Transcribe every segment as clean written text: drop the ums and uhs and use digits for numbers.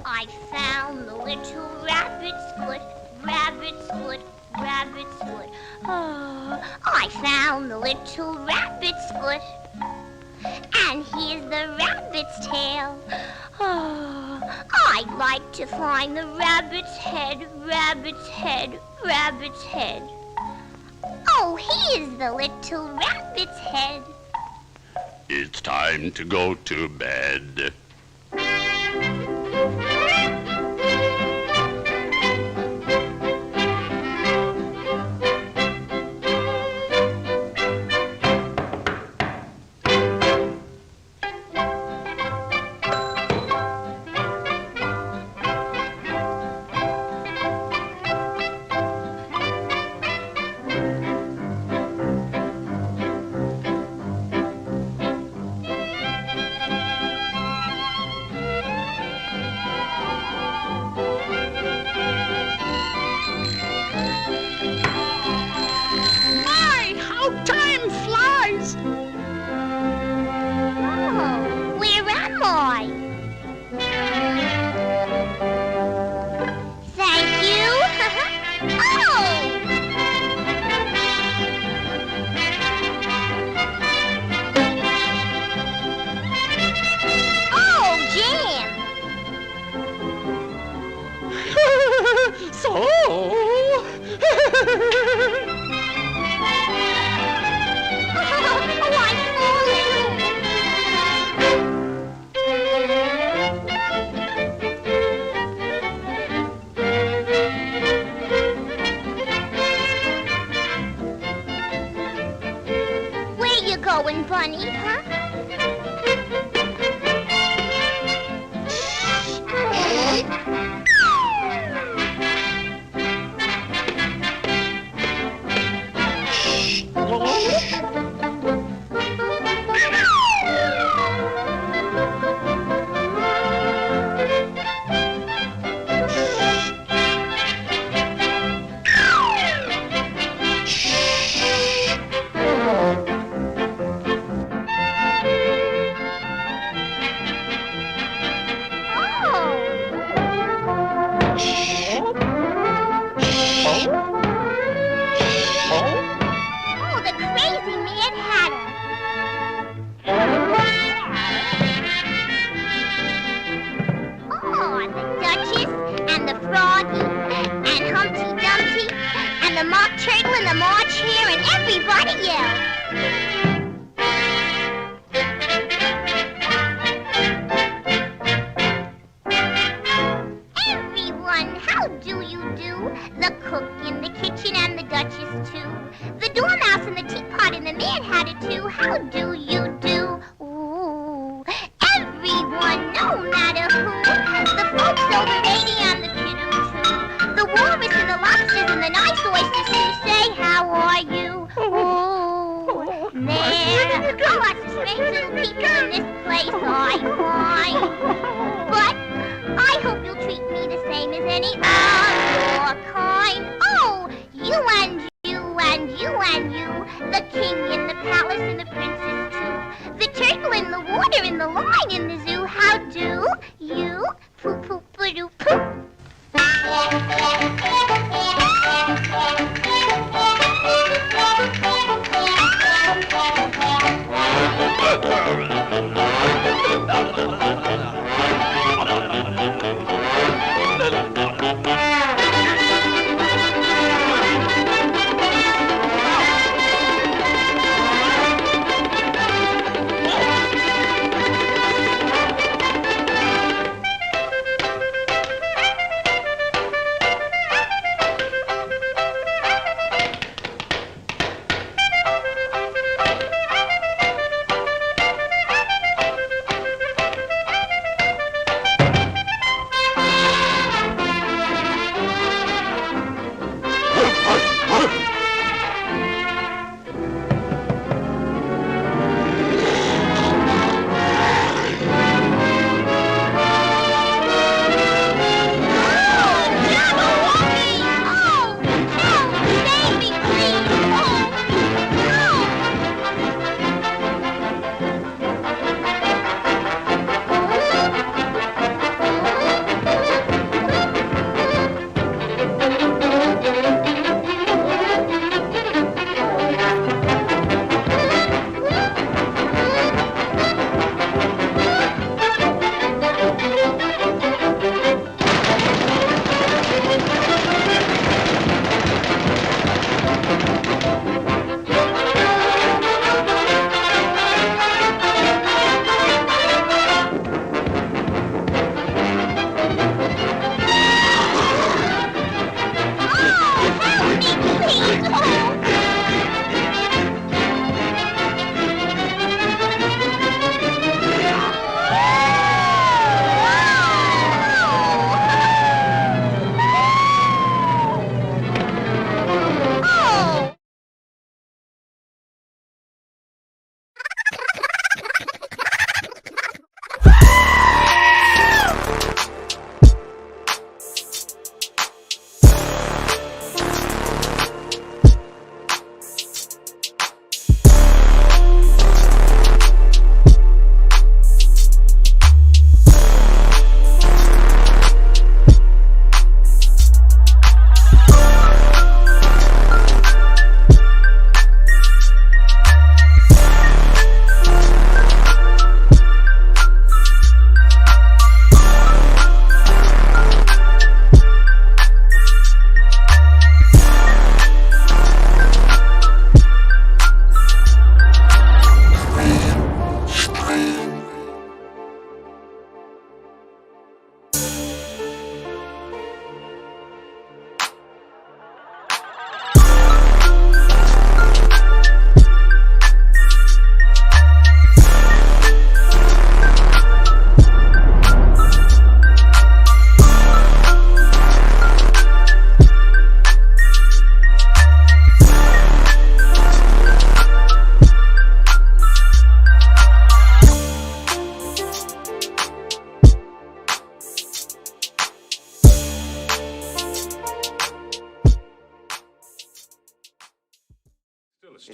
I found the little rabbit's foot, rabbit's foot, rabbit's foot. Oh, I found the little rabbit's foot. And here's the rabbit's tail. Oh, I'd like to find the rabbit's head, rabbit's head, rabbit's head. Oh, here's the little rabbit's head. It's time to go to bed.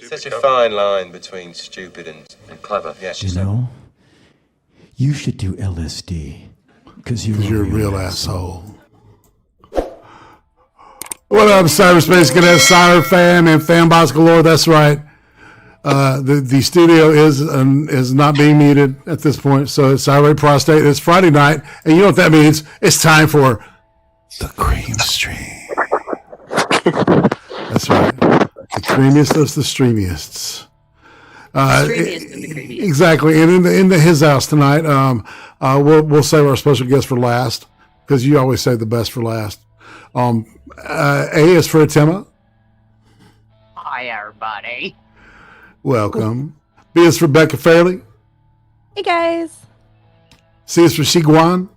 Such a fine line between stupid and clever. Yes, You know, you should do LSD because you're a real asshole. What up, Cyberspace Cadet, Cyber fan, and fanbots galore? That's right. The studio is not being muted at this point, so it's Cyber Prostate. It's Friday night, and you know what that means? It's time for the CREEM Stream. That's right. The creamiest of the streamiest. Exactly, and in his house tonight, we'll save our special guest for last because you always save the best for last. A is for Atema. Hi, everybody. Welcome. B is for Becca Fairley. Hey, guys. C is for Shiguan.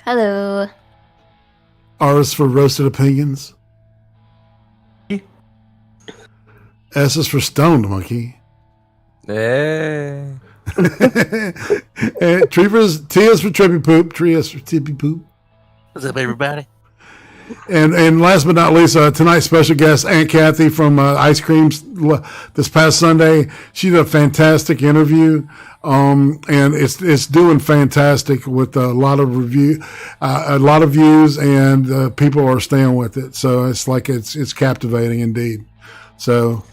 Hello. R is for Roasted Opinions. S is for Stoned Monkey. Hey. And T is for Trippypoop. T is for Trippypoop. What's up, everybody? And last but not least, tonight's special guest, Aunt Cathy from Ice Creams this past Sunday. She did a fantastic interview, and it's doing fantastic with a lot of views, and people are staying with it. So it's like it's captivating indeed. So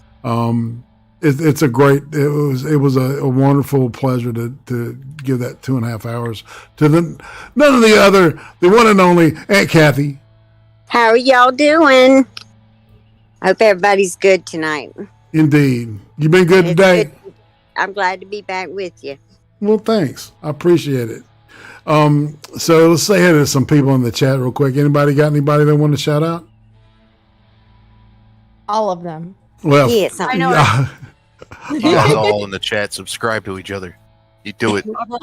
it's a great. It was a wonderful pleasure to give that 2.5 hours to the one and only Aunt Cathy. How are y'all doing? I hope everybody's good tonight. Indeed. You been good today? Good. I'm glad to be back with you. Well, thanks. I appreciate it. So let's say hey to some people in the chat real quick. Anybody got anybody they want to shout out? All of them. Well, yes, I know. Guys all in the chat, subscribe to each other. You do it. Well,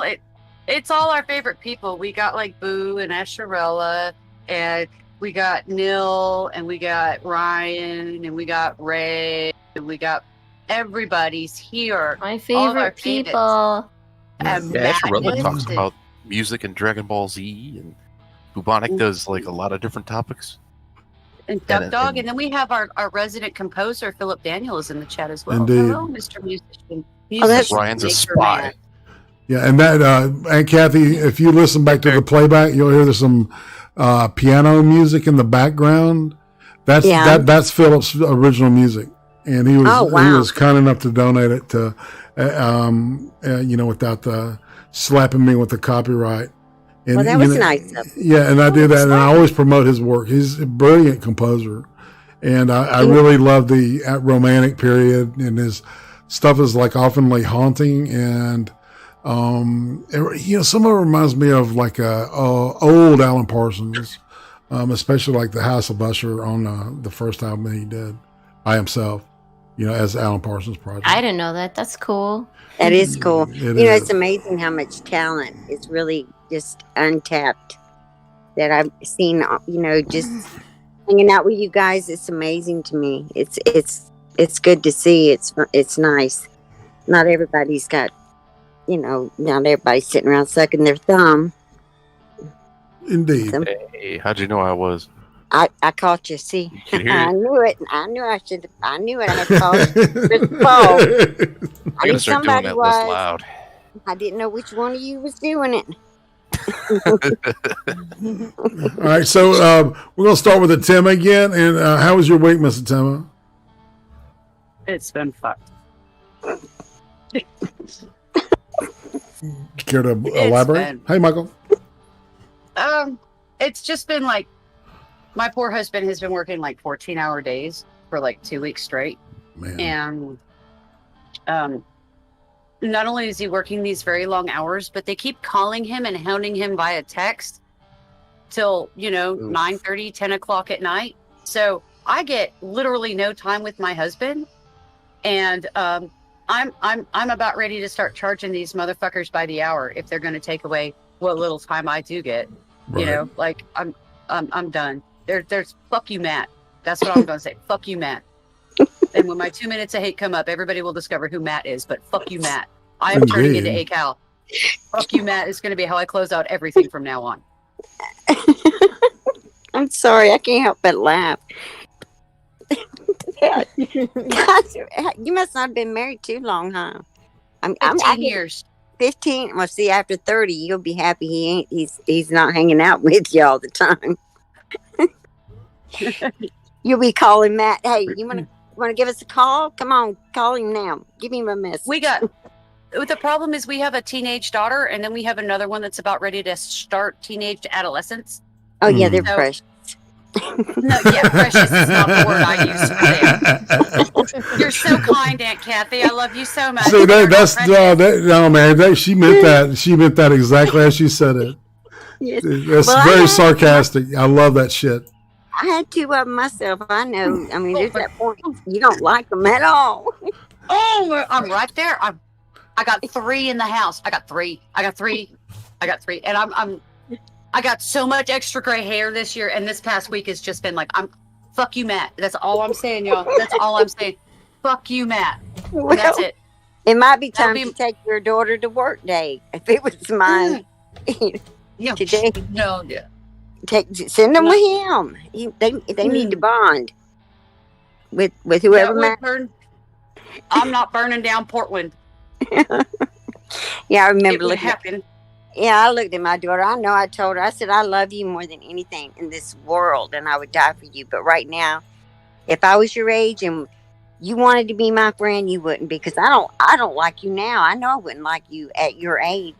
it's all our favorite people. We got like Boo and Asherella, and we got Nil, and we got Ryan, and we got Ray, and we got everybody's here. My favorite people. Asherella talks about music and Dragon Ball Z, and Bubonic does like a lot of different topics. And Duck Dog, and then we have our resident composer, Philip Daniel, is in the chat as well. Indeed. Hello, Mr. Musician. Ryan's a spy. Man. Yeah, and that Aunt Cathy, if you listen back to the playback, you'll hear there's some piano music in the background. That's Philip's original music, and he was kind enough to donate it to, without slapping me with the copyright. And, well, that was nice of him. Yeah, and I do that, and I always promote his work. He's a brilliant composer, and I really love the romantic period, and his stuff is like oftenly haunting, and some of it reminds me of like old Alan Parsons, especially like the House of Usher on the first album he did by himself, as Alan Parsons project. I didn't know that. That's cool. That is cool. It is. It's amazing how much talent is really just untapped that I've seen, just hanging out with you guys. It's amazing to me. It's good to see. It's nice. Not everybody's got, not everybody's sitting around sucking their thumb. Indeed. Hey, how'd you know I was? I caught you. See, You can hear I it. knew it. I knew I had called Chris Paul. I gotta start doing that less loud. I didn't know which one of you was doing it. All right, so we're going to start with Atema again. And how was your week, Miss Atema? It's been fucked. Care to elaborate? Hey, Michael. It's just been like, my poor husband has been working like 14-hour days for like 2 weeks straight. Man. And not only is he working these very long hours, but they keep calling him and hounding him via text till 9:30, 10 o'clock at night. So I get literally no time with my husband, and I'm about ready to start charging these motherfuckers by the hour if they're going to take away what little time I do get. Right. I'm done. There's fuck you, Matt. That's what I'm going to say. Fuck you, Matt. And when my 2 minutes of hate come up, everybody will discover who Matt is. But fuck you, Matt. I am turning into ACAL. Fuck you, Matt is going to be how I close out everything from now on. I'm sorry, I can't help but laugh. God, you must not have been married too long, huh? 15 years. 15. Well, see, after 30, you'll be happy he's not hanging out with you all the time. You'll be calling Matt. Hey, you want to give us a call? Come on, call him now. Give him a message. The problem is we have a teenage daughter, and then we have another one that's about ready to start teenage adolescence. Oh yeah, they're precious. No, yeah, precious is not the word I use for them. You're so kind, Aunt Kathy. I love you so much. See, no, man. She meant that. She meant that exactly as she said it. Yes. That's very sarcastic. I love that shit. I had two of them myself. I know. I mean, there's that point you don't like them at all. Oh, I'm right there. I got 3 in the house. I got three, and I got so much extra gray hair this year, and this past week has just been like, fuck you, Matt. That's all I'm saying, y'all. That's all I'm saying. Fuck you, Matt. Well, that's it. It might be time to take your daughter to work day. If it was mine today, send them with him. They need to bond with whoever. I'm not burning down Portland. Yeah, I remember looking at it. Yeah, I looked at my daughter. I know I told her, I said, I love you more than anything in this world, and I would die for you. But right now, if I was your age and you wanted to be my friend, you wouldn't, because I don't like you now. I know I wouldn't like you at your age.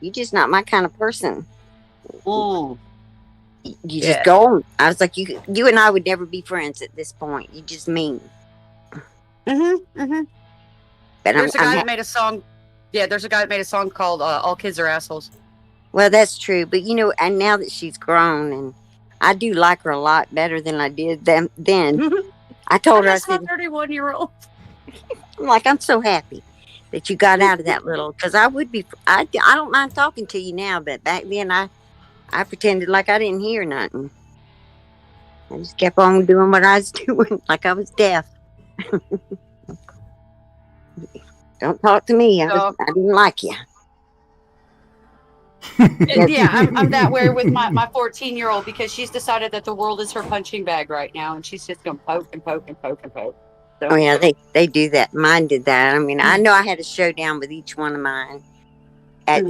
You're just not my kind of person. You just go. I was like, you and I would never be friends at this point. You just mean. But there's a guy that made a song. Yeah, there's a guy that made a song called "All Kids Are Assholes." Well, that's true, but and now that she's grown, and I do like her a lot better than I did then. I told her, I said, 31-year-old. I'm like, I'm so happy that you got out of that little, because I would be. I don't mind talking to you now, but back then I pretended like I didn't hear nothing. I just kept on doing what I was doing, like I was deaf. Don't talk to me. I didn't like you. Yeah, I'm that way with my 14-year-old, because she's decided that the world is her punching bag right now, and she's just going to poke and poke and poke and poke. So. Oh, yeah, they do that. Mine did that. I mean, I know I had a showdown with each one of mine at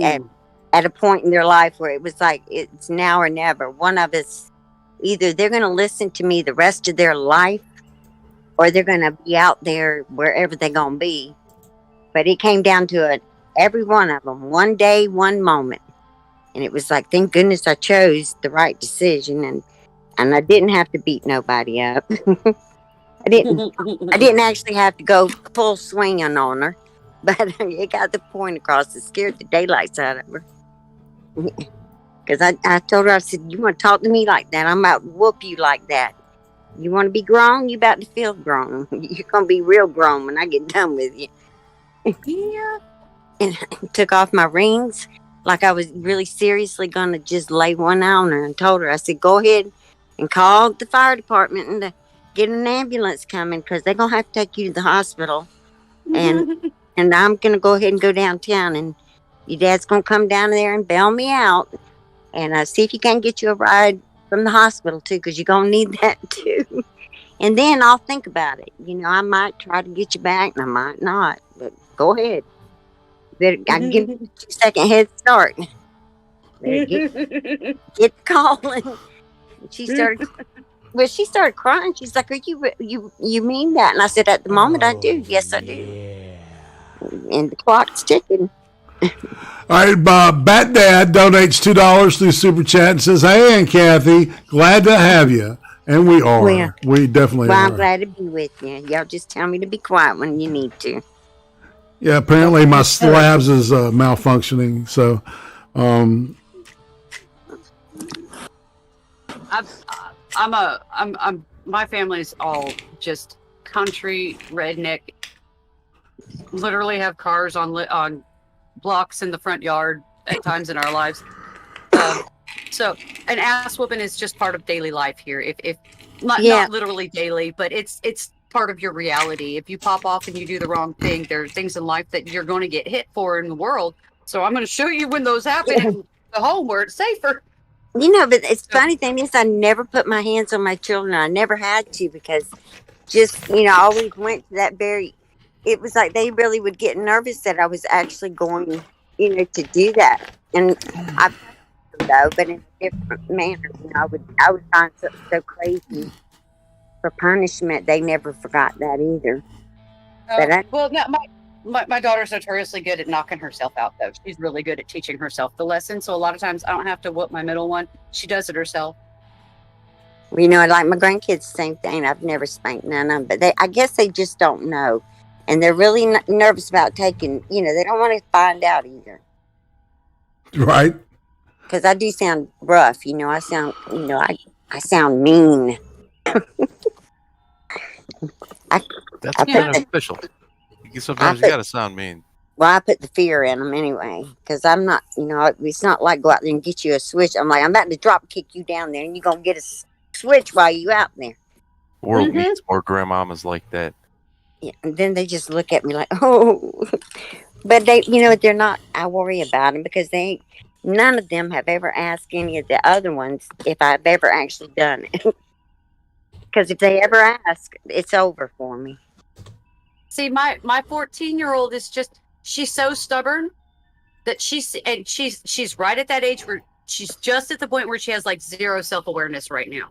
a point in their life where it was like, it's now or never. One of us, either they're going to listen to me the rest of their life, or they're going to be out there wherever they're going to be. But it came down to every one of them, one day, one moment. And it was like, thank goodness I chose the right decision, and I didn't have to beat nobody up. I didn't actually have to go full swinging on her, but it got the point across. It scared the daylights out of her. Because I told her, I said, you want to talk to me like that? I'm about to whoop you like that. You want to be grown? You about to feel grown. You're going to be real grown when I get done with you. Yeah. And I took off my rings like I was really seriously going to just lay one on her, and told her, I said, go ahead and call the fire department and get an ambulance coming, because they're going to have to take you to the hospital. And I'm going to go ahead and go downtown, and your dad's going to come down there and bail me out, and see if you can get you a ride from the hospital too, because you're going to need that too. And then I'll think about it. I might try to get you back, and I might not. But go ahead. I can give you a 2-second head start. Get calling. She started crying. She's like, "Are you mean that?" And I said, "At the moment, I do. Yes, I do." Yeah. And the clock's ticking. All right, Bat Dad donates $2 through Super Chat and says, "Hey, Aunt Kathy, glad to have you." And we are. Well, we definitely are. I'm glad to be with you. Y'all just tell me to be quiet when you need to. Yeah, apparently my slabs is malfunctioning. So, my family's all just country redneck. Literally have cars on blocks in the front yard at times in our lives. So an ass whooping is just part of daily life here. If not literally daily, but it's part of your reality. If you pop off and you do the wrong thing, there are things in life that you're going to get hit for in the world. So I'm going to show you when those happen in the home where it's safer. But it's funny thing is, I never put my hands on my children. I never had to, because just, always went to that very, it was like they really would get nervous that I was actually going, to do that. And I, though, but in a different manner, I would find something so crazy for punishment. They never forgot that either. But no, my daughter's notoriously good at knocking herself out, though. She's really good at teaching herself the lesson. So a lot of times I don't have to whoop my middle one. She does it herself. Like my grandkids, same thing. I've never spanked none of them, but I guess they just don't know. And they're really nervous about taking, they don't want to find out either. Right. Because I do sound rough, I sound, I sound mean. That's kind of official. Sometimes you gotta sound mean. Well, I put the fear in them anyway, because I'm not, it's not like go out there and get you a switch. I'm like, I'm about to drop kick you down there, and you're gonna get a switch while you out there. World needs more grandmamas like that. Yeah, and then they just look at me like, oh, but they, they're not. I worry about them because none of them have ever asked any of the other ones if I've ever actually done it. Because if they ever ask, it's over for me. See, my 14-year-old is she's so stubborn that she's right at that age where she's just at the point where she has like zero self-awareness right now.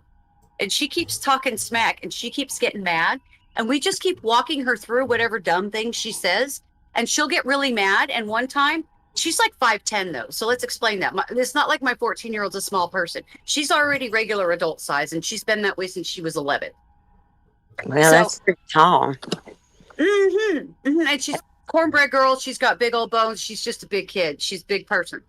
And she keeps talking smack and she keeps getting mad. And we just keep walking her through whatever dumb thing she says. And she'll get really mad. And one time, she's like 5'10" though. So let's explain that. It's not like my 14-year-old's a small person. She's already regular adult size. And she's been that way since she was 11. Well, that's pretty tall. And she's cornbread girl. She's got big old bones. She's just a big kid. She's a big person.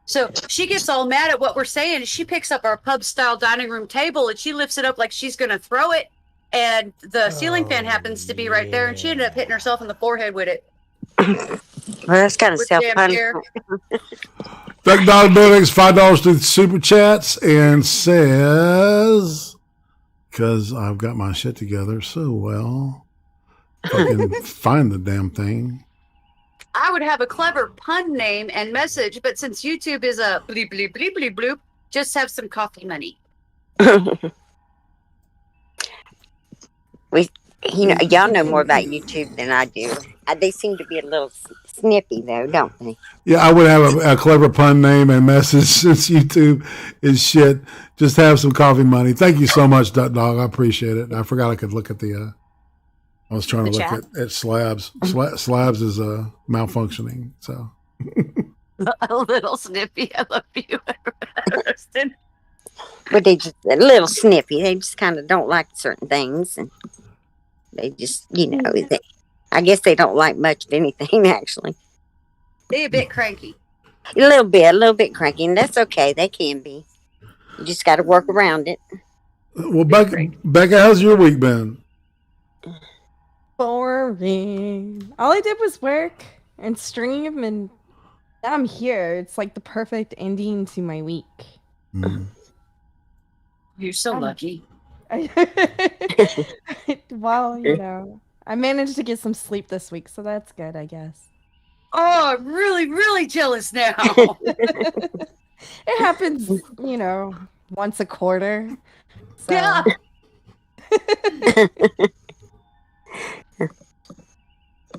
So she gets all mad at what we're saying. She picks up our pub style dining room table and she lifts it up like she's going to throw it. And the ceiling fan happens to be right there. And she ended up hitting herself in the forehead with it. Well, that's kind of self-punishment. Duck Dog donates $5 to the super chats and says, because I've got my shit together so well, fucking find the damn thing. I would have a clever pun name and message, but since YouTube is a bleep, bleep, bleep, bleep, bloop, just have some coffee money. Y'all know more about YouTube than I do. They seem to be a little snippy, though, don't they? Yeah, I would have a clever pun name and message since YouTube is shit. Just have some coffee money. Thank you so much, Duck Dog. I appreciate it. I forgot I could look at the. I was trying to look at Slabs. Slabs is malfunctioning. So a little snippy. I love you, but they just a little snippy. They just kind of don't like certain things, and they just, I guess they don't like much of anything. Actually, they're a bit cranky. A little bit cranky, and that's okay. They can be. You just got to work around it. Well, Becca, how's your week been? Boring. All I did was work and stream, and now I'm here. It's like the perfect ending to my week. You're so lucky. Well, I managed to get some sleep this week, so that's good, I guess. Oh, I'm really, really jealous now. It happens, once a quarter. So. Yeah.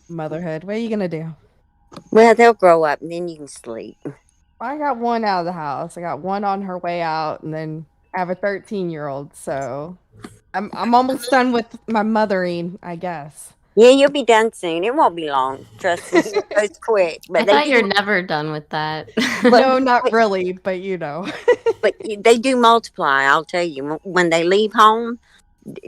Motherhood. What are you gonna do? Well, they'll grow up and then you can sleep. I got one out of the house. I got one on her way out, and then I have a 13-year-old. So I'm almost done with my mothering, I guess. Yeah, you'll be done soon. It won't be long. Trust me, it goes quick. But I thought you're never done with that. No, not really, but But they do multiply. I'll tell you. When they leave home,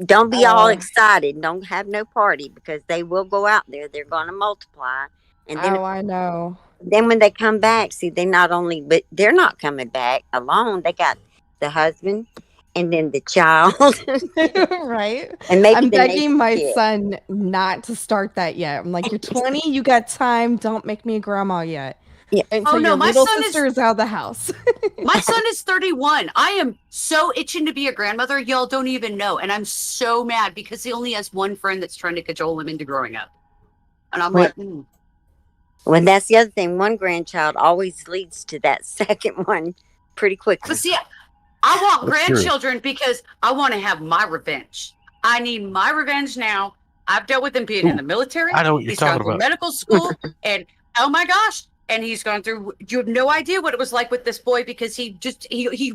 don't be all excited. Don't have no party because they will go out there. They're going to multiply. And then, I know. Then when they come back, see, but they're not coming back alone. They got the husband and then the child. Right. And maybe I'm begging my son not to start that yet. I'm like, you're 20, you got time. Don't make me a grandma yet. Yeah. Until your little sister is out of the house. My son is 31. I am so itching to be a grandmother. Y'all don't even know. And I'm so mad because he only has one friend that's trying to cajole him into growing up. And I'm like, Well, that's the other thing. One grandchild always leads to that second one pretty quickly. But see, I want grandchildren because I want to have my revenge. I need my revenge now. I've dealt with him being in the military. I know what you're He's talking gone through about. medical school, and oh my gosh, and he's gone through. You have no idea what it was like with this boy because he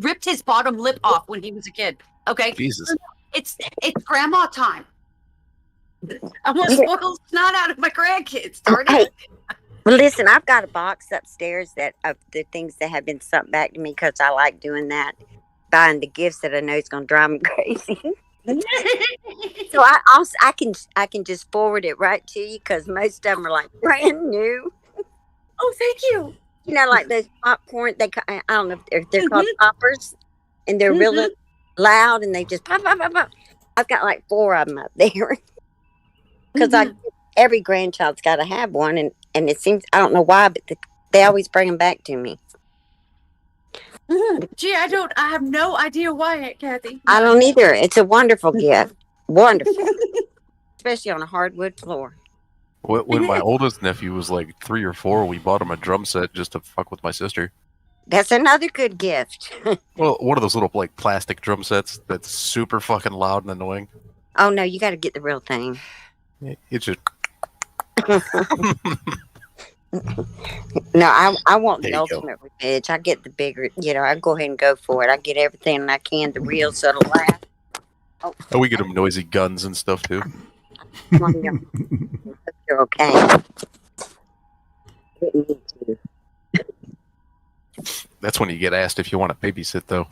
ripped his bottom lip off when he was a kid. Okay, Jesus. It's grandma time. I want to spoil the snot out of my grandkids. Darn it. Hey, well, listen, I've got a box upstairs of the things that have been sent back to me because I like doing that, buying the gifts that I know is going to drive me crazy. So I can just forward it right to you because most of them are like brand new. Oh, thank you. You know, like those popcorn. I don't know if they're called poppers, and they're really loud, and they just pop, pop, pop, pop. I've got like 4 of them up there because every grandchild's got to have one, and it seems I don't know why, but they always bring them back to me. Gee, I have no idea why, Aunt Kathy. I don't either. It's a wonderful gift. Wonderful. Especially on a hardwood floor. When my oldest nephew was like 3 or 4, we bought him a drum set just to fuck with my sister. That's another good gift. Well, one of those little like plastic drum sets that's super fucking loud and annoying. Oh no, you got to get the real thing. It's just. No, I want There the you go. ultimate revenge. I get the bigger, I go ahead and go for it. I get everything I can, the real, so it'll last. Oh, we get them noisy guns and stuff too. Come on, y'all. Hope you're okay. Didn't mean to. That's when you get asked if you want to babysit, though.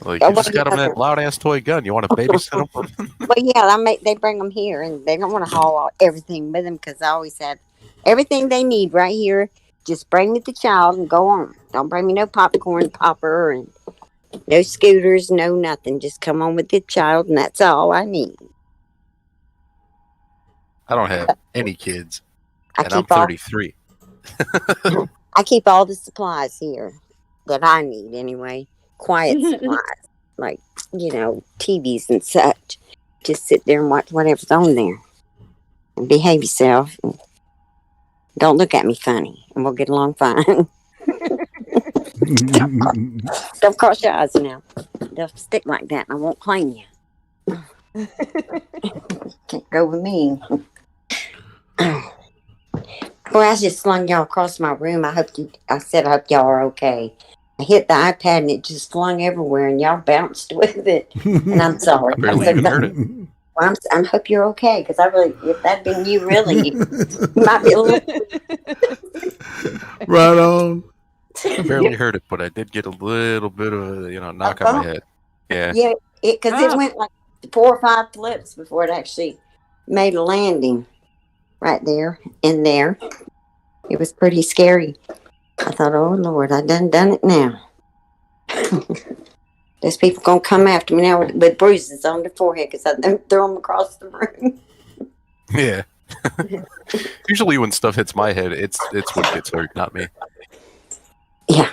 Like, Oh, you just well, got him that loud ass toy gun. You want to babysit him? Well, yeah, they bring them here, and they don't want to haul everything with them because I always have everything they need right here. Just bring me the child and go on. Don't bring me no popcorn popper and no scooters, no nothing. Just come on with the child, and that's all I need. I don't have any kids, I and I'm keep all 33. I keep all the supplies here that I need anyway. Quiet supplies, like, TVs and such. Just sit there and watch whatever's on there. And behave yourself. And don't look at me funny, and we'll get along fine. Don't cross your eyes now. They'll stick like that, and I won't claim you. Can't go with me. Boy, I just slung y'all across my room. I hope y'all are okay. I hit the iPad and it just flung everywhere, and y'all bounced with it. And I'm sorry. I barely even heard it. Well, I hope you're okay, because if that'd been you, really, you might be a little. Right on. I barely heard it, but I did get a little bit of a knock on my head. Yeah. Yeah, because it went like 4 or 5 flips before it actually made a landing right there in there. It was pretty scary. I thought, oh Lord, I done it now. There's people gonna come after me now with bruises on their forehead because I threw them across the room. Yeah. Usually when stuff hits my head, it's what gets hurt, not me. Yeah,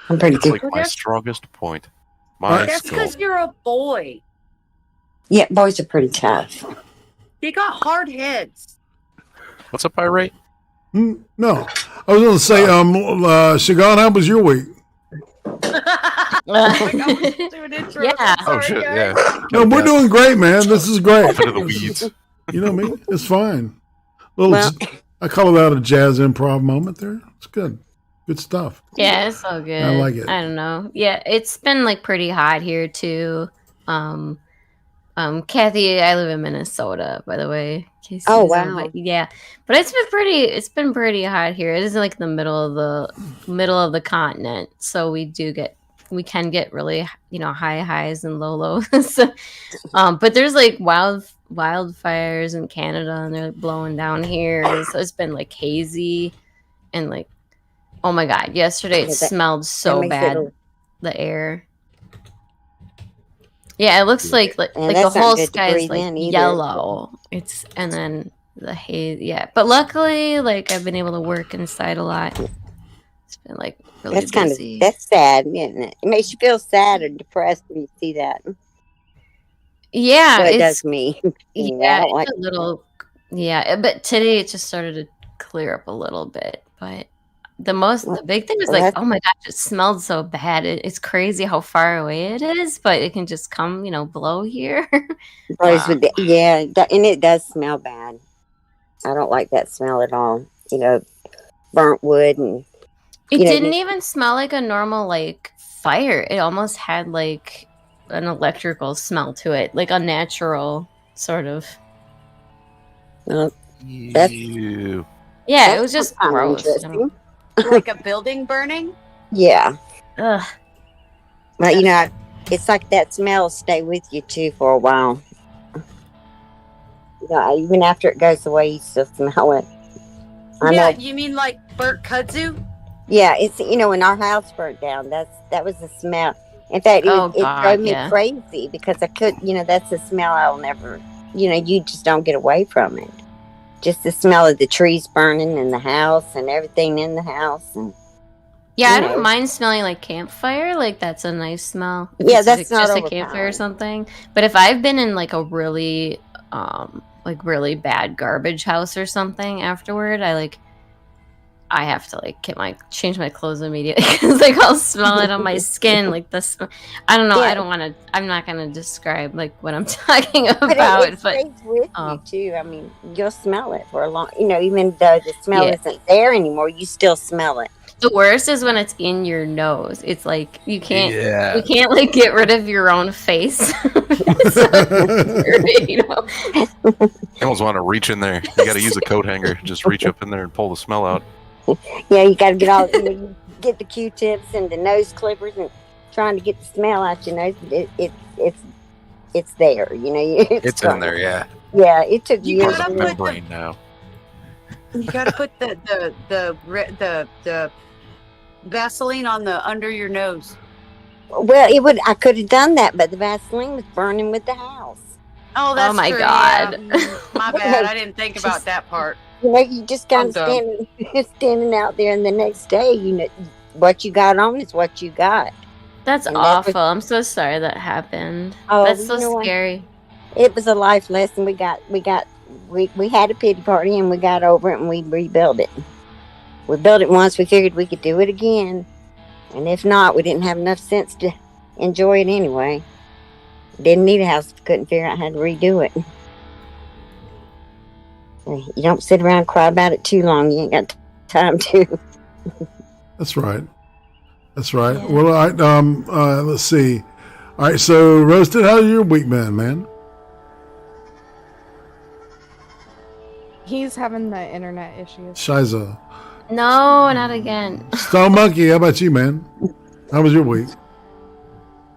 I'm pretty It's good. like my strongest point. That's because you're a boy. Yeah, boys are pretty tough. They got hard heads. What's up, Irate? No, I was going to say, Shagan, how was your week? Yeah. Oh shit! Yeah. No, we're doing great, man. This is great. Into the weeds. You know me. It's fine. I call it out a jazz improv moment there. It's good. Good stuff. Yeah, it's all good. I like it. I don't know. Yeah, it's been like pretty hot here too. Kathy, I live in Minnesota, by the way. in case you Oh, didn't know, wow. but yeah, but it's been pretty hot here. It is like the middle of the continent, so we can get really high highs and low lows. So, but there's like wildfires in Canada, and they're like, blowing down here, and so it's been like hazy and like, oh my god, yesterday it smelled so bad, the air. Yeah, it looks like the whole sky is like yellow. And then the haze. Yeah, but luckily, like I've been able to work inside a lot. It's been like really busy. That's sad, isn't it? It makes you feel sad or depressed when you see that. Yeah, So it does me. Yeah, I don't like it's a little. Yeah, but today it just started to clear up a little bit. But the big thing was like, oh my gosh, it smelled so bad. It's crazy how far away it is, but it can just come, blow here. Blows with and it does smell bad. I don't like that smell at all. Burnt wood and. It didn't even smell like a normal like fire. It almost had like an electrical smell to it, like a natural sort of. Ew. Yeah, it was just gross. Like a building burning? Yeah. Ugh. But it's like that smell will stay with you too for a while. Even after it goes away, you still smell it. You mean like burnt kudzu? Yeah, it's when our house burnt down, that was the smell. In fact, it drove me crazy because I could, that's the smell I'll never, you just don't get away from it. Just the smell of the trees burning in the house and everything in the house. And, I don't mind smelling like campfire. Like that's a nice smell. Yeah, that's not just a campfire or something. But if I've been in like a really, really bad garbage house or something afterward, I have to change my clothes immediately because I'll smell it on my skin like this. I don't know. Yeah. I'm not gonna describe what I'm talking about. But it stays with you too. I mean, you'll smell it for a long. Even though the smell isn't there anymore, you still smell it. The worst is when it's in your nose. It's like you can't get rid of your own face. You almost want to reach in there. You got to use a coat hanger. Just reach up in there and pull the smell out. Yeah, you got to get all you get the Q-tips and the nose clippers and trying to get the smell out your nose. It's there, It's in there, yeah. Yeah, it took years. Part of my brain now. You got to put the Vaseline on the under your nose. Well, I could have done that, but the Vaseline was burning with the house. Oh, that's my true, God! Yeah. My bad. I didn't think about that part. You just kind of standing out there, and the next day, what you got on is what you got. That's awful. I'm so sorry that happened. Oh, that's so scary. It was a life lesson. We had a pity party, and we got over it, and we rebuilt it. We built it once. We figured we could do it again, and if not, we didn't have enough sense to enjoy it anyway. Didn't need a house. Couldn't figure out how to redo it. You don't sit around and cry about it too long. You ain't got time to. That's right. Yeah. Well, let's see. All right, so Roasted, how's your week been, man? He's having the internet issues. Shiza. No, not again. Stone Monkey, how about you, man? How was your week?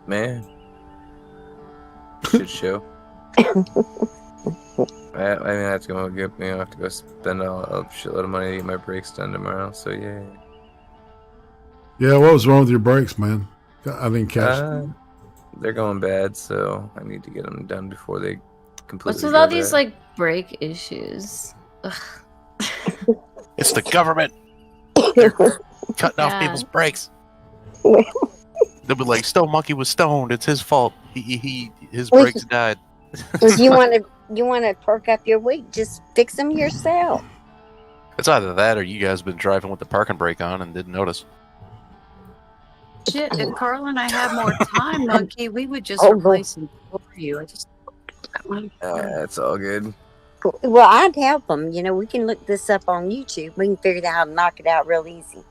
Man. Good show. I have to go spend a shitload of money to get my brakes done tomorrow. So yeah. Yeah, what was wrong with your brakes, man? I didn't catch them. They're going bad, so I need to get them done before they completely. What's with all these brake issues? Ugh. It's the government. They're cutting off people's brakes. They'll be like, Stone Monkey was stoned. It's his fault. His brakes died. If you want to perk up your week, just fix them yourself. It's either that or you guys been driving with the parking brake on and didn't notice. Shit, if Carl and I had more time, Monkey, we would just replace them for you. That's all good. Well, I'd help them. We can look this up on YouTube. We can figure out how to knock it out real easy.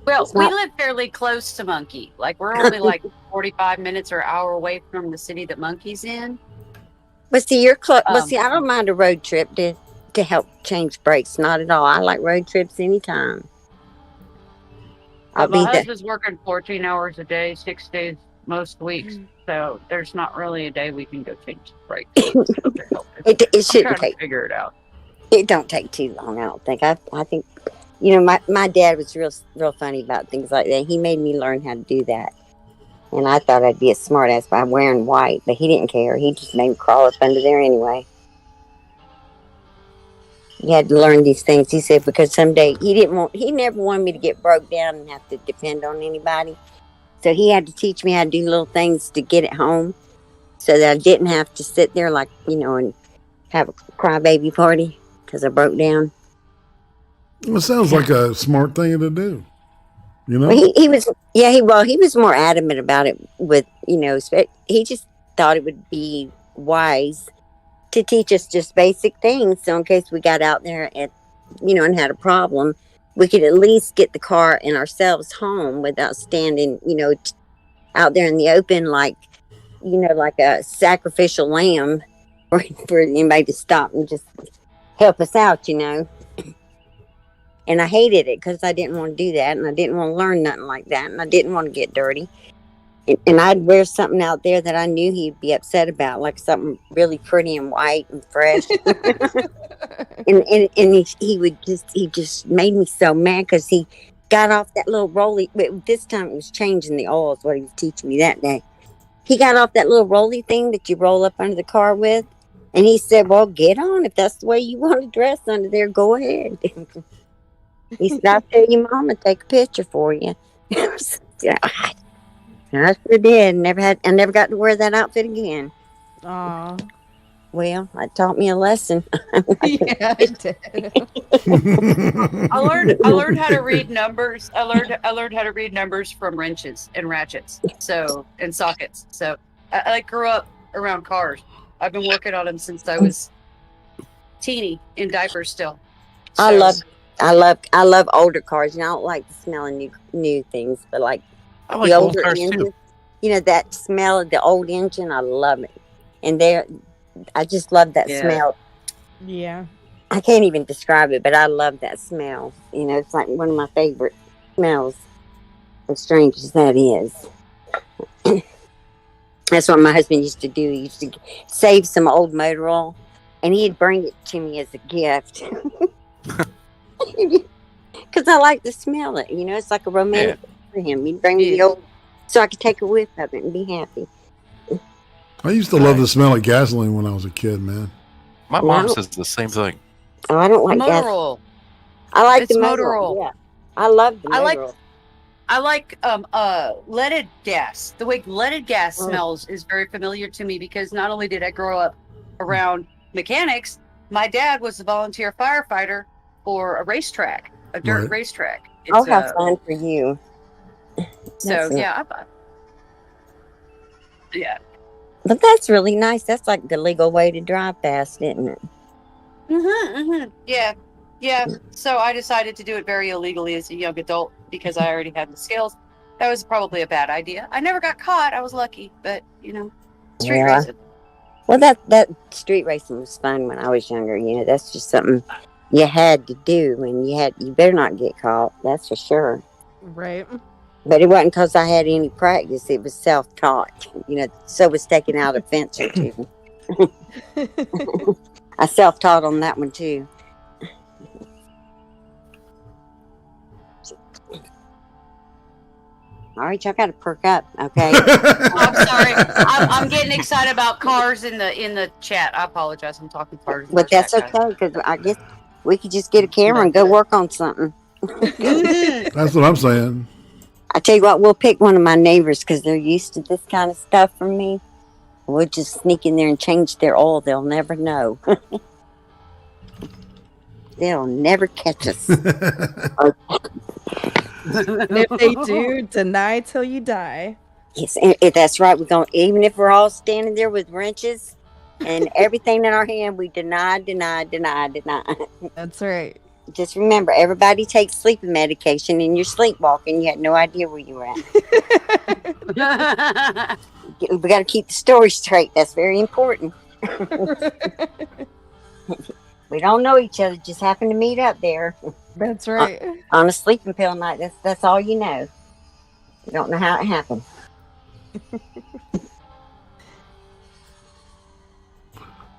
Well, we live fairly close to Monkey. We're only 45 minutes or an hour away from the city that Monkey's in. But see, you're close. I don't mind a road trip to help change brakes. Not at all. I like road trips anytime. My husband's working 14 hours a day, 6 days most weeks. So there's not really a day we can go change the brakes. It shouldn't take. Figure it out. It don't take too long. I don't think. I think. My dad was real funny about things like that. He made me learn how to do that. And I thought I'd be a smart ass by wearing white, but he didn't care. He just made me crawl up under there anyway. You had to learn these things. He said because someday he never wanted me to get broke down and have to depend on anybody. So he had to teach me how to do little things to get it home so that I didn't have to sit there and have a crybaby party because I broke down. It sounds like a smart thing to do. You know, Well, he was, he was more adamant about it with, he just thought it would be wise to teach us just basic things. So in case we got out there and had a problem, we could at least get the car and ourselves home without standing, out there in the open, like a sacrificial lamb for anybody to stop and just help us out, And I hated it because I didn't want to do that, and I didn't want to learn nothing like that, and I didn't want to get dirty. And I'd wear something out there that I knew he'd be upset about, like something really pretty and white and fresh. and he just made me so mad because he got off that little rolly. This time it was changing the oils, what he was teaching me that day. He got off that little rolly thing that you roll up under the car with, and he said, "Well, get on. If that's the way you want to dress under there, go ahead." He said, "I'll tell your mama take a picture for you." I sure did. I never got to wear that outfit again. Aw. Well, it taught me a lesson. Yeah, it did. I learned how to read numbers. I learned how to read numbers from wrenches and ratchets, and sockets. So I grew up around cars. I've been working on them since I was teeny in diapers still. So, I love older cars. I don't like the smell of new things, but like I like the old older cars engines, too. that smell of the old engine, I love it. And I just love that smell. Yeah. I can't even describe it, but I love that smell. It's like one of my favorite smells, as strange as that is. That's what my husband used to do. He used to save some old motor oil, and he'd bring it to me as a gift. Because I like to smell it. It's like a romantic thing for him. He'd bring me the old, so I could take a whiff of it and be happy. I used to love the smell of gasoline when I was a kid, man. My mom says the same thing. Oh, I don't like motor oil. I like It's the motor oil. Yeah, I love the motor oil. I like leaded gas. The way leaded gas smells is very familiar to me because not only did I grow up around mechanics, my dad was a volunteer firefighter for a racetrack, a dirt racetrack. I'll have fun for you. So yeah. But that's really nice. That's like the legal way to drive fast, isn't it? Yeah. So I decided to do it very illegally as a young adult because I already had the skills. That was probably a bad idea. I never got caught. I was lucky, but street racing. Well, that street racing was fun when I was younger. That's just something you had to do, and you better not get caught. That's for sure. Right. But it wasn't because I had any practice. It was self-taught. So was taking out a fence or two. I self-taught on that one too. All right, y'all got to perk up, okay? I'm sorry. I'm getting excited about cars in the chat. I apologize. I'm talking cars. But that's okay, because I guess we could just get a camera and go work on something. That's what I'm saying. I tell you what, we'll pick one of my neighbors because they're used to this kind of stuff from me. We'll just sneak in there and change their oil. They'll never know. They'll never catch us. If they do, deny till you die. Yes, that's right. We're going, even if we're all standing there with wrenches and everything in our hand, we deny. That's right. Just remember, everybody takes sleeping medication, and you're sleepwalking. You had no idea where you were at. We got to keep the story straight. That's very important. We don't know each other. Just happen to meet up there. That's right. On a sleeping pill night. That's all you know. You don't know how it happened.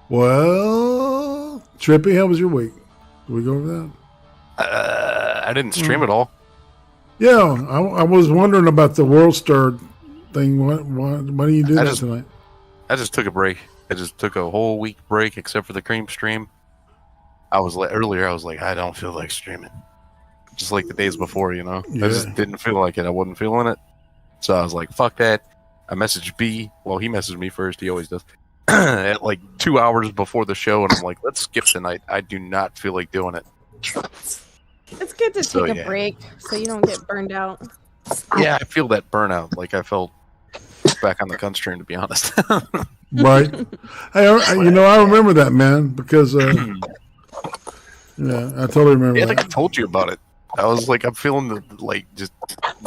Well, Trippy, how was your week? Did we go over that? I didn't stream it all. Yeah, I was wondering about the World Star thing. Why do you do that tonight? I just took a break. I just took a whole week break, except for the CREEM stream. Earlier, I was like, I don't feel like streaming. Just like the days before, Yeah. I just didn't feel like it. I wasn't feeling it. So I was like, fuck that. I messaged B. Well, he messaged me first. He always does. At like 2 hours before the show, and I'm like, let's skip tonight. I do not feel like doing it. It's good to So, take yeah. a break so you don't get burned out. Yeah, I feel that burnout. Like I felt back on the gun stream, to be honest. Right. I remember that, man, because yeah, I totally remember Yeah, I that. think I told you about it. I was like, I'm feeling like just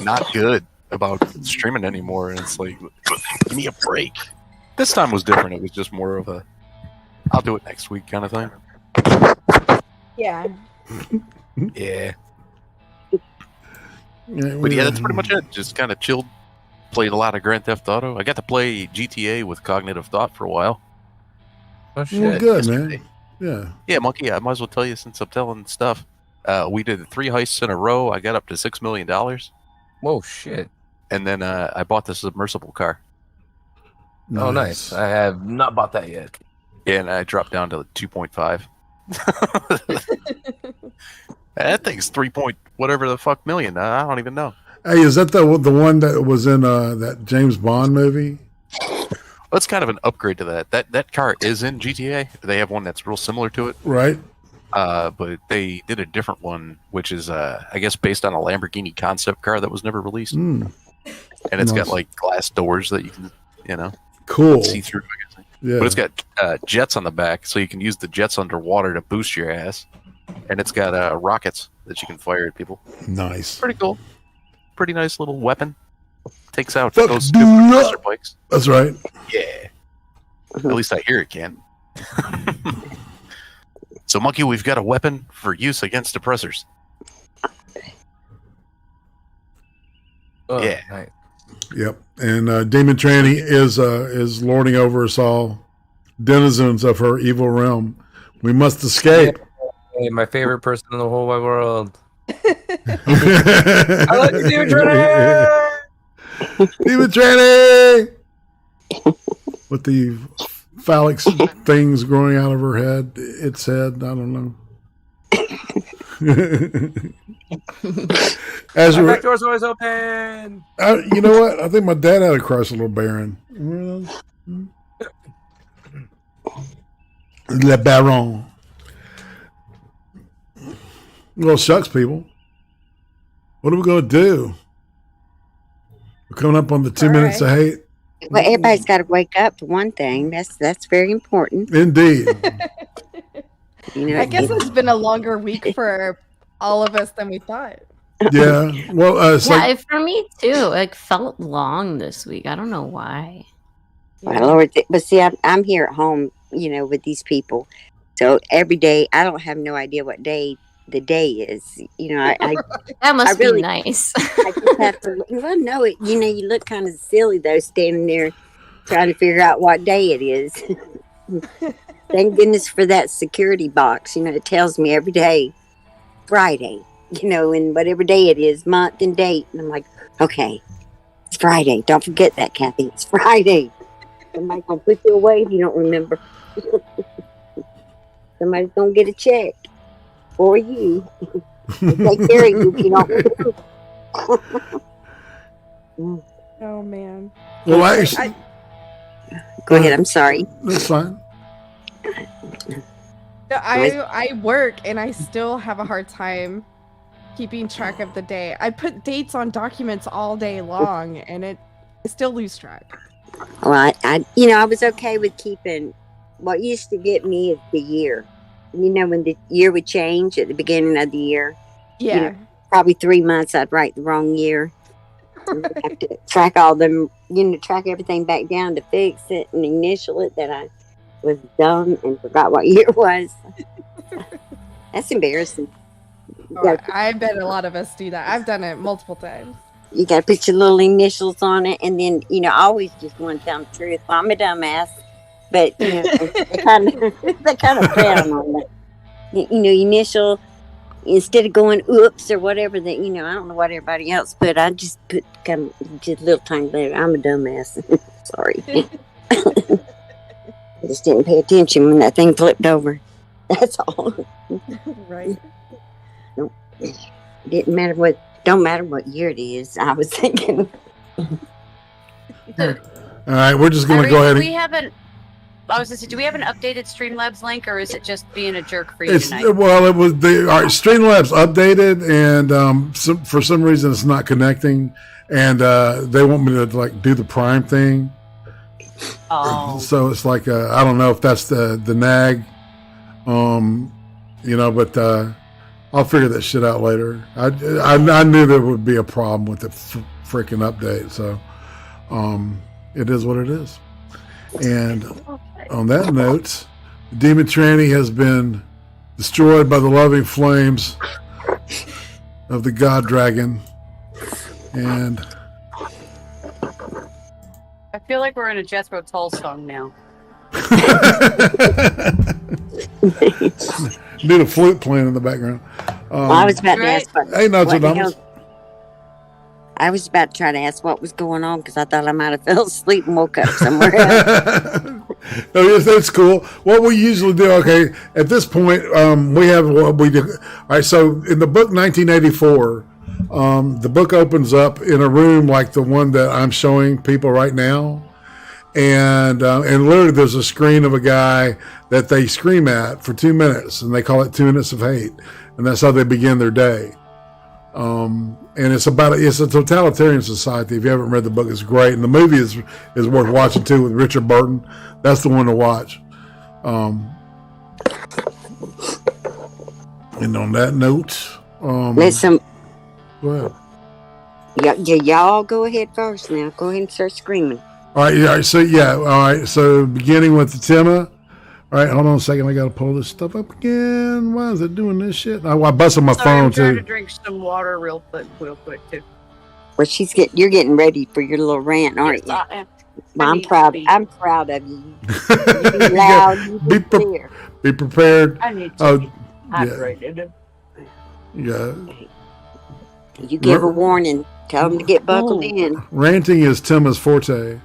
not good about streaming anymore, and it's like, give me a break. This time was different. It was just more of a, I'll do it next week kind of thing. Yeah. Yeah. Yeah, But yeah, that's pretty much it. Just kind of chilled. Played a lot of Grand Theft Auto. I got to play GTA with Cognitive Thought for a while. Oh shit! Well, good, yesterday. man. Yeah. Yeah, Monkey, I might as well tell you since I'm telling stuff. We did 3 heists in a row. I got up to $6 million. Whoa, shit! And then I bought the submersible car. Oh, nice. I have not bought that yet. Yeah, and I dropped down to 2.5. That thing's 3 point whatever the fuck million. I don't even know. Hey, is that the one that was in that James Bond movie? Well, it's kind of an upgrade to that. That car is in GTA. They have one that's real similar to it. Right. But they did a different one, which is, I guess, based on a Lamborghini concept car that was never released. Mm. And it's Nice. got, like, glass doors that you can, Cool. see through, I guess. Yeah. But it's got jets on the back, so you can use the jets underwater to boost your ass. And it's got rockets that you can fire at people. Nice. Pretty cool. Pretty nice little weapon. Takes out Fuck those do stupid not- pressure bikes. That's right. Yeah. At least I hear it can. So, Monkey, we've got a weapon for use against oppressors. Oh, Yeah. nice. Yep. And Demon Tranny is lording over us all, denizens of her evil realm. We must escape. Hey, my favorite person in the whole wide world. I love you, Demon Tranny! Demon Tranny! With the phallic things growing out of her head, its head, I don't know. As My you back door's always open. you know what? I think my dad had a Chrysler LeBaron. Le Baron. Well, shucks, people. What are we going to do? We're coming up on the 2 minutes of hate. Well, everybody's got to wake up for one thing. That's very important. Indeed. I guess it's been a longer week for all of us than we thought. Yeah. Well, it's like, For me too. Like felt long this week. I don't know why. My Lord, but see, I'm here at home, with these people. So every day, I don't have no idea what day the day is. I That must really- be nice. I just have to. Well, no, you look kind of silly though, standing there trying to figure out what day it is. Thank goodness for that security box. It tells me every day, Friday. And whatever day it is, month and date. And I'm like, okay, it's Friday. Don't forget that, Kathy. It's Friday. Somebody's gonna put you away if you don't remember. Somebody's gonna get a check for you. Take care of you if you don't remember. Oh man. well, actually, Go ahead. I'm sorry. that's fine. I work and I still have a hard time keeping track of the day. I put dates on documents all day long and I still lose track. Well, I was okay with keeping. What used to get me is the year. When the year would change at the beginning of the year. Yeah. Probably 3 months I'd write the wrong year. And I'd have to track all them, track everything back down to fix it and initial it that I was dumb and forgot what year it was. That's embarrassing. Oh, I bet a lot of us do that. I've done it multiple times. You got to put your little initials on it, and then I always just want to tell them the truth. Well, I'm a dumbass, but they kind of frown on that. Initial instead of going oops or whatever that I don't know what everybody else put. I just put just a little tiny letter. I'm a dumbass. Sorry, I just didn't pay attention when that thing flipped over. That's all. Right. Don't matter what year it is. I was thinking. All right, we're just going to go ahead. We haven't. I was going to say, do we have an updated Streamlabs link, or is it just being a jerk for you It's tonight? well, it was all right. Streamlabs updated, and for some reason it's not connecting, and they want me to like do the Prime thing. Oh. So it's like I don't know if that's the nag, but I'll figure that shit out later. I knew there would be a problem with the freaking update, so it is what it is. And on that note, Demon Tranny has been destroyed by the loving flames of the God Dragon, and I feel like we're in a Jethro Tull song now. need a flute playing in the background. I was about to ask. Hey, Nostradamus. I was about to try to ask what was going on because I thought I might have fell asleep and woke up somewhere else. No, yes, that's cool. What we usually do, okay, at this point, we have what we do. All right, so in the book 1984, the book opens up in a room like the one that I'm showing people right now. And literally there's a screen of a guy that they scream at for 2 minutes, and they call it 2 minutes of hate. And that's how they begin their day. And it's a totalitarian society. If you haven't read the book, it's great. And the movie is worth watching too with Richard Burton. That's the one to watch. And on that note, listen. Go ahead. Y'all go ahead first now. Go ahead and start screaming. All right. So beginning with the Timma. All right, hold on a second. I got to pull this stuff up again. Why is it doing this shit? I busted my phone I'm trying too. to drink some water real quick too. Well, you're getting ready for your little rant, aren't you? I am. Well, I'm proud of you. You be loud. You be clear. Be prepared. I need to be yeah. hydrated. Yeah. You give a warning. Tell them to get buckled in. Ranting is Timma's forte.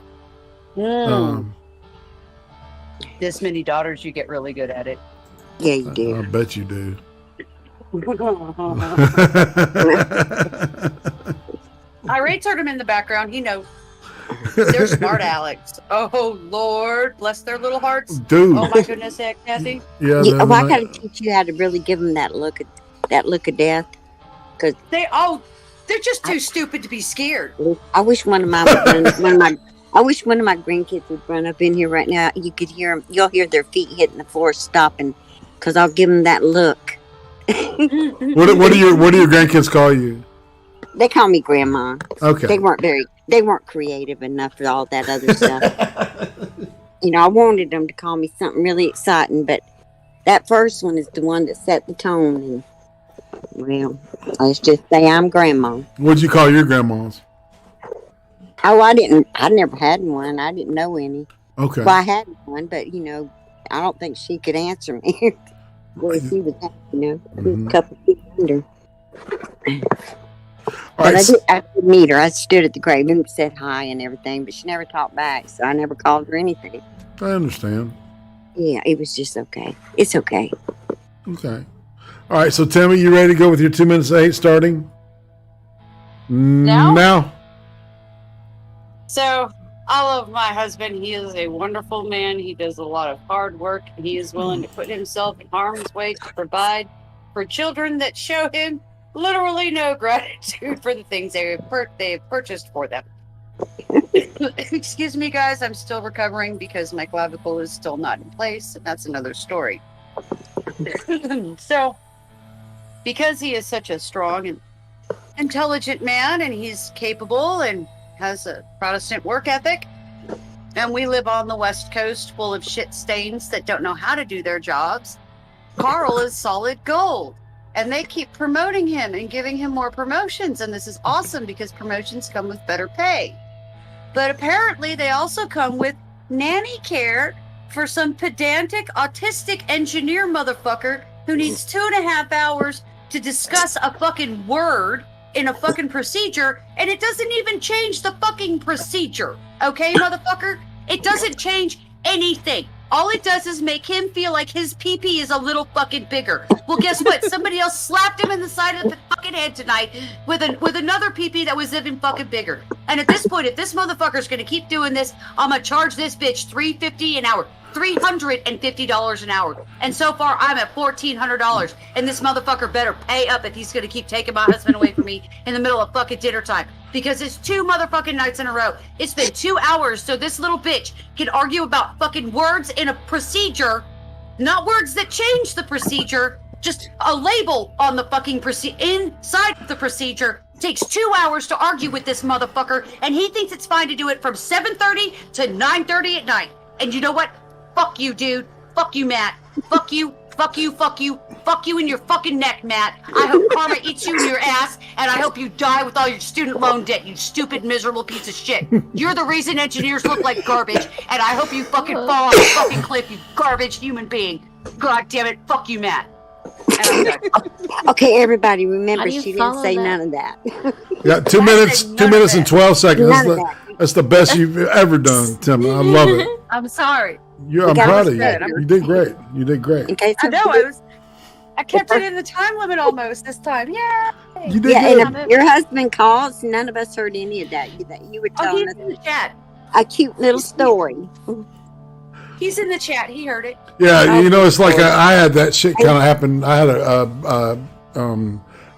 This many daughters, you get really good at it. Yeah, you do. I bet you do. Irate's heard him in the background. He knows. They're smart Alex. Oh, Lord. Bless their little hearts. Dude. Oh, my goodness, Kathy. Yeah, I got to teach you how to really give them that look of death. Cause they're just too stupid to be scared. I wish one of my grandkids would run up in here right now. You could hear them. You'll hear their feet hitting the floor, stopping, because I'll give them that look. What do your grandkids call you? They call me Grandma. Okay. They weren't creative enough for all that other stuff. I wanted them to call me something really exciting, but that first one is the one that set the tone. And well, let's just say I'm Grandma. What'd you call your grandmas? Oh, I never had one. I didn't know any. Okay. Well, I had one, but I don't think she could answer me. Well, she was, a couple feet under. But I did meet her. I stood at the grave and said hi and everything, but she never talked back, so I never called her anything. I understand. Yeah, it was just okay. It's okay. Okay. All right, so Timmy, you ready to go with your 2 minutes of hate starting? Now? So, I love my husband. He is a wonderful man. He does a lot of hard work, and he is willing to put himself in harm's way to provide for children that show him literally no gratitude for the things they have purchased for them. Excuse me, guys. I'm still recovering because my clavicle is still not in place, and that's another story. So, because he is such a strong and intelligent man, and he's capable and has a Protestant work ethic, and we live on the West Coast full of shit stains that don't know how to do their jobs, Carl is solid gold. And they keep promoting him and giving him more promotions. And this is awesome because promotions come with better pay. But apparently they also come with nanny care for some pedantic, autistic engineer motherfucker who needs 2.5 hours to discuss a fucking word in a fucking procedure. And it doesn't even change the fucking procedure. Okay, motherfucker? It doesn't change anything. All it does is make him feel like his pee-pee is a little fucking bigger. Well, guess what? Somebody else slapped him in the side of the fucking head tonight with another pee-pee that was even fucking bigger. And at this point, if this motherfucker's gonna keep doing this, I'm gonna charge this bitch $3.50 an hour. $350 an hour. And so far, I'm at $1,400. And this motherfucker better pay up if he's going to keep taking my husband away from me in the middle of fucking dinner time. Because it's 2 motherfucking nights in a row. It's been 2 hours so this little bitch can argue about fucking words in a procedure, not words that change the procedure, just a label on the fucking inside the procedure. Takes 2 hours to argue with this motherfucker, and he thinks it's fine to do it from 7:30 to 9:30 at night. And you know what? Fuck you, dude. Fuck you, Matt. Fuck you. Fuck you. Fuck you. Fuck you in your fucking neck, Matt. I hope karma eats you in your ass, and I hope you die with all your student loan debt, you stupid, miserable piece of shit. You're the reason engineers look like garbage, and I hope you fucking fall off a fucking cliff, you garbage human being. God damn it. Fuck you, Matt. Okay, everybody, remember she didn't say none of that. Yeah, 2 minutes, 2 minutes and 12 seconds. That's the best you've ever done, Tim. I love it. I'm sorry. I'm proud of you. You did great. You did great. I know. I kept it in the time limit almost this time. Yeah. You did good. And if your husband calls, none of us heard any of that. You were telling us in the chat. A cute little story. He's in the chat. He heard it. Yeah, you know, it's like I had that shit kind of happen. I had a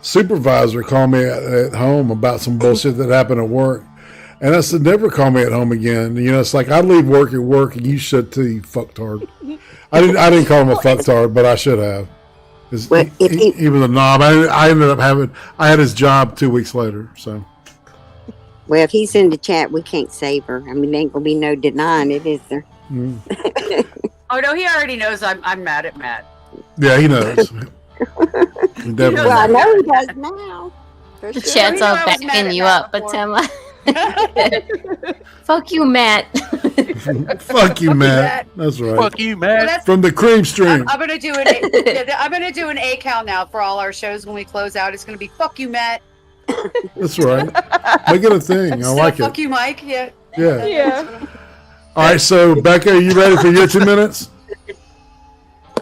supervisor call me at home about some bullshit that happened at work. And I said, never call me at home again. You know, it's like I leave work at work, and you should too, you fucktard. I didn't call him a fucktard, but I should have. Well, he was a knob. I ended up I had his job 2 weeks later. So. Well, if he's in the chat, we can't save her. I mean, there ain't gonna be no denying it, is there? Oh no, he already knows I'm mad at Matt. Yeah, he knows. He definitely well, I know he does now. The chat's all backing you up, but Tim. Fuck you, Matt. Fuck you, Matt. That's right. Fuck you, Matt. Well, from the Cream Stream. I'm gonna do an ACAL now for all our shows when we close out. It's gonna be fuck you, Matt. That's right. Make it a thing. I like it. Fuck you, Mike. Yeah. Yeah. All right, so Becca, are you ready for your 2 minutes?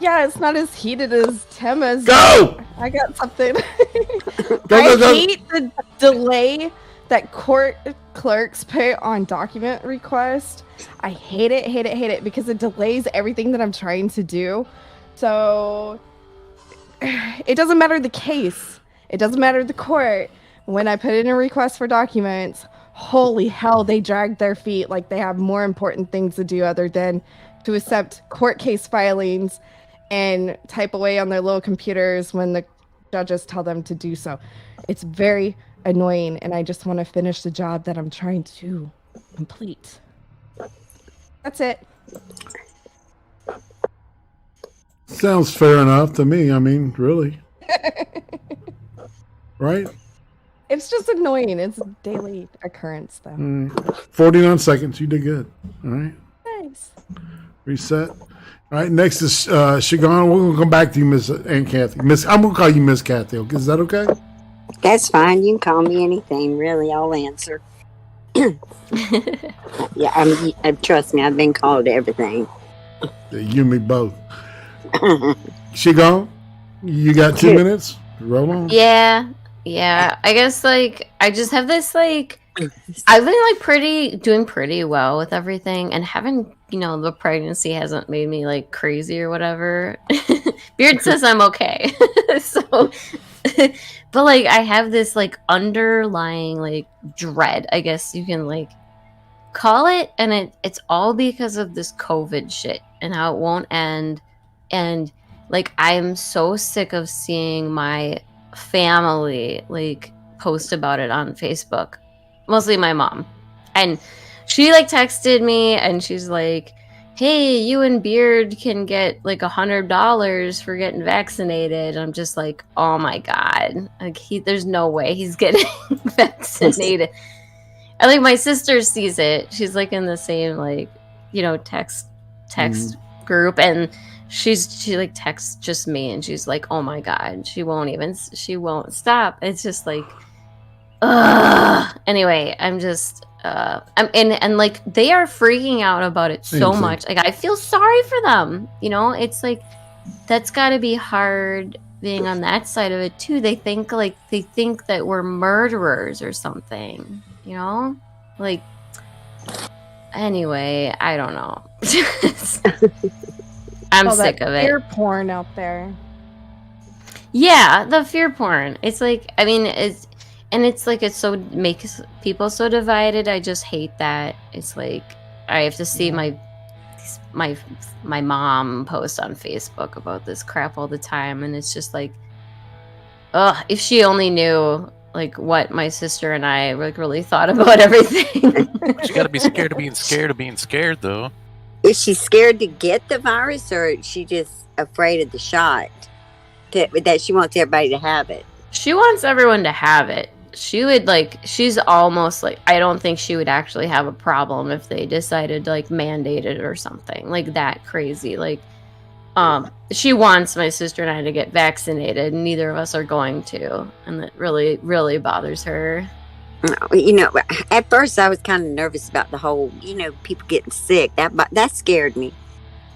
Yeah, it's not as heated as Tema's. Go! I got something. Go. I hate the delay that court clerks put on document request. I hate it because it delays everything that I'm trying to do. So it doesn't matter the case. It doesn't matter the court. When I put in a request for documents, holy hell, they drag their feet like they have more important things to do other than to accept court case filings and type away on their little computers when the judges tell them to do so. It's very annoying, and I just want to finish the job that I'm trying to complete. That's it. Sounds fair enough to me. I mean, really. Right? It's just annoying. It's a daily occurrence, though. 49 seconds. You did good. All right. Thanks. Reset. All right. Next is Shigan. We're going to come back to you, Miss Aunt Kathy. I'm going to call you Miss Kathy. Okay? Is that okay? That's fine. You can call me anything, really. I'll answer. Yeah, trust me, I've been called everything. Yeah, you and me both. Shigan, you got 2 minutes? Roll on. Yeah. I guess I just have this I've been doing pretty well with everything, and having the pregnancy hasn't made me crazy or whatever. Beard says I'm okay. So but I have this underlying dread, I guess you can call it, and it's all because of this COVID shit and how it won't end. And I'm so sick of seeing my family post about it on Facebook, mostly my mom, and she texted me and she's like, hey, you and Beard can get $100 for getting vaccinated. I'm just like, oh my god, there's no way he's getting vaccinated. And my sister sees it, she's in the same text group, and she texts just me, and she's like, oh my god, she won't stop. It's just anyway, I'm just and they are freaking out about it so much. I feel sorry for them, it's that's got to be hard being on that side of it too. They think that we're murderers or something, anyway, I don't know. I'm All sick that of it. fear porn out there. Yeah, the fear porn. It's like, I mean, it's like it so makes people so divided. I just hate that. It's like I have to see my mom post on Facebook about this crap all the time, and it's just like, ugh, if she only knew like what my sister and I like really thought about everything. She got to be scared of being scared of being scared, though. Is she scared to get the virus, or is she just afraid of the shot? That she wants everybody to have it. She wants everyone to have it. She would like, she's almost like, I don't think she would actually have a problem if they decided to like mandate it or something like that crazy. Like, she wants my sister and I to get vaccinated, and neither of us are going to. And that really, really bothers her. You know, at first I was kind of nervous about the whole, you know, people getting sick. That scared me.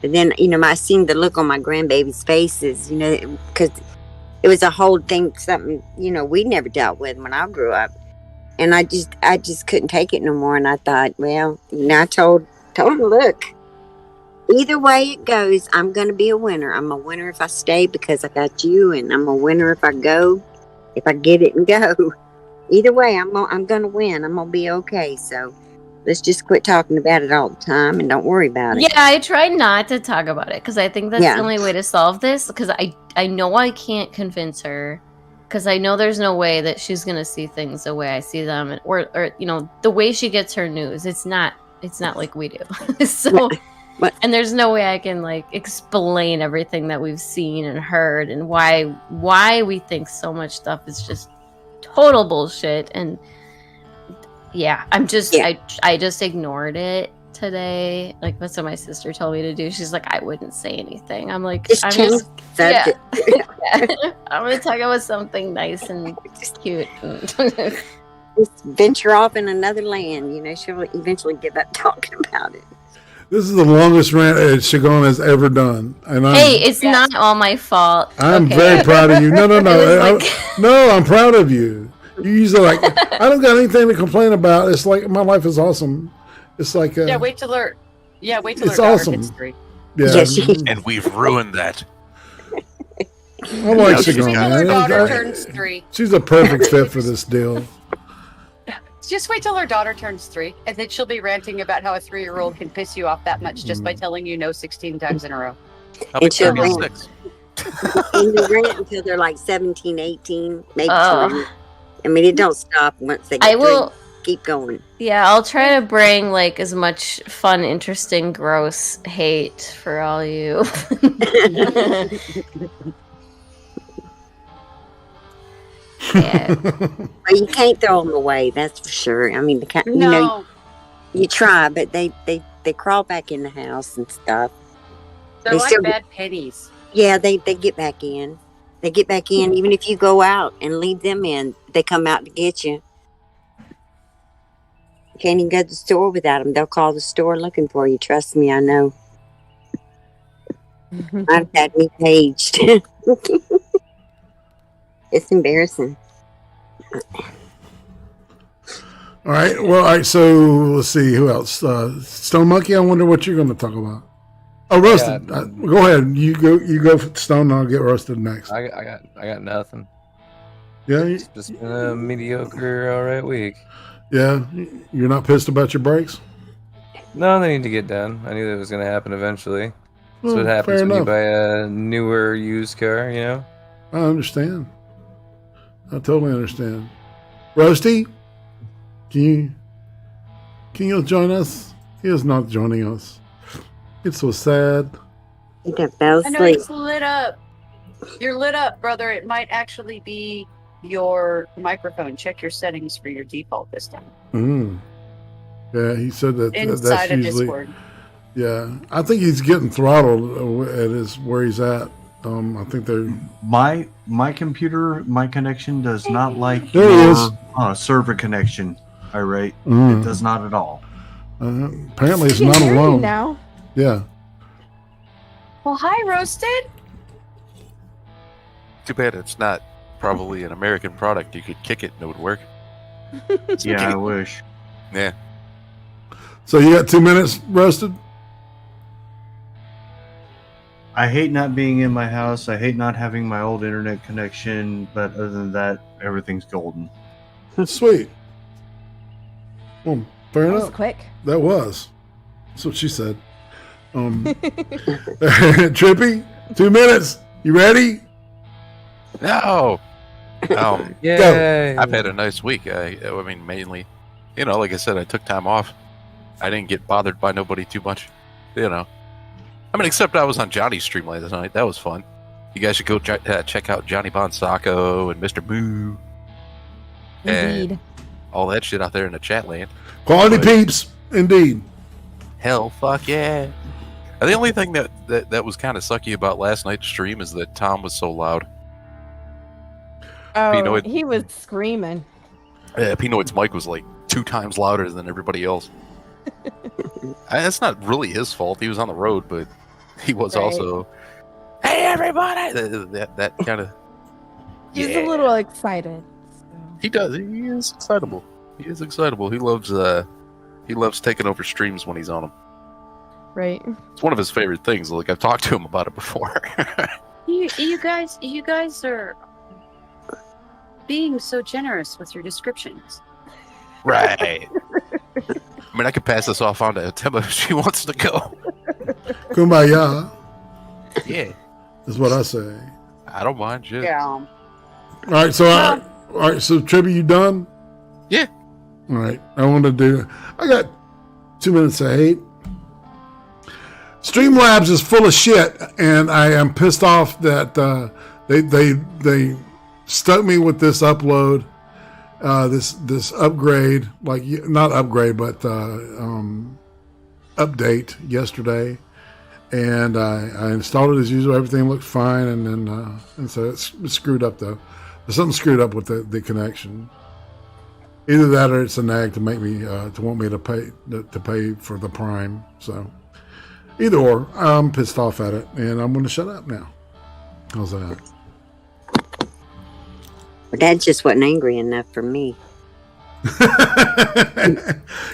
But then, you know, I seen the look on my grandbabies' faces, you know, because it was a whole thing, something, you know, we never dealt with when I grew up. And I just couldn't take it no more. And I thought, well, you know, I told them, look, either way it goes, I'm going to be a winner. I'm a winner if I stay because I got you, and I'm a winner if I go, if I get it and go. Either way, I'm going to win. I'm going to be okay. So let's just quit talking about it all the time and don't worry about it. Yeah, I try not to talk about it because I think that's the only way to solve this. Because I know I can't convince her, because I know there's no way that she's gonna see things the way I see them, or you know, the way she gets her news. It's not like we do. So, and there's no way I can like explain everything that we've seen and heard and why we think so much stuff is just total bullshit. And yeah, I just ignored it today. Like, that's what my sister told me to do. She's like, I wouldn't say anything. I'm like, I'm gonna talk about something nice and cute. Just venture off in another land. You know, she'll eventually give up talking about it. This is the longest rant Shagon has ever done. And it's not all my fault. I'm very proud of you. No. No, I'm proud of you. You usually like, I don't got anything to complain about. It's like, my life is awesome. It's like, wait till her it's daughter awesome. hits 3. Yeah. And we've ruined that. I like Shagon. Her daughter turns 3. She's a perfect fit for this deal. Just wait till her daughter turns 3, and then she'll be ranting about how a 3-year-old can piss you off that much just by telling you no 16 times in a row. And she'll rant. And you rant until they're like 17, 18, maybe 20. I mean, it don't stop once they get 3. Keep going. Yeah, I'll try to bring like as much fun, interesting, gross hate for all you. Yeah. Well, you can't throw them away, that's for sure. I mean, you know, you try, but they crawl back in the house and stuff. They're like bad pennies. Yeah, they get back in. They get back in. Even if you go out and leave them in, they come out to get you. You can't even go to the store without them. They'll call the store looking for you. Trust me, I know. I've had me paged. It's embarrassing. All right. So let's see who else. Stone Monkey. I wonder what you're going to talk about. Oh, roasted. Go ahead. You go for Stone. And I'll get roasted next. I got nothing. Yeah. It's just been a mediocre, all right week. Yeah. You're not pissed about your brakes? No, they need to get done. I knew that was going to happen eventually. That's what happens when you buy a newer used car. You know. I understand. I totally understand. Roasty, can you join us? He is not joining us. It's so sad. He got fell asleep. I know it's lit up. You're lit up, brother. It might actually be your microphone. Check your settings for your default this time. Yeah, he said that inside that's of usually, Discord. Yeah, I think he's getting throttled at where he's at. I think they're my computer, my connection does not like there your server connection. All right, it does not at all. Apparently, it's not alone now. Yeah. Well, hi, Roasted. Too bad it's not probably an American product. You could kick it and it would work. Yeah, I wish. Yeah. So you got 2 minutes, Roasted? I hate not being in my house. I hate not having my old internet connection. But other than that, everything's golden. Sweet. Well, fair That was enough. quick. That was. That's what she said. Trippy, 2 minutes. You ready? No. Yay. I've had a nice week. I mean, mainly, like I said, I took time off. I didn't get bothered by nobody too much. I mean, except I was on Johnny's stream last night. That was fun. You guys should go check out Johnny Bonsaco and Mr. Boo. Indeed. And all that shit out there in the chat land. Quality peeps, indeed. Hell, fuck yeah. And the only thing that was kind of sucky about last night's stream is that Tom was so loud. Oh, Pinoid- he was screaming. Pinoid's mic was like 2 times louder than everybody else. That's not really his fault. He was on the road, but he was Right. also, hey, everybody! That kind of... He's a little excited. He does. He is excitable. He is excitable. He loves taking over streams when he's on them. Right. It's one of his favorite things. Like, I've talked to him about it before. You guys are being so generous with your descriptions. Right. I mean, I could pass this off on to Temba if she wants to go. Kumbaya. Yeah. Is what I say. I don't mind shit. Yeah. All right, so Trippy, you done? Yeah. All right, I got 2 minutes of hate. Streamlabs is full of shit, and I am pissed off that they stuck me with this upload, this upgrade, like not upgrade, but update yesterday, and I installed it as usual. Everything looked fine, and so it's screwed up though. There's something screwed up with the connection. Either that or it's a nag to make me to want me to pay for the Prime. So either or, I'm pissed off at it, and I'm going to shut up now. How's that? But that just wasn't angry enough for me.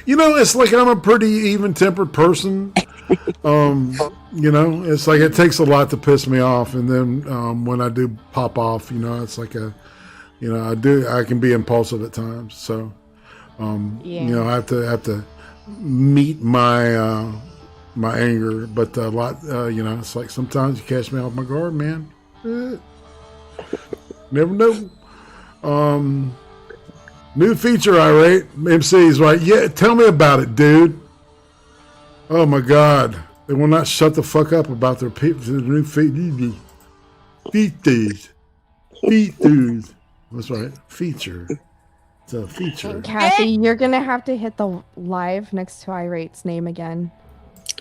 It's like I'm a pretty even-tempered person. It's like it takes a lot to piss me off, and then when I do pop off, it's like I can be impulsive at times. So, I have to meet my my anger, but a lot, it's like sometimes you catch me off my guard, man. Never know. New feature, irate MC's right. Yeah, tell me about it, dude. Oh my God, they will not shut the fuck up about their new features. That's right, feature. It's a feature. Kathy, you're gonna have to hit the live next to Irate's name again.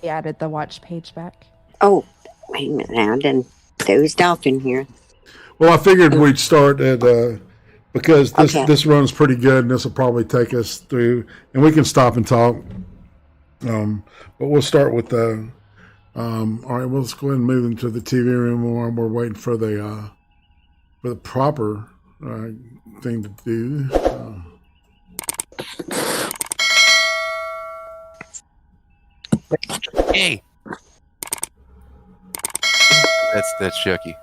He added the watch page back. Oh, wait a minute now. I done dozed off in here. Well, I figured we'd start at because this run's pretty good, and this will probably take us through, and we can stop and talk. But we'll start with the. All right, well, let's go ahead and move into the TV room while we're waiting for the proper thing to do. Hey. That's Chucky.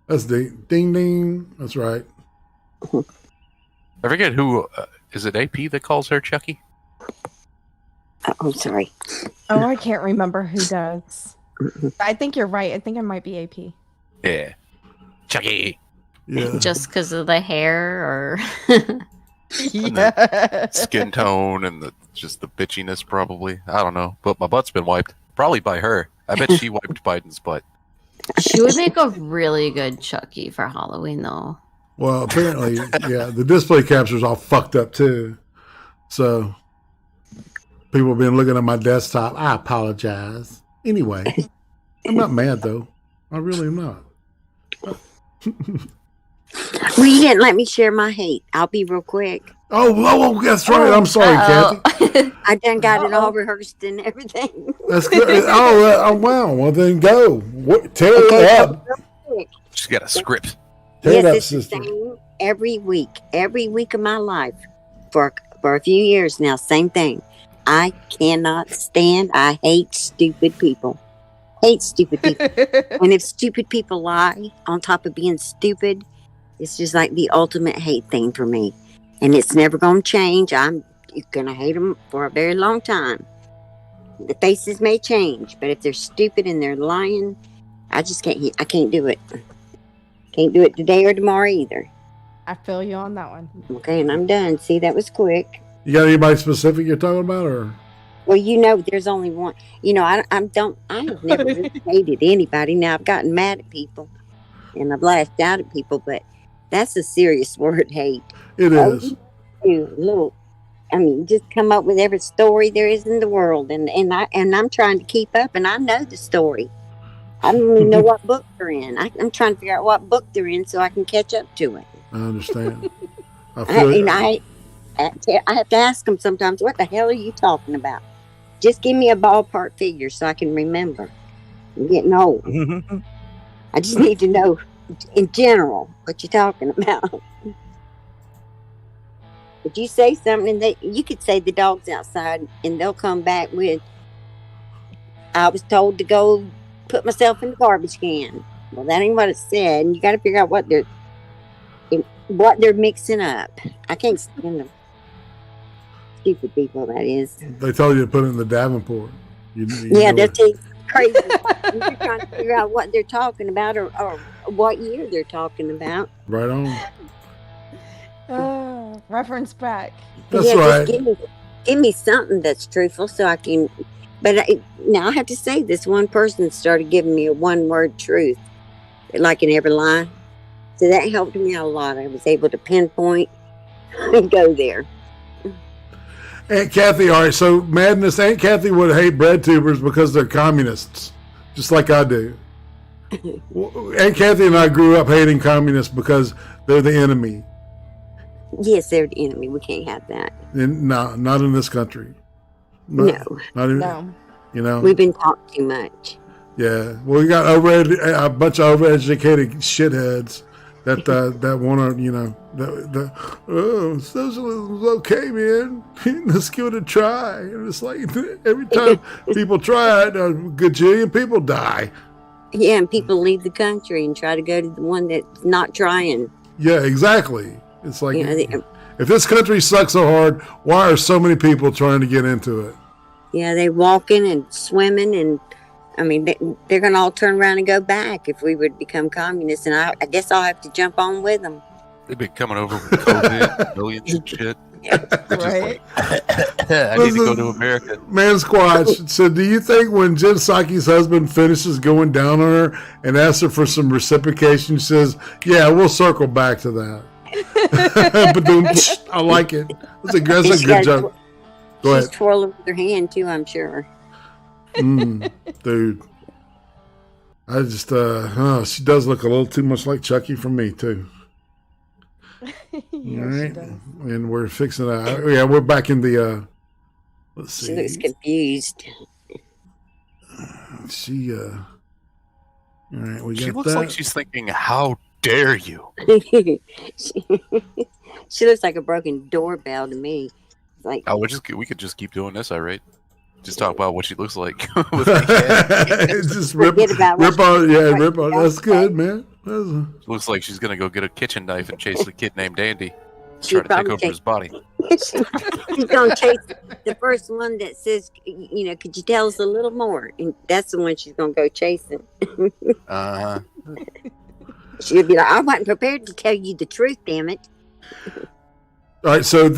That's the ding ding. That's right. I forget who is it. AP that calls her Chucky? Oh, sorry. Oh, I can't remember who does. I think you're right. I think it might be AP. Yeah, Chucky. Yeah. Just because of the hair, or Yeah. Skin tone and just the bitchiness, probably. I don't know, but my butt's been wiped, probably by her. I bet she wiped Biden's butt. she would make a really good Chucky for Halloween, though. Well, apparently, yeah, the display capture's all fucked up too. So people have been looking at my desktop. I apologize. Anyway, I'm not mad though. I really am not. Well, you didn't let me share my hate. I'll be real quick. Oh, that's right. I'm sorry, Kathy. I done got it all rehearsed and everything. That's good. Oh, wow. Well, then go. Tear it up. She's got a script. Tear it up, It's the sister. same every week of my life for a few years now. Same thing. I cannot stand. I hate stupid people. hate stupid people. And if stupid people lie on top of being stupid, it's just like the ultimate hate thing for me. And it's never going to change. I'm going to hate them for a very long time. The faces may change, but if they're stupid and they're lying, I can't do it. Can't do it today or tomorrow either. I feel you on that one. Okay, and I'm done. See, that was quick. You got anybody specific you're talking about, or? Well, there's only one. I have never really hated anybody. Now, I've gotten mad at people, and I've lashed out at people, but that's a serious word, hate. It is. Just come up with every story there is in the world, and I'm trying to keep up, and I know the story. I don't even know what book they're in. I'm trying to figure out what book they're in so I can catch up to it. I understand. I have to ask them sometimes, what the hell are you talking about? Just give me a ballpark figure so I can remember. I'm getting old. I just need to know in general what you're talking about. If you say something that you could say the dog's outside and they'll come back with, I was told to go put myself in the garbage can. Well, that ain't what it said. And you got to figure out what they're mixing up. I can't stand them. Stupid people, that is. They told you to put it in the Davenport. They're crazy. You're trying to figure out what they're talking about or what year they're talking about. Right on. Reference back. That's right. Just give me something that's truthful so I can. But now I have to say, this one person started giving me a one-word truth, like in every lie. So that helped me out a lot. I was able to pinpoint and go there. Aunt Kathy, all right, so madness, Aunt Kathy would hate bread tubers because they're communists, just like I do. Aunt Kathy and I grew up hating communists because they're the enemy. Yes, they're the enemy. We can't have that. No, not in this country. No. We've been taught too much. Yeah. Well, we got a bunch of overeducated shitheads that want to, socialism's okay, man. Let's give it a try. And it's like every time people try it, a gajillion people die. Yeah, and people leave the country and try to go to the one that's not trying. Yeah, exactly. It's like, if this country sucks so hard, why are so many people trying to get into it? Yeah, they walking and swimming, and they're going to all turn around and go back if we would become communists, and I guess I'll have to jump on with them. They've been coming over with COVID, millions and shit. Right. I need to go to America. Man Squatch said, do you think when Jen Psaki's husband finishes going down on her and asks her for some reciprocation, she says, yeah, we'll circle back to that. But I like it. That's a good joke. Go ahead. She's twirling with her hand too, I'm sure. Dude. I just she does look a little too much like Chucky for me too. Yes, all right. And we're fixing that. Yeah, we're back in the let's see. She looks confused. All right, we got She looks that. like she's thinking, how dare you? She looks like a broken doorbell to me. It's like, we could just keep doing this, all right? Just talk about what she looks like. Just rip on. That's good, man. Looks like she's gonna go get a kitchen knife and chase a kid named Andy. Trying to take over his body. She's gonna chase the first one that says, could you tell us a little more? And that's the one she's gonna go chasing. She'll be like, I wasn't prepared to tell you the truth, damn it. All right, so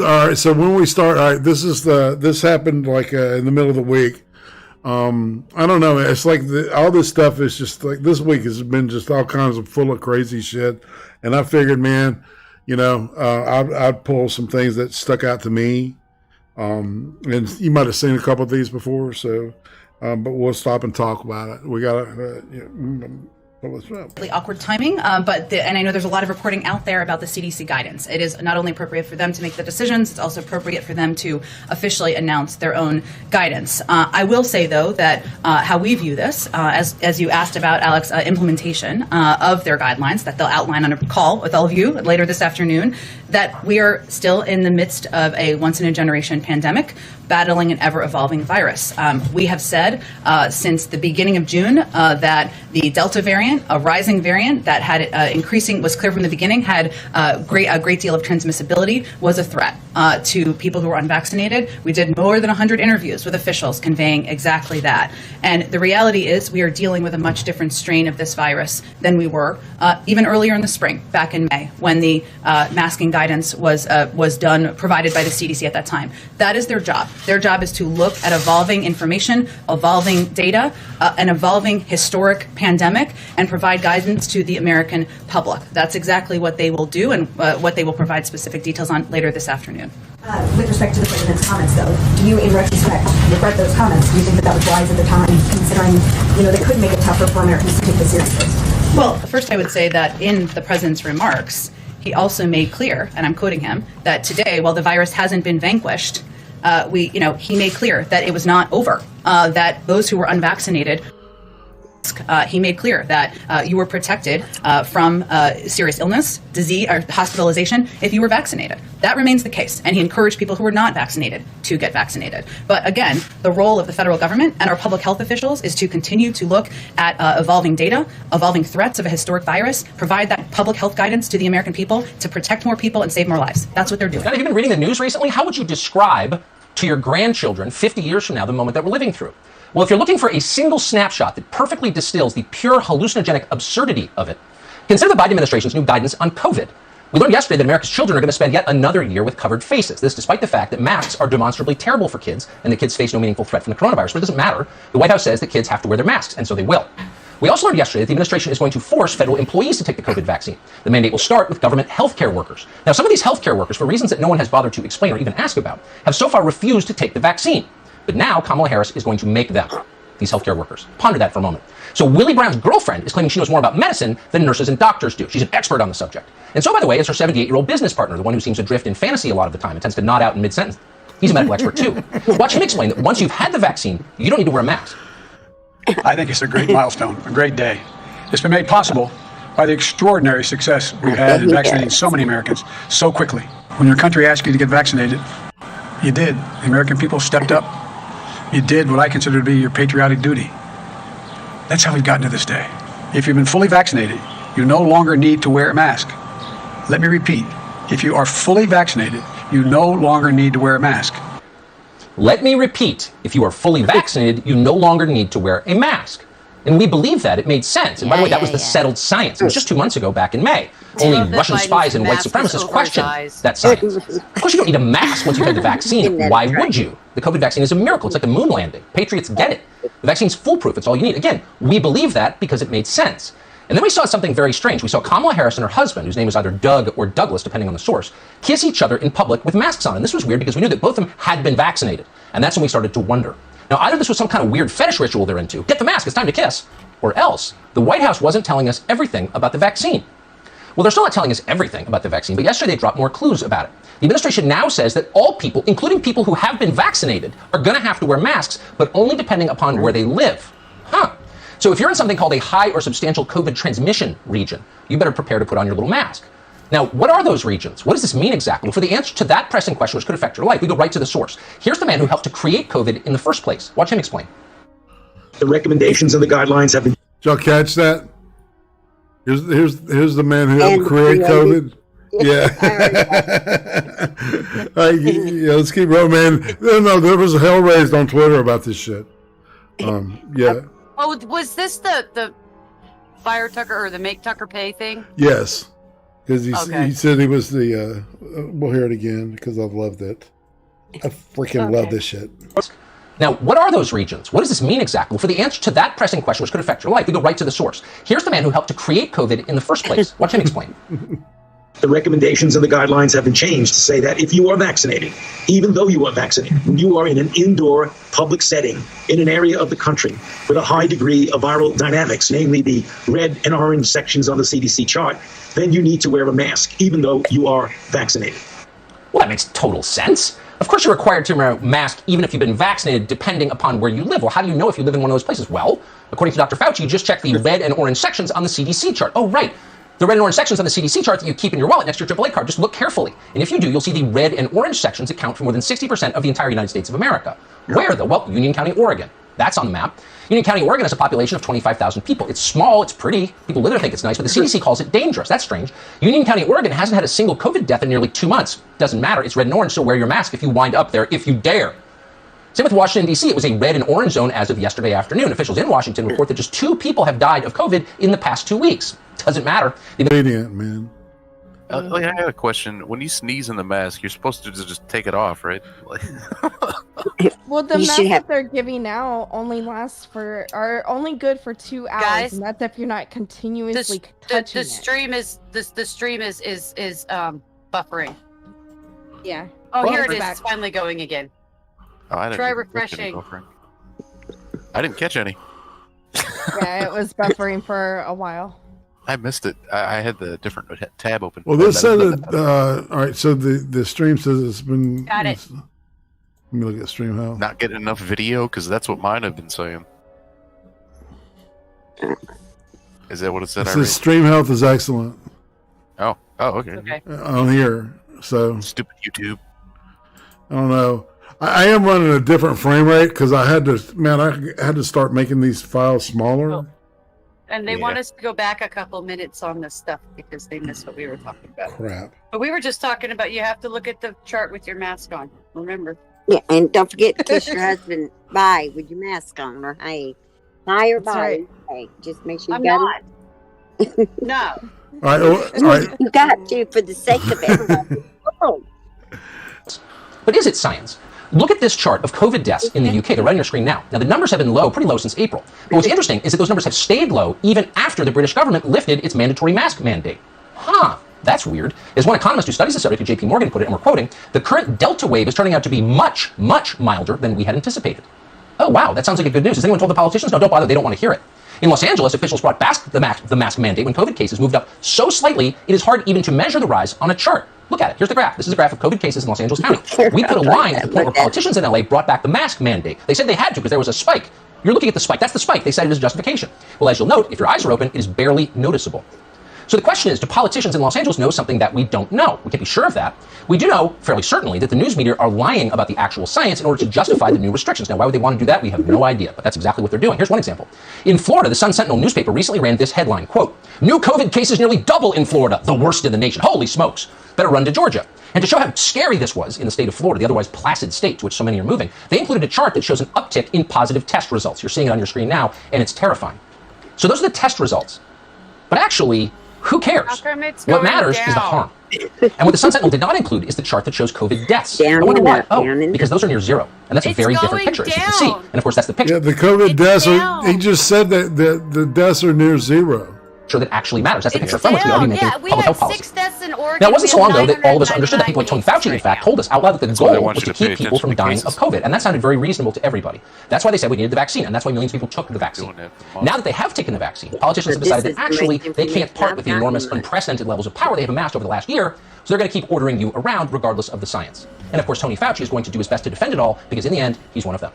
when we start, all right, this happened like in the middle of the week. I don't know. It's like all this stuff is just like this week has been just all kinds of full of crazy shit, and I figured, man, I'd pull some things that stuck out to me, and you might have seen a couple of these before, so but we'll stop and talk about it. We got awkward timing, and I know there's a lot of reporting out there about the CDC guidance. It is not only appropriate for them to make the decisions, it's also appropriate for them to officially announce their own guidance. I will say, though, that how we view this, as you asked about, Alex, implementation of their guidelines that they'll outline on a call with all of you later this afternoon, that we are still in the midst of a once-in-a-generation pandemic, battling an ever-evolving virus. We have said since the beginning of June that the Delta variant, a rising variant that had increasing, was clear from the beginning, had a great deal of transmissibility, was a threat to people who were unvaccinated. We did more than 100 interviews with officials conveying exactly that. And the reality is we are dealing with a much different strain of this virus than we were even earlier in the spring, back in May, when the masking guidance was done, provided by the CDC at that time. That is their job. Their job is to look at evolving information, evolving data, an evolving historic pandemic, and provide guidance to the American public. That's exactly what they will do, and what they will provide specific details on later this afternoon. With respect to the president's comments, though, do you, in retrospect, regret those comments? Do you think that was wise at the time, considering, they could make it tougher for Americans to take this seriously? Well, first I would say that in the president's remarks, he also made clear, and I'm quoting him, that today, while the virus hasn't been vanquished, he made clear that it was not over, that those who were unvaccinated, he made clear that you were protected from serious illness, disease, or hospitalization if you were vaccinated. That remains the case, and he encouraged people who were not vaccinated to get vaccinated. But again, the role of the federal government and our public health officials is to continue to look at evolving data, evolving threats of a historic virus, provide that public health guidance to the American people to protect more people and save more lives. That's what they're doing. Now, have you been reading the news recently? How would you describe to your grandchildren 50 years from now the moment that we're living through? Well, if you're looking for a single snapshot that perfectly distills the pure hallucinogenic absurdity of it, consider the Biden administration's new guidance on COVID. We learned yesterday that America's children are going to spend yet another year with covered faces. This despite the fact that masks are demonstrably terrible for kids and that kids face no meaningful threat from the coronavirus. But it doesn't matter. The White House says that kids have to wear their masks, and so they will. We also learned yesterday that the administration is going to force federal employees to take the COVID vaccine. The mandate will start with government healthcare workers. Now, some of these healthcare workers, for reasons that no one has bothered to explain or even ask about, have so far refused to take the vaccine. But now Kamala Harris is going to make them, these healthcare workers. Ponder that for a moment. So Willie Brown's girlfriend is claiming she knows more about medicine than nurses and doctors do. She's an expert on the subject. And so, by the way, is her 78-year-old business partner, the one who seems to drift in fantasy a lot of the time and tends to nod out in mid-sentence. He's a medical expert too. Watch him explain that once you've had the vaccine, you don't need to wear a mask. I think it's a great milestone, a great day. It's been made possible by the extraordinary success we've had in vaccinating so many Americans so quickly. When your country asked you to get vaccinated, you did. The American people stepped up. You did what I consider to be your patriotic duty. That's how we've gotten to this day. If you've been fully vaccinated, you no longer need to wear a mask. Let me repeat. If you are fully vaccinated, you no longer need to wear a mask. Let me repeat. If you are fully vaccinated, you no longer need to wear a mask. And we believe that. It made sense. And by the way, that was the settled science. It was just 2 months ago back in May. Only Russian spies and white supremacists questioned that science. Of course, you don't need a mask once you've had the vaccine. Why would you? The COVID vaccine is a miracle. It's like the moon landing. Patriots get it. The vaccine's foolproof. It's all you need. Again, we believe that because it made sense. And then we saw something very strange. We saw Kamala Harris and her husband, whose name is either Doug or Douglas, depending on the source, kiss each other in public with masks on. And this was weird because we knew that both of them had been vaccinated. And that's when we started to wonder. Now, either this was some kind of weird fetish ritual they're into, get the mask, it's time to kiss, or else the White House wasn't telling us everything about the vaccine. Well, they're still not telling us everything about the vaccine, but yesterday they dropped more clues about it. The administration now says that all people, including people who have been vaccinated, are going to have to wear masks, but only depending upon where they live. So if you're in something called a high or substantial COVID transmission region, you better prepare to put on your little mask. Now, what are those regions? What does this mean exactly? Well, for the answer to that pressing question, which could affect your life, we go right to the source. Here's the man who helped to create COVID in the first place. Watch him explain. The recommendations and the guidelines have been... Did y'all catch that? Here's the man who helped create COVID. Yeah. Let's keep rolling, man. No, there was a hell raised on Twitter about this shit. Yeah. Oh, was this the fire Tucker or the make Tucker pay thing? Yes. Because he said he was the, we'll hear it again because I've loved it. I freaking love this shit. Now, what are those regions? What does this mean exactly? Well, for the answer to that pressing question, which could affect your life, we go right to the source. Here's the man who helped to create COVID in the first place. Watch him explain. The recommendations and the guidelines have been changed to say that if you are vaccinated, even though you are vaccinated, when you are in an indoor public setting in an area of the country with a high degree of viral dynamics, namely the red and orange sections on the CDC chart, then you need to wear a mask, even though you are vaccinated. Well, that makes total sense. Of course, you're required to wear a mask even if you've been vaccinated, depending upon where you live. Well, how do you know if you live in one of those places? Well, according to Dr. Fauci, you just check the red and orange sections on the CDC chart. Oh, right. The red and orange sections on the CDC chart that you keep in your wallet next to your AAA card, just look carefully. And if you do, you'll see the red and orange sections account for more than 60% of the entire United States of America. Where, though? Well, Union County, Oregon. That's on the map. Union County, Oregon has a population of 25,000 people. It's small, it's pretty, people live there think it's nice, but the CDC calls it dangerous. That's strange. Union County, Oregon hasn't had a single COVID death in nearly 2 months. Doesn't matter, it's red and orange, so wear your mask if you wind up there, if you dare. Same with Washington, D.C. It was a red and orange zone as of yesterday afternoon. Officials in Washington report that just 2 people have died of COVID in the past 2 weeks. Doesn't matter. Radiant, man. I had a question. When you sneeze in the mask, you're supposed to just take it off, right? Well, the mask that they're giving out only are only good for 2 hours, Guys, and that's if you're not continuously touching the stream is buffering. Yeah. Oh, here it We're is. back. It's finally going again. Oh, I didn't Try catch any refreshing. buffering. I didn't catch any. Yeah, it was buffering for a while. I missed it. I had the different tab open. Well, this said that. All right, so the stream says it's been. Got it. Let me look at stream health. Not getting enough video because that's what mine have been saying. Is that what it said? It says stream health is excellent. Oh, okay. Okay. On here, so stupid YouTube. I don't know. I am running a different frame rate because I had to start making these files smaller. Oh. And they want us to go back a couple minutes on this stuff because they missed what we were talking about. Crap. But we were just talking about you have to look at the chart with your mask on. Remember. Yeah, and don't forget to kiss your husband bye with your mask on, or hey. Hi or That's bye. right. Hey, just make sure you I'm got not. it. No. All right, all right. You got to for the sake of everybody. But is it science? Look at this chart of COVID deaths in the UK. They're right on your screen now. Now, the numbers have been low, pretty low since April. But what's interesting is that those numbers have stayed low even after the British government lifted its mandatory mask mandate. That's weird. As one economist who studies the subject at JP Morgan put it, and we're quoting, the current Delta wave is turning out to be much, much milder than we had anticipated. Oh, wow, that sounds like a good news. Has anyone told the politicians? No, don't bother, they don't want to hear it. In Los Angeles, officials brought back the mask mandate when COVID cases moved up so slightly, it is hard even to measure the rise on a chart. Look at it. Here's the graph. This is a graph of COVID cases in Los Angeles County. We put a line at the point where politicians in LA brought back the mask mandate. They said they had to because there was a spike. You're looking at the spike. That's the spike. They cited as justification. Well, as you'll note, if your eyes are open, it is barely noticeable. So the question is, do politicians in Los Angeles know something that we don't know? We can't be sure of that. We do know, fairly certainly, that the news media are lying about the actual science in order to justify the new restrictions. Now, why would they want to do that? We have no idea, but that's exactly what they're doing. Here's one example. In Florida, the Sun Sentinel newspaper recently ran this headline, quote, "New COVID cases nearly double in Florida, the worst in the nation. Holy smokes. Better run to Georgia." And to show how scary this was in the state of Florida, the otherwise placid state to which so many are moving, they included a chart that shows an uptick in positive test results. You're seeing it on your screen now, and it's terrifying. So those are the test results. But actually, who cares? What matters is the harm. And what the Sun Sentinel did not include is the chart that shows COVID deaths. I wonder why. Because those are near zero. And that's a very different picture, as you can see. And of course, that's the picture. Yeah, the COVID deaths he just said that the deaths are near zero. Sure, that actually matters. That's the picture from which we ought to be making we public had health policy. 6 deaths in Oregon. Now, it wasn't so long ago that all of us understood that people like Tony Fauci, in fact, told us out loud that the goal was to keep people from dying of COVID. And that sounded very reasonable to everybody. That's why they said we needed the vaccine, and that's why millions of people took the vaccine. Now that they have taken the vaccine, politicians have decided that actually they can't part with the enormous, unprecedented levels of power they have amassed over the last year, so they're going to keep ordering you around regardless of the science. And of course, Tony Fauci is going to do his best to defend it all, because in the end, he's one of them.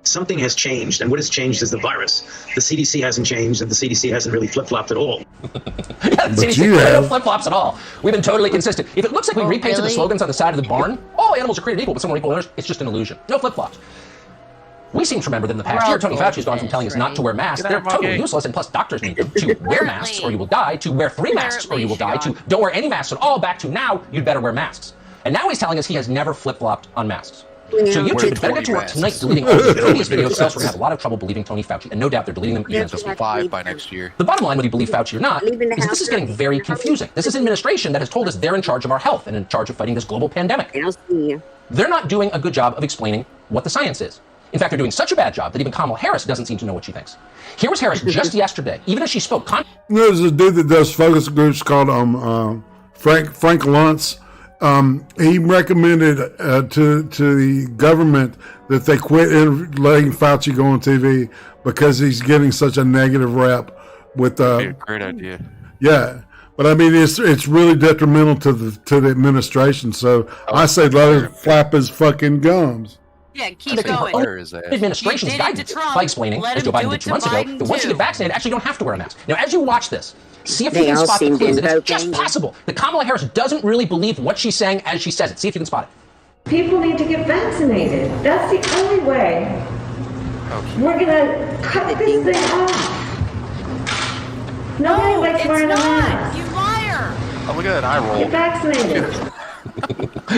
Something has changed, and what has changed is the virus. The CDC hasn't changed, and the CDC hasn't really flip-flopped at all. Yeah, the CDC, no flip-flops at all. We've been totally consistent. If it looks like we repainted the slogans on the side of the barn, all animals are created equal, but some are equal to others, it's just an illusion. No flip-flops. We seem to remember that in the past year, Tony Fauci has gone from telling us not to wear masks, they're totally useless, and plus doctors need them, to wear masks or you will die, to wear 3 masks or you will die, to don't wear any masks at all, back to now, you'd better wear masks. And now he's telling us he has never flip-flopped on masks. So YouTube had better get to work tonight deleting all the previous videos, else we're going to have a lot of trouble believing Tony Fauci, and no doubt they're deleting them even as we speak. 5 by next year. The bottom line, whether you believe Fauci or not, is this is getting very confusing. This is an administration that has told us they're in charge of our health and in charge of fighting this global pandemic. They're not doing a good job of explaining what the science is. In fact, they're doing such a bad job that even Kamala Harris doesn't seem to know what she thinks. Here was Harris just yesterday, even as she spoke. There's a dude that does focus groups called Frank Luntz. He recommended to the government that they quit letting Fauci go on TV because he's getting such a negative rep with great idea. Yeah, but I mean it's really detrimental to the administration. So I say let him flap his fucking gums. Yeah, keep going. Administration's guidance by explaining, as Joe Biden did 2 months ago, that once you get vaccinated, actually you don't have to wear a mask. Now, as you watch this, See if you can spot the clues. It's just possible that Kamala Harris doesn't really believe what she's saying as she says it. See if you can spot it. People need to get vaccinated. That's the only way we're gonna cut this thing off. Nobody likes wearing a mask. You liar! Oh, look at that eye roll. Get vaccinated.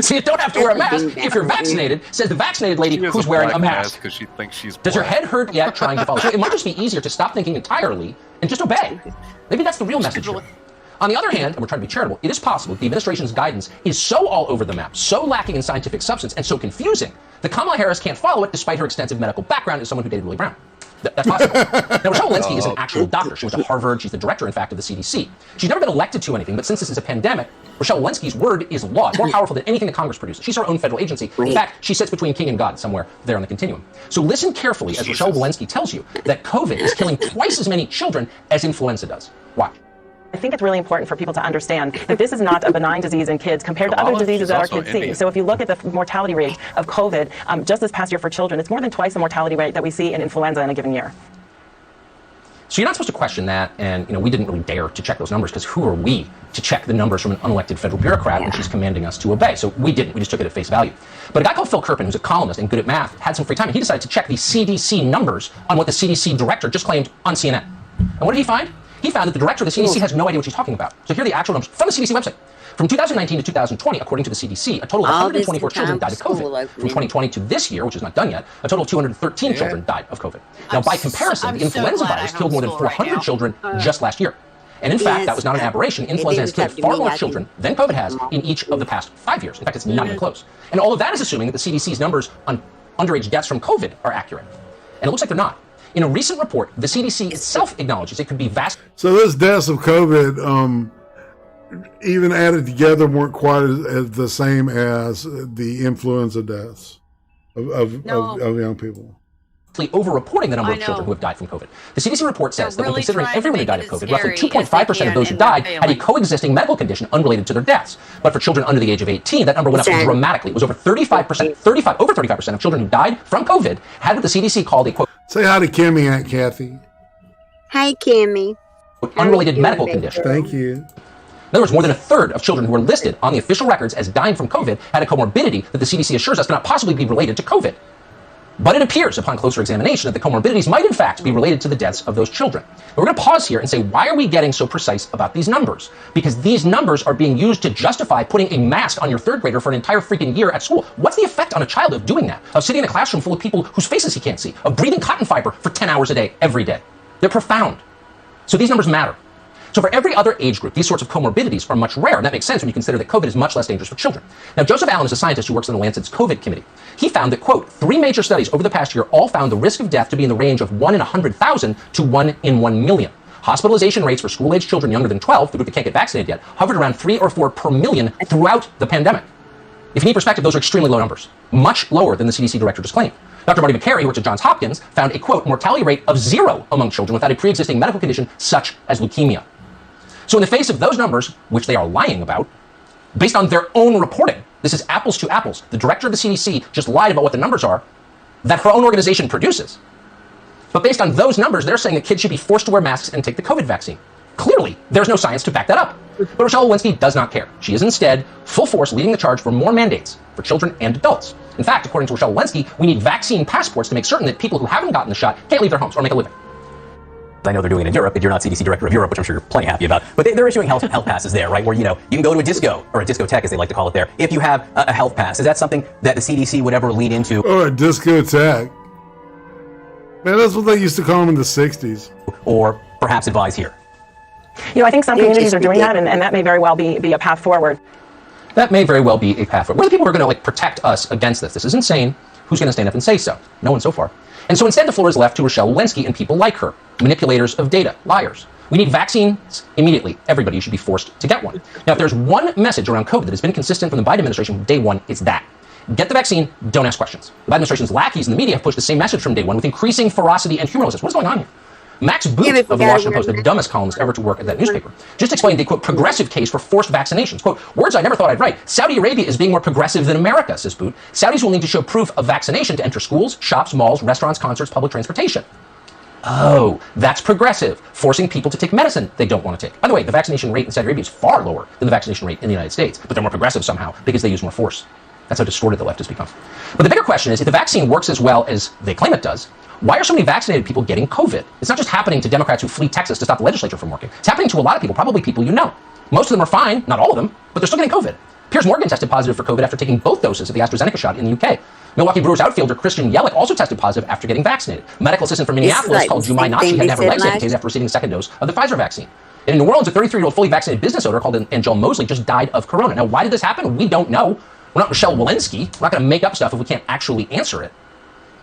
So you don't have to wear a mask if you're vaccinated, says the vaccinated lady who's wearing a mask. Because she thinks she's Does your head hurt yet trying to follow? So it might just be easier to stop thinking entirely and just obey. Maybe that's the real message here. On the other hand, and we're trying to be charitable, it is possible the administration's guidance is so all over the map, so lacking in scientific substance, and so confusing that Kamala Harris can't follow it despite her extensive medical background as someone who dated Willie Brown. That's possible. Now, Rochelle Walensky is an actual doctor. She went to Harvard. She's the director, in fact, of the CDC. She's never been elected to anything, but since this is a pandemic, Rochelle Walensky's word is law. It's more powerful than anything the Congress produces. She's her own federal agency. In fact, she sits between king and God somewhere there on the continuum. So listen carefully as Rochelle Walensky tells you that COVID is killing twice as many children as influenza does. Watch. I think it's really important for people to understand that this is not a benign disease in kids compared to other diseases that our kids see. So if you look at the mortality rate of COVID, just this past year for children, it's more than twice the mortality rate that we see in influenza in a given year. So you're not supposed to question that, and we didn't really dare to check those numbers because who are we to check the numbers from an unelected federal bureaucrat when she's commanding us to obey? So we didn't. We just took it at face value. But a guy called Phil Kerpen, who's a columnist and good at math, had some free time, and he decided to check the CDC numbers on what the CDC director just claimed on CNN. And what did he find? He found that the director of the CDC has no idea what she's talking about. So here are the actual numbers from the CDC website. From 2019 to 2020, according to the CDC, a total of 124 children died of COVID. From 2020 to this year, which is not done yet, a total of 213 children died of COVID. Now, by comparison, the influenza virus killed more than 400 children just last year. And in fact, that was not an aberration. Influenza has killed far more children than COVID has in each of the past 5 years. In fact, it's not even close. And all of that is assuming that the CDC's numbers on underage deaths from COVID are accurate. And it looks like they're not. In a recent report, the CDC itself acknowledges it could be vast. So those deaths of COVID, even added together, weren't quite as the same as the influenza deaths of young people. Over-reporting the number of children who have died from COVID. The CDC report says that when considering everyone who died of COVID, roughly 2.5% of those who died had a coexisting medical condition unrelated to their deaths. But for children under the age of 18, that number went up dramatically. It was over 35% of children who died from COVID had what the CDC called a, quote, say hi to Kimmy, Aunt Kathy. Hi, Kimmy. Unrelated medical condition. Thank you. In other words, more than a third of children who were listed on the official records as dying from COVID had a comorbidity that the CDC assures us cannot possibly be related to COVID. But it appears, upon closer examination, that the comorbidities might in fact be related to the deaths of those children. We're going to pause here and say, why are we getting so precise about these numbers? Because these numbers are being used to justify putting a mask on your third grader for an entire freaking year at school. What's the effect on a child of doing that? Of sitting in a classroom full of people whose faces he can't see? Of breathing cotton fiber for 10 hours a day, every day? They're profound. So these numbers matter. So for every other age group, these sorts of comorbidities are much rarer, and that makes sense when you consider that COVID is much less dangerous for children. Now, Joseph Allen is a scientist who works on the Lancet's COVID committee. He found that, quote, 3 major studies over the past year all found the risk of death to be in the range of 1 in 100,000 to 1 in 1 million. Hospitalization rates for school-aged children younger than 12, the group that can't get vaccinated yet, hovered around 3 or 4 per million throughout the pandemic. If you need perspective, those are extremely low numbers, much lower than the CDC director just claimed. Dr. Marty McCary, who works at Johns Hopkins, found a, quote, mortality rate of 0 among children without a pre-existing medical condition such as leukemia. So in the face of those numbers, which they are lying about, based on their own reporting, this is apples to apples. The director of the CDC just lied about what the numbers are that her own organization produces. But based on those numbers, they're saying that kids should be forced to wear masks and take the COVID vaccine. Clearly, there's no science to back that up. But Rochelle Walensky does not care. She is instead full force leading the charge for more mandates for children and adults. In fact, according to Rochelle Walensky, we need vaccine passports to make certain that people who haven't gotten the shot can't leave their homes or make a living. I know they're doing it in Europe, but you're not CDC director of Europe, which I'm sure you're plenty happy about. But they're issuing health passes there, right? Where, you can go to a disco, or a discotheque, as they like to call it there, if you have a health pass. Is that something that the CDC would ever lead into? Oh, a discotheque. Man, that's what they used to call them in the 60s. Or perhaps advise here. I think some communities are doing that, and that may very well be a path forward. That may very well be a path forward. What are the people who are going to protect us against this? This is insane. Who's going to stand up and say so? No one so far. And so instead, the floor is left to Rochelle Walensky and people like her, manipulators of data, liars. We need vaccines immediately. Everybody should be forced to get one. Now, if there's one message around COVID that has been consistent from the Biden administration from day one, it's that. Get the vaccine, don't ask questions. The Biden administration's lackeys in the media have pushed the same message from day one with increasing ferocity and humorlessness. What is going on here? Max Boot of the Washington Post, the dumbest columnist ever to work at that newspaper, just explained a, quote, progressive case for forced vaccinations. Quote, words I never thought I'd write. Saudi Arabia is being more progressive than America, says Boot. Saudis will need to show proof of vaccination to enter schools, shops, malls, restaurants, concerts, public transportation. Oh, that's progressive, forcing people to take medicine they don't want to take. By the way, the vaccination rate in Saudi Arabia is far lower than the vaccination rate in the United States, but they're more progressive somehow because they use more force. That's how distorted the left has become. But the bigger question is, if the vaccine works as well as they claim it does, why are so many vaccinated people getting COVID? It's not just happening to Democrats who flee Texas to stop the legislature from working. It's happening to a lot of people, probably people you know. Most of them are fine, not all of them, but they're still getting COVID. Piers Morgan tested positive for COVID after taking both doses of the AstraZeneca shot in the UK. Milwaukee Brewers outfielder Christian Yelich also tested positive after getting vaccinated. A medical assistant from Minneapolis called Jumai Nachi had never legs amputated after receiving the second dose of the Pfizer vaccine. And in New Orleans, a 33-year-old fully vaccinated business owner called Angel Mosley just died of corona. Now, why did this happen? We don't know. We're not Michelle Walensky. We're not going to make up stuff if we can't actually answer it.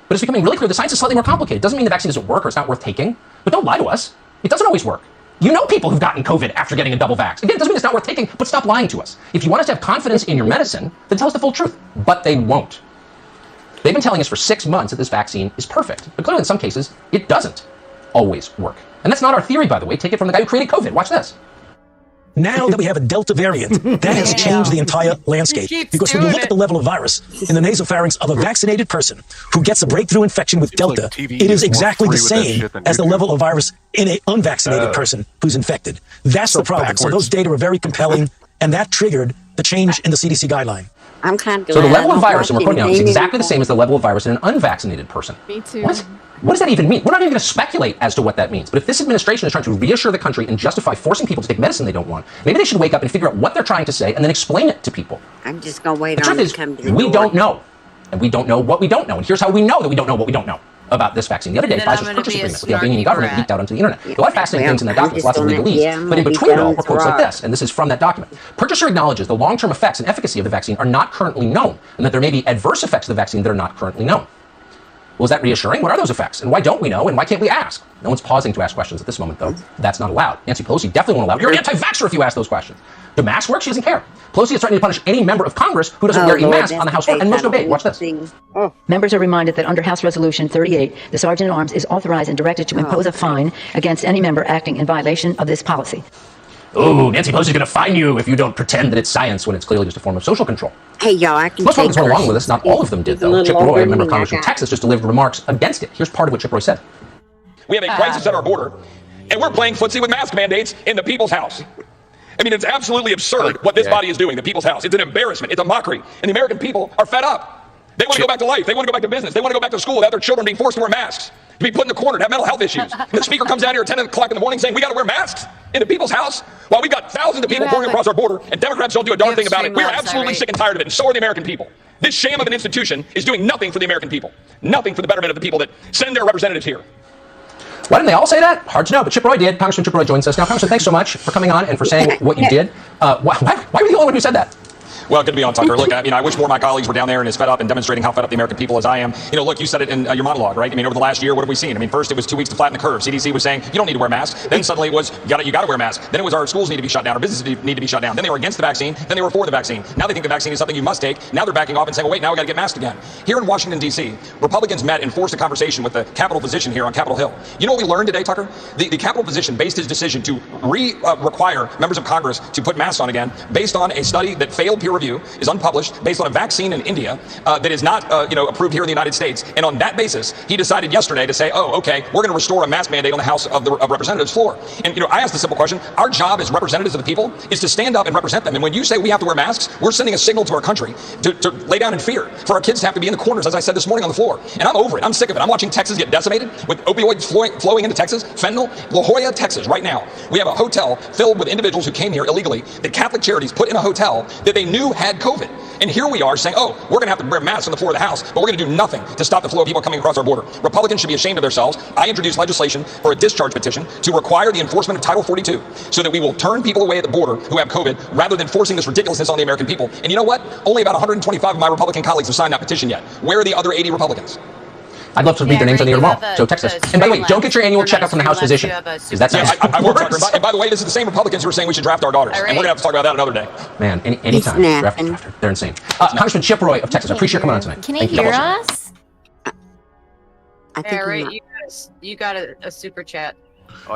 But it's becoming really clear the science is slightly more complicated. It doesn't mean the vaccine doesn't work or it's not worth taking. But don't lie to us. It doesn't always work. You know people who've gotten COVID after getting a double vax. Again, it doesn't mean it's not worth taking, but stop lying to us. If you want us to have confidence in your medicine, then tell us the full truth. But they won't. They've been telling us for 6 months that this vaccine is perfect. But clearly in some cases, it doesn't always work. And that's not our theory, by the way. Take it from the guy who created COVID. Watch this. Now that we have a Delta variant, that has changed the entire landscape. Because when you look at the level of virus in the nasopharynx of a vaccinated person who gets a breakthrough infection with Delta, it is exactly the same as the level of virus in an unvaccinated person who's infected. That's the problem. So those data are very compelling, and that triggered the change in the CDC guideline. I'm kind of So the level of virus, and we're quoting now, is exactly the same as the level of virus in an unvaccinated person. Me too. What does that even mean? We're not even going to speculate as to what that means. But if this administration is trying to reassure the country and justify forcing people to take medicine they don't want, maybe they should wake up and figure out what they're trying to say and then explain it to people. I'm just going to wait The on truth it to come to the is, we door. don't know. And we don't know what we don't know. And here's how we know that we don't know what we don't know about this vaccine. The other day, Pfizer's purchase agreement with the Albanian government leaked out onto the internet. There are a lot of fascinating things in that document, lots of legalese. But in between it all were quotes like this, and this is from that document. Purchaser acknowledges the long-term effects and efficacy of the vaccine are not currently known, and that there may be adverse effects of the vaccine that are not currently known. Well, is that reassuring? What are those effects? And why don't we know? And why can't we ask? No one's pausing to ask questions at this moment, though. That's not allowed. Nancy Pelosi definitely won't allow it. You're an anti-vaxxer if you ask those questions. Do masks work? She doesn't care. Pelosi is threatening to punish any member of Congress who doesn't wear a mask on the House floor, and most obey. Watch this. Members are reminded that under House Resolution 38, the Sergeant at Arms is authorized and directed to impose a fine against any member acting in violation of this policy. Oh, Nancy Pelosi's going to fine you if you don't pretend that it's science when it's clearly just a form of social control. Hey, y'all, I can Most take Republicans went along with this. Not all of them did, though. Chip Roy, a member of Congress from Texas, just delivered remarks against it. Here's part of what Chip Roy said. We have a crisis at our border, and we're playing footsie with mask mandates in the people's house. I mean, it's absolutely absurd what this body is doing, the people's house. It's an embarrassment. It's a mockery. And the American people are fed up. They want to go back to life. They want to go back to business. They want to go back to school without their children being forced to wear masks, to be put in the corner, to have mental health issues. And the speaker comes down here at 10 o'clock in the morning saying we got to wear masks in the people's house while we got thousands of people pouring across our border, and Democrats don't do a darn thing about it. We are absolutely sick and tired of it, and so are the American people. This sham of an institution is doing nothing for the American people, nothing for the betterment of the people that send their representatives here. Why didn't they all say that? Hard to know, but Chip Roy did. Congressman Chip Roy joins us now. Congressman, thanks so much for coming on and for saying what you did. Why were you the only one who said that? Well, good to be on, Tucker. Look, I wish more of my colleagues were down there and as fed up and demonstrating how fed up the American people as I am. Look, you said it in your monologue, right? Over the last year, what have we seen? First it was 2 weeks to flatten the curve. CDC was saying, you don't need to wear masks. Then suddenly it was, you got to wear masks. Then it was our schools need to be shut down, our businesses need to be shut down. Then they were against the vaccine. Then they were for the vaccine. Now they think the vaccine is something you must take. Now they're backing off and saying, well, wait, now we got to get masked again. Here in Washington, D.C., Republicans met and forced a conversation with the Capitol physician here on Capitol Hill. You know what we learned today, Tucker? The Capitol physician based his decision to require members of Congress to put masks on again based on a study that failed peer review, is unpublished, based on a vaccine in India that is not approved here in the United States. And on that basis, he decided yesterday to say, oh, okay, we're going to restore a mask mandate on the House of Representatives floor. And I asked the simple question, our job as representatives of the people is to stand up and represent them. And when you say we have to wear masks, we're sending a signal to our country to lay down in fear, for our kids to have to be in the corners, as I said this morning on the floor. And I'm over it. I'm sick of it. I'm watching Texas get decimated with opioids flowing into Texas, fentanyl. La Jolla, Texas, right now, we have a hotel filled with individuals who came here illegally that Catholic Charities put in a hotel that they knew had COVID. And here we are saying, oh, we're going to have to wear masks on the floor of the House, but we're going to do nothing to stop the flow of people coming across our border. Republicans should be ashamed of themselves. I introduced legislation for a discharge petition to require the enforcement of Title 42 so that we will turn people away at the border who have COVID rather than forcing this ridiculousness on the American people. And you know what? Only about 125 of my Republican colleagues have signed that petition yet. Where are the other 80 Republicans? I'd love to read their names on the air tomorrow. So text us. And by the way, don't get your annual checkup from the House physician. Because that's I won't, Tucker. And by the way, this is the same Republicans who are saying we should draft our daughters. And we're going to have to talk about that another day. Man, anytime. Draft. They're insane. Congressman Chip Roy of Texas, I appreciate you coming on tonight. Can he hear us? You got a super chat.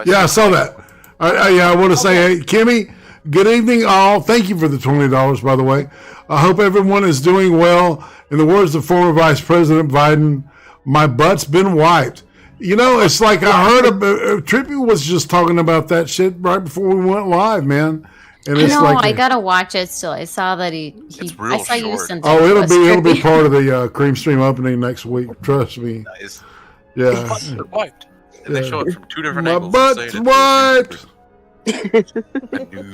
Yeah, I saw that. I want to say, hey, Kimmy, good evening, all. Thank you for the $20, by the way. I hope everyone is doing well. In the words of former Vice President Biden, my butt's been wiped. You know, it's like I heard about Trippy was just talking about that shit right before we went live, man. And it's like I gotta watch it still. I saw that he I saw you sent it. Oh, it'll be part of the CREEM Stream opening next week. Trust me. Nice. Yeah. His butts are wiped. And they show it from two different My angles. butt's white.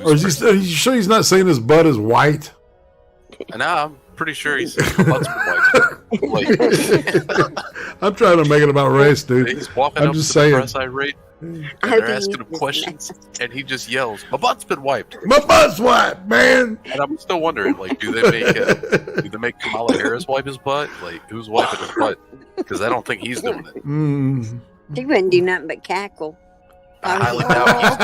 Or are you sure he's not saying his butt is white? And now I'm pretty sure he's my butt's been wiped. I'm trying to make it about race, dude. He's walking I'm up just to saying. the press irate, and they're asking him questions, and he just yells, "My butt's been wiped." My butt's wiped, man. And I'm still wondering, like, do they make Kamala Harris wipe his butt? Like, who's wiping his butt? Because I don't think he's doing it. She wouldn't do nothing but cackle. I highly doubt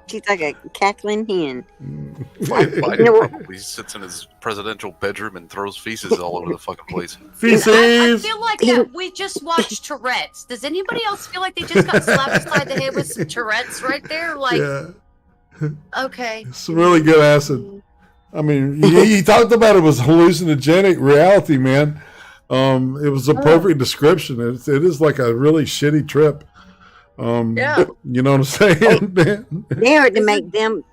She's like a cackling hen. Biden probably sits in his presidential bedroom and throws feces all over the fucking place. Feces. I feel like that we just watched Tourette's. Does anybody else feel like they just got slapped upside the head with some Tourette's right there? Like, okay. Some really good acid. I mean, he talked about it was hallucinogenic reality, man. It was a perfect description. It is like a really shitty trip. Yeah. You know what I'm saying, man? They are to make them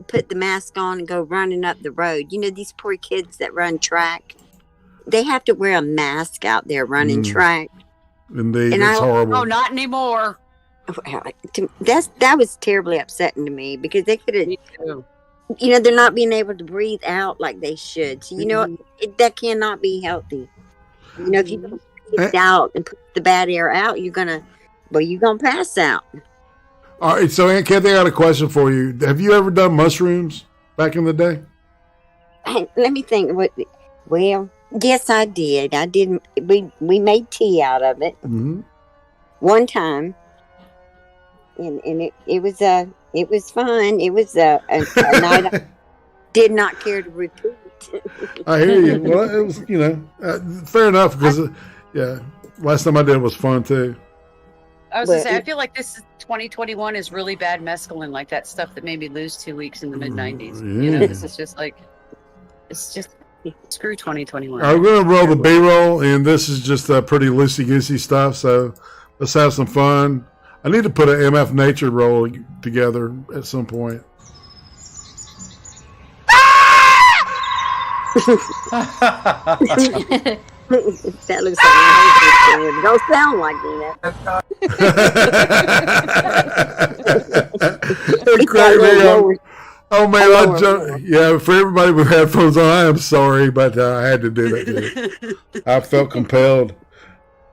put the mask on and go running up the road. You know, these poor kids that run track, they have to wear a mask out there running track. Indeed, it's horrible. Oh, not anymore. That was terribly upsetting to me because they could have, you know, they're not being able to breathe out like they should. So, you know, that cannot be healthy. You know, if you don't breathe out and put the bad air out, you're going to pass out. All right, so Aunt Kathy, I got a question for you. Have you ever done mushrooms back in the day? Let me think. Well, yes, I did. I did. We made tea out of it one time, and it was fun. It was a night I did not care to repeat. I hear you. Well, it was, you know, fair enough because last time I did it was fun too. I was going to say, I feel like this is 2021 is really bad mescaline, like that stuff that made me lose 2 weeks in the mid-90s. You know, this is just like, it's just, screw 2021. I'm going to roll the B-roll, and this is just pretty loosey-goosey stuff, so let's have some fun. I need to put an MF Nature roll together at some point. That looks like it don't sound like that. Oh man, for everybody with headphones on, I am sorry, but I had to do that. I felt compelled.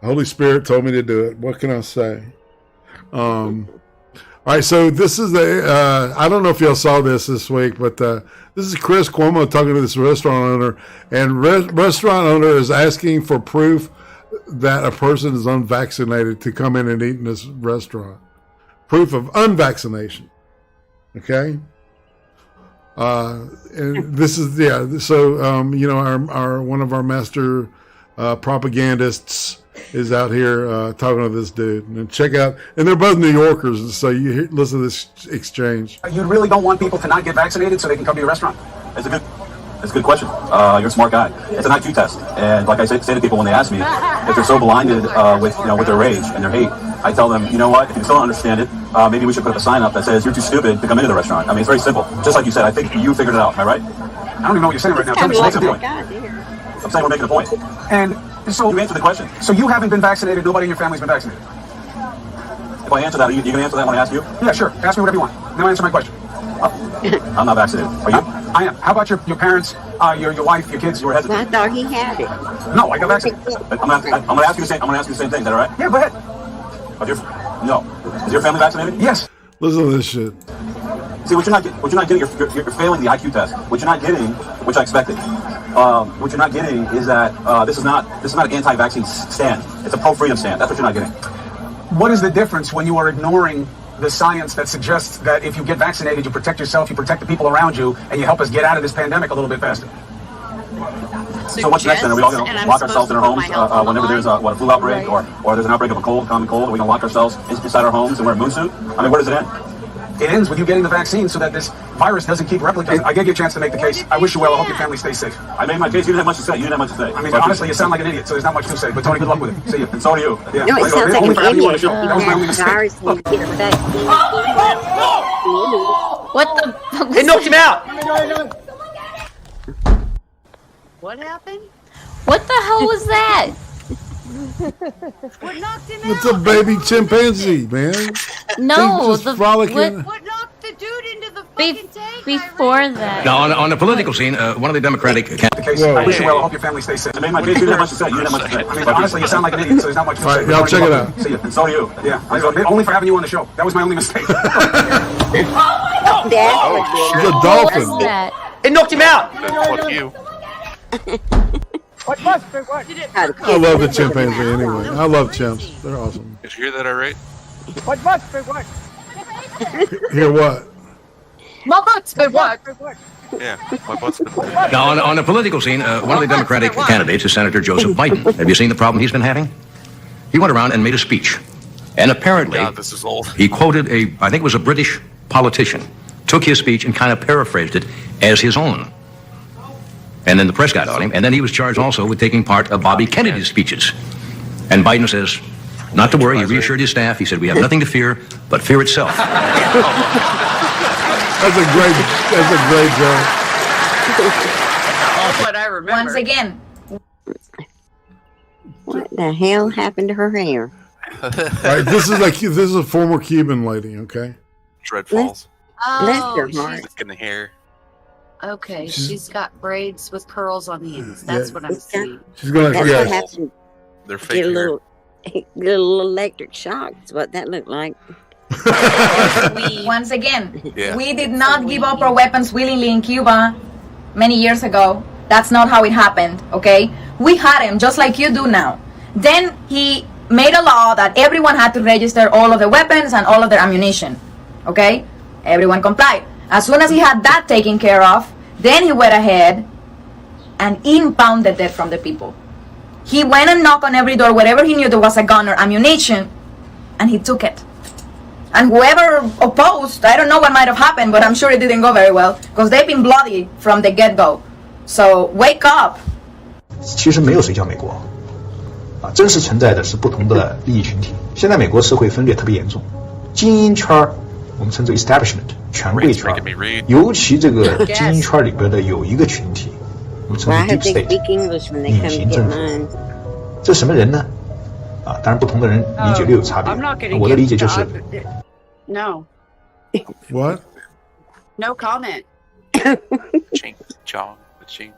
The Holy Spirit told me to do it. What can I say? All right, so this is I don't know if y'all saw this week, but this is Chris Cuomo talking to this restaurant owner, and restaurant owner is asking for proof that a person is unvaccinated to come in and eat in this restaurant. Proof of unvaccination. Okay? And this is, so, you know, our one of our master propagandists is out here talking to this dude, and check out, and they're both New Yorkers, so you listen to this exchange. You really don't want people to not get vaccinated so they can come to your restaurant? That's a good question. You're a smart guy. It's an IQ test, and like I say to people when they ask me if they're so blinded with their rage and their hate, I tell them, you know what? If you still don't understand it, maybe we should put up a sign up that says you're too stupid to come into the restaurant. I mean, it's very simple. Just like you said, I think you figured it out. Am I right? I don't even know what you're saying right now. Tell me what's the point. I'm saying we're making a point. And so you answered the question. So you haven't been vaccinated. Nobody in your family's been vaccinated. If I answer that, are you gonna answer that when I ask you? Yeah, sure. Ask me whatever you want. Now answer my question. I'm not vaccinated. Are you? I am. How about your parents, your wife, your kids? You were hesitant. I thought he had it. No, I got vaccinated. I'm gonna ask you the same. I'm gonna ask you the same thing. Is that all right? Yeah, go ahead. No. Is your family vaccinated? Yes. Listen to this shit. See, what you're not getting, you're failing the IQ test. What you're not getting, which I expected, what you're not getting is that this is not an anti-vaccine stand. It's a pro-freedom stand. That's what you're not getting. What is the difference when you are ignoring the science that suggests that if you get vaccinated, you protect yourself, you protect the people around you, and you help us get out of this pandemic a little bit faster? So what's next then? Are we all going to lock ourselves in our homes whenever there's a flu outbreak or there's an outbreak of a common cold? Are we going to lock ourselves inside our homes and wear a moon suit? I mean, where does it end? It ends with you getting the vaccine so that this virus doesn't keep replicating. I gave you a chance to make the case. I wish you well. I hope your family stays safe. I made my case. You didn't have much to say. I mean, honestly, you sound like an idiot, so there's not much to say. But Tony, good luck with it. See you. And so do you. Yeah. No, it sounds like an idiot. That was my only mistake. Virus and you get the vaccine. What the fuck was They knocked him out. What happened? What the hell was that? What knocked him It's a baby chimpanzee, man. No, He's just frolicking. What knocked the dude into the fucking tank? Before that. Now, on the political scene, one of the Democratic candidates. I wish you well. I hope your family stays safe. I made my case. You didn't have much to say. I mean, but honestly, you sound like an idiot, so there's not much to say. All right, y'all check it out. See you. And so do you. Yeah. Only for having you on the show. That was my only mistake. She's a dolphin. What was that? It knocked him out. Fuck you. What? I love the chimpanzee anyway. I love chimps. They're awesome. Did you hear that alright? What? Hear what? My butt's been what? Yeah, my butt's been wet. Now, on the political scene, one of the Democratic candidates is Senator Joseph Biden. Have you seen the problem he's been having? He went around and made a speech. And apparently, God, this is old. he quoted I think it was a British politician, took his speech and kind of paraphrased it as his own. And then the press got on him, and then he was charged also with taking part of Bobby Kennedy's speeches. And Biden says, not to worry, he reassured his staff. He said, we have nothing to fear, but fear itself. That's a great joke. That's what I remember. Once again. What the hell happened to her hair? All right, this is a former Cuban lady, okay? Dreadfalls. Bless her Oh, heart. Thick in the hair. okay. She's got braids with curls on the ends. That's what I'm seeing. She's gonna That's what happened. They're Get fake a hair. little electric shock. Is what that looked like. Once again, Yeah. we did not give up our weapons willingly in Cuba many years ago. That's not how it happened, okay? We had him just like you do now. Then he made a law that everyone had to register all of their weapons and all of their ammunition, okay? Everyone complied. As soon as he had that taken care of, then he went ahead and impounded it from the people. He went and knocked on every door wherever he knew there was a gun or ammunition, and he took it. And whoever opposed, I don't know what might have happened, but I'm sure it didn't go very well, because they've been bloody from the get-go. So wake up. 其实没有谁叫美国啊，真实存在的是不同的利益群体。现在美国社会分裂特别严重，精英圈我们称之为 establishment 权贵圈，尤其这个精英圈里边的有一个群体，我们称 Why 之 have 为 they deep speak state English when they 隐 come 形 to 政 get 府。 mine? 这什么人呢？啊，当然不同的人理解略有差别。 I'm not gonna 我的理解就是 No. What? No comment. Ching, chong, ching.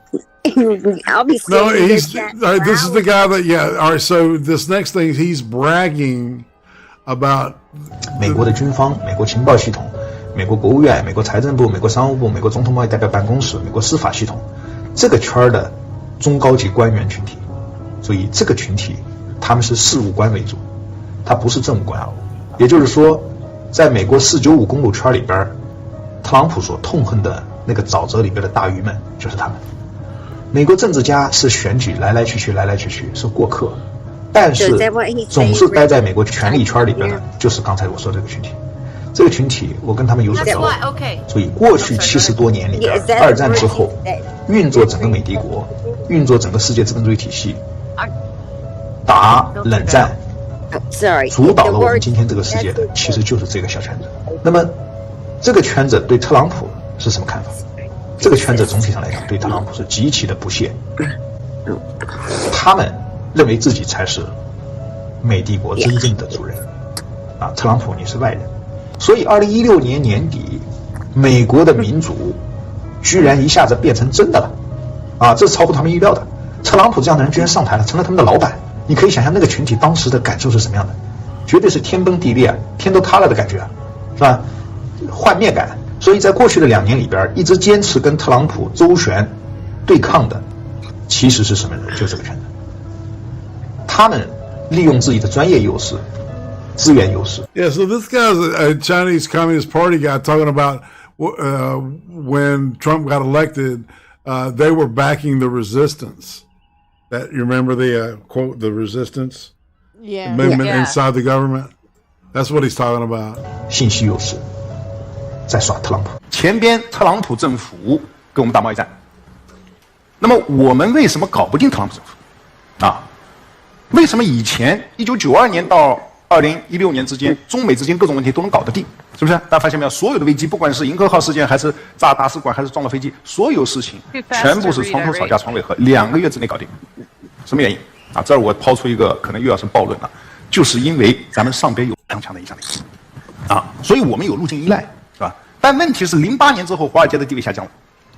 I'll be No, sitting in he's this chat all right, for this is the hours. guy that all right. So this next thing, he's bragging about 美国的军方、美国情报系统、美国国务院、美国财政部、美国商务部、美国总统贸易代表办公室、美国司法系统这个圈的中高级官员群体。所以这个群体他们是事务官为主，他不是政务官。也就是说，在美国495公路圈里边，特朗普所痛恨的那个沼泽里边的大鱼们就是他们。美国政治家是选举来来去去，来来去去是过客，但是总是待在美国权力圈里边的，就是刚才我说这个群体。这个群体我跟他们有所交流，所以过去70多年里边，二战之后运作整个美帝国，运作整个世界资本主义体系，打冷战，主导了我们今天这个世界的，其实就是这个小圈子。那么这个圈子对特朗普是什么看法？这个圈子总体上来讲对特朗普是极其的不屑，他们认为自己才是美帝国真正的主人啊，特朗普你是外人。所以2016年年底，美国的民主居然一下子变成真的了啊，这是超乎他们意料的。特朗普这样的人居然上台了，成了他们的老板。你可以想象那个群体当时的感受是什么样的，绝对是天崩地裂啊，天都塌了的感觉啊，是吧？幻灭感。所以在过去的2年里边，一直坚持跟特朗普周旋对抗的，其实是什么人？就这个圈子。他们利用自己的专业优势、资源优势。 Yeah, so this guy's a Chinese Communist Party guy talking about when Trump got elected, they were backing the resistance. That you remember the quote, the resistance, Yeah, movement yeah. inside the government. That's what he's talking about. 信息优势，在耍特朗普。前边特朗普政府跟我们打贸易战，那么我们为什么搞不定特朗普政府啊？为什么以前1992年到2016年之间，中美之间各种问题都能搞得定？是不是？大家发现没有？所有的危机，不管是银河号事件，还是炸大使馆，还是撞了飞机，所有事情全部是床头吵架床尾和，2个月之内搞定。什么原因啊？这儿我抛出一个可能又要是暴论了，就是因为咱们上边有非常强的影响力啊，所以我们有路径依赖，是吧？但问题是08年之后，华尔街的地位下降了，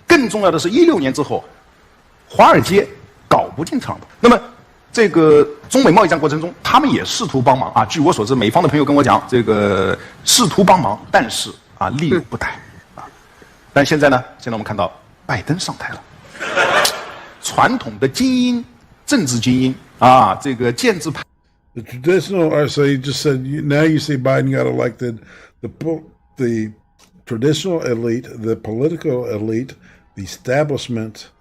更重要的是16年之后，华尔街搞不定特朗普。那么这个中美贸易战过程中，他们也试图帮忙啊。据我所知，美方的朋友跟我讲，这个试图帮忙，但是啊，力有不逮啊。但现在呢，现在我们看到拜登上台了，传统的精英、政治精英啊，这个建制派。The traditional, so you just said now you see Biden got elected. The traditional elite, the political elite, the establishment.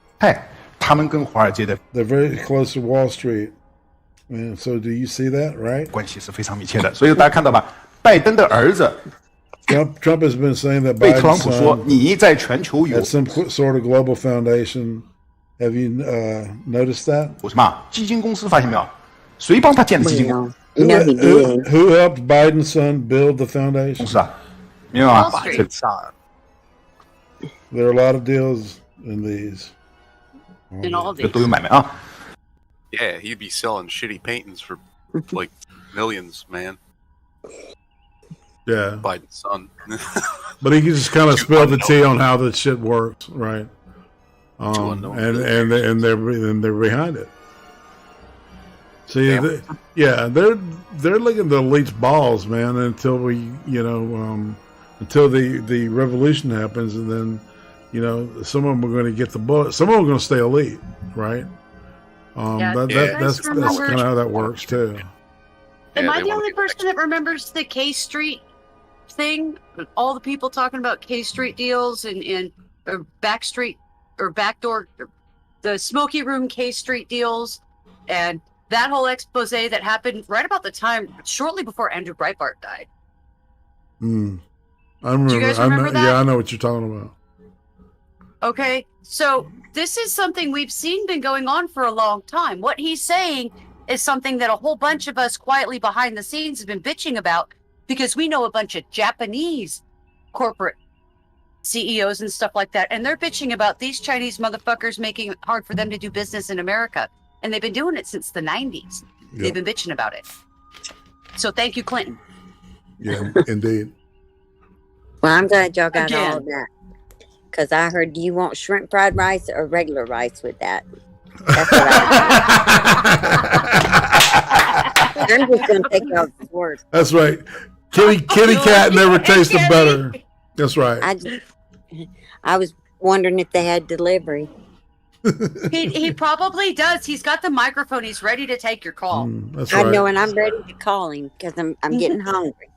他们跟华尔街的 they're very close to Wall Street, and so do you see that, right? 关系是非常密切的。所以大家看到吧，拜登的儿子 Trump has been saying that 被特朗普说你在全球有 at some sort of global foundation. Have you noticed that? 有什么基金公司？发现没有？谁帮他建的基金公司 ？Who helped Biden's son build the foundation? 公司啊，没有啊？ There are a lot of deals in these. In all these. 都有买卖啊。Yeah, he'd be selling shitty paintings for like millions, man. Yeah. Biden's son. But he just kind of spilled the tea on how this shit works, right? And they're behind it. See, they're licking the elite's balls, man, until we, until the revolution happens, and then, some of them are going to get the bullet. Some of them are going to stay elite, right? That's kind of how that works too. Am I the only person that remembers the K Street thing? All the people talking about K Street deals and back street or backdoor, the smoky room K Street deals, and that whole expose that happened right about the time, shortly before Andrew Breitbart died. I remember. Do you guys remember that? Yeah, I know what you're talking about. Okay, so this is something we've seen been going on for a long time. What he's saying is something that a whole bunch of us quietly behind the scenes have been bitching about, because we know a bunch of Japanese corporate CEOs and stuff like that, and they're bitching about these Chinese motherfuckers making it hard for them to do business in America. And they've been doing it since the 90s. Yep. They've been bitching about it. So thank you, Clinton. Yeah, indeed. Well, I'm glad y'all got all of that. Because I heard you want shrimp fried rice or regular rice with that. That's what I'm just going to take y'all's word. That's right. Kitty cat never tasted better. That's right. I was wondering if they had delivery. He probably does. He's got the microphone. He's ready to take your call. That's right. I know, and I'm ready to call him because I'm getting hungry.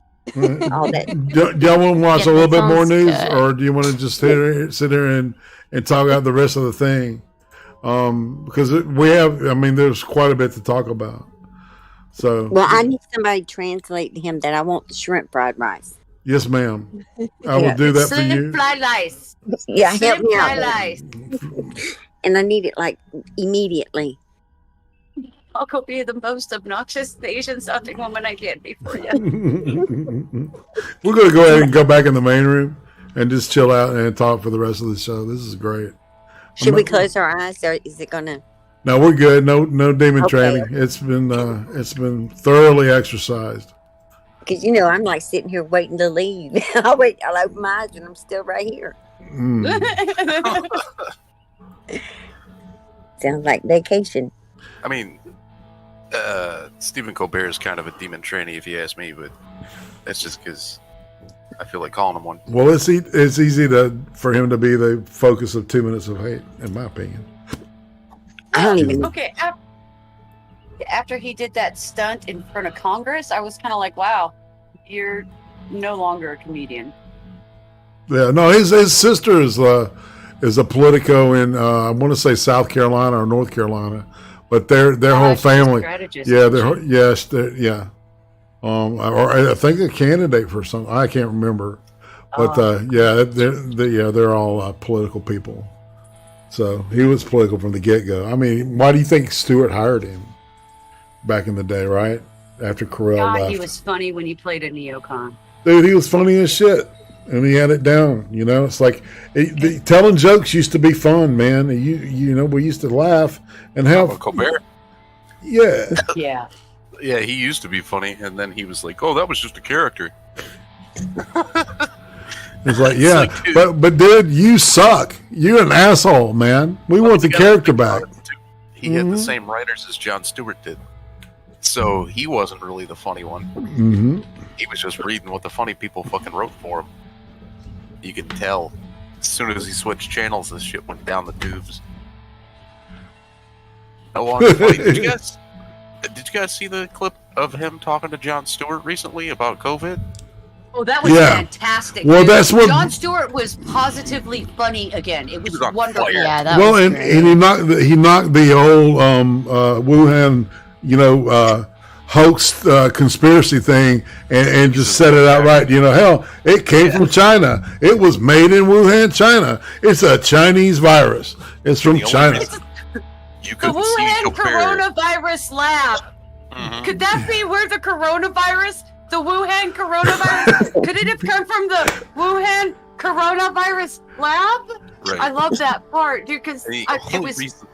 All that. Do y'all want to watch a little bit more news, or do you want to just sit here and talk out the rest of the thing? Because there's quite a bit to talk about. So, well, I need somebody to translate to him that I want the shrimp fried rice. Yes, ma'am. I will do that for you. Fried rice. Yeah, help me out. Fried rice. And I need it like immediately. I'll go be the most obnoxious Asian sounding woman I can be for you. We're going to go ahead and go back in the main room and just chill out and talk for the rest of the show. This is great. Should we close our eyes, or is it going to? No, we're good. No demon training. It's been thoroughly exercised. Because I'm like sitting here waiting to leave. I'll open my eyes and I'm still right here. Sounds like vacation. I mean, Stephen Colbert is kind of a demon tranny, if you ask me, but that's just because I feel like calling him one. Well, it's easy for him to be the focus of 2 minutes of hate, in my opinion. I don't even. Okay, after he did that stunt in front of Congress, I was kind of like, wow, you're no longer a comedian. Yeah, no, his sister is a Politico in I want to say South Carolina or North Carolina, but their whole family, or I think a candidate for something, I can't remember, But they're all political people. So he was political from the get-go. I mean, why do you think Stewart hired him back in the day, right? After Carell God, left. he was funny when he played a neocon. Dude, he was funny as shit. And he had it down, you know. It's like telling jokes used to be fun, man. You know, we used to laugh and have Colbert. Yeah. Yeah. Yeah, he used to be funny, and then he was like, "Oh, that was just a character." It's like, yeah, but dude, you suck. You're an asshole, man. We want the character back. He had the same writers as Jon Stewart did, so he wasn't really the funny one. Mm-hmm. He was just reading what the funny people fucking wrote for him. You could tell. As soon as he switched channels, this shit went down the tubes. No longer funny. Did you guys see the clip of him talking to Jon Stewart recently about COVID? Oh, that was fantastic. Well, dude. that's what Jon Stewart was positively funny again. It was wonderful. Yeah, that well, was and great. he knocked the old Wuhan, hoax conspiracy thing and just said it outright. You know, hell, it came from China. It was made in Wuhan, China. It's a Chinese virus. It's from China. You The Wuhan coronavirus lab. Mm-hmm. Could that be where the coronavirus, the Wuhan coronavirus, could it have come from the Wuhan coronavirus lab? Right. I love that part, dude, because The it only was. reason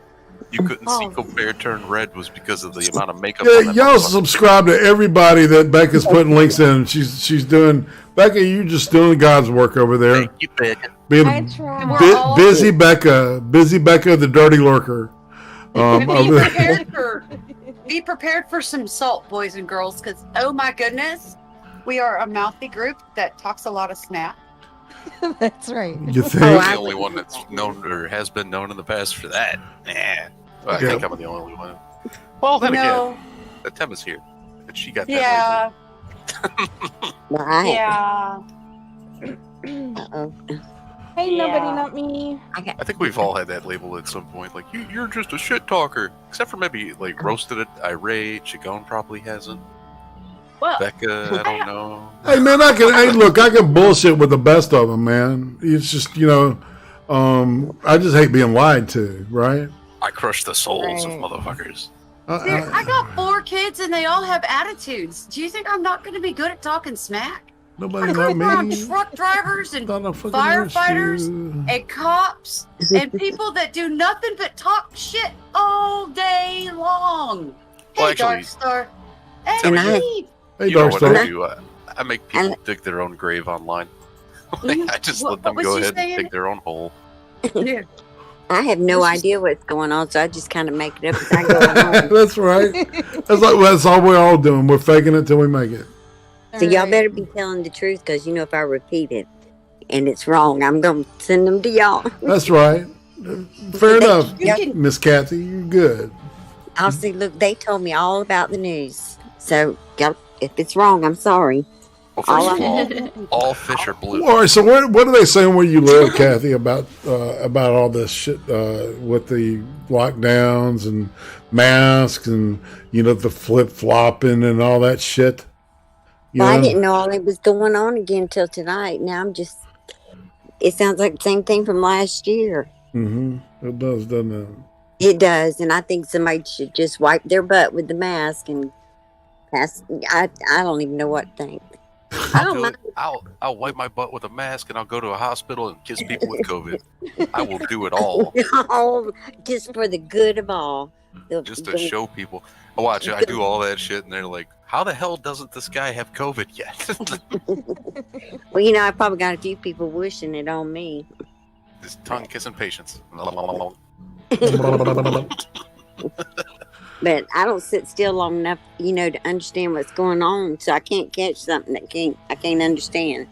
you couldn't see Colbert turn red was because of the amount of makeup. Yeah, on that y'all motherfucker. subscribe to everybody that Becca's putting links in. She's doing. Becca, you're just doing God's work over there. Thank you, Becca. Being I try. busy Becca, the dirty lurker. Be prepared for some salt, boys and girls, because oh my goodness, we are a mouthy group that talks a lot of snap. That's right. You think? I'm the only one that's known or has been known in the past for that. Nah. Well, I Yeah. think I'm the only one. Well, then again, Tema's here, and she got that. Yeah. Right. Yeah. Uh-oh. Hey, Yeah. nobody, not me. I think we've all had that label at some point. Like, you're just a shit talker. Except for maybe, like, Roasted It, Irate, Chagone probably hasn't. Well, Becca, I don't know. Hey man, I can bullshit with the best of them, man. It's just I just hate being lied to, right? I crush the souls of motherfuckers. Dude, I got 4 kids and they all have attitudes. Do you think I'm not going to be good at talking smack? Nobody I grew not around me. truck drivers and fucking firefighters issue. and cops and people that do nothing but talk shit all day long. Well, Hey, actually, Darkstar. And Hey, I- Steve. Hey, You know what Darkstar. I do? I make people dig their own grave online. I just let them What was go you ahead and saying? dig their own hole. Yeah. I have no idea what's going on, so I just kind of make it up as I go along. That's right. That's all we're all doing. We're faking it till we make it. So y'all better be telling the truth, because if I repeat it and it's wrong, I'm going to send them to y'all. That's right. Fair enough, you can- Miss Kathy. You're good. I'll see. Look, they told me all about the news. So if it's wrong, I'm sorry. Well, first of all fish are blue. All right. So what are they saying where you live, Kathy, about all this shit with the lockdowns and masks and the flip flopping and all that shit? Well, I didn't know all it was going on again till tonight. Now it sounds like the same thing from last year. Mm-hmm. It does, doesn't it? It does, and I think somebody should just wipe their butt with the mask and pass. I don't even know what to think. I don't mind. I'll wipe my butt with a mask and I'll go to a hospital and kiss people with COVID. I will do it all. all just for the good of all. Just to show people. Watch, I do all that shit and they're like, how the hell doesn't this guy have COVID yet? Well, I probably got a few people wishing it on me. Just tongue kissing patience. But I don't sit still long enough, to understand what's going on. So I can't catch something I can't understand.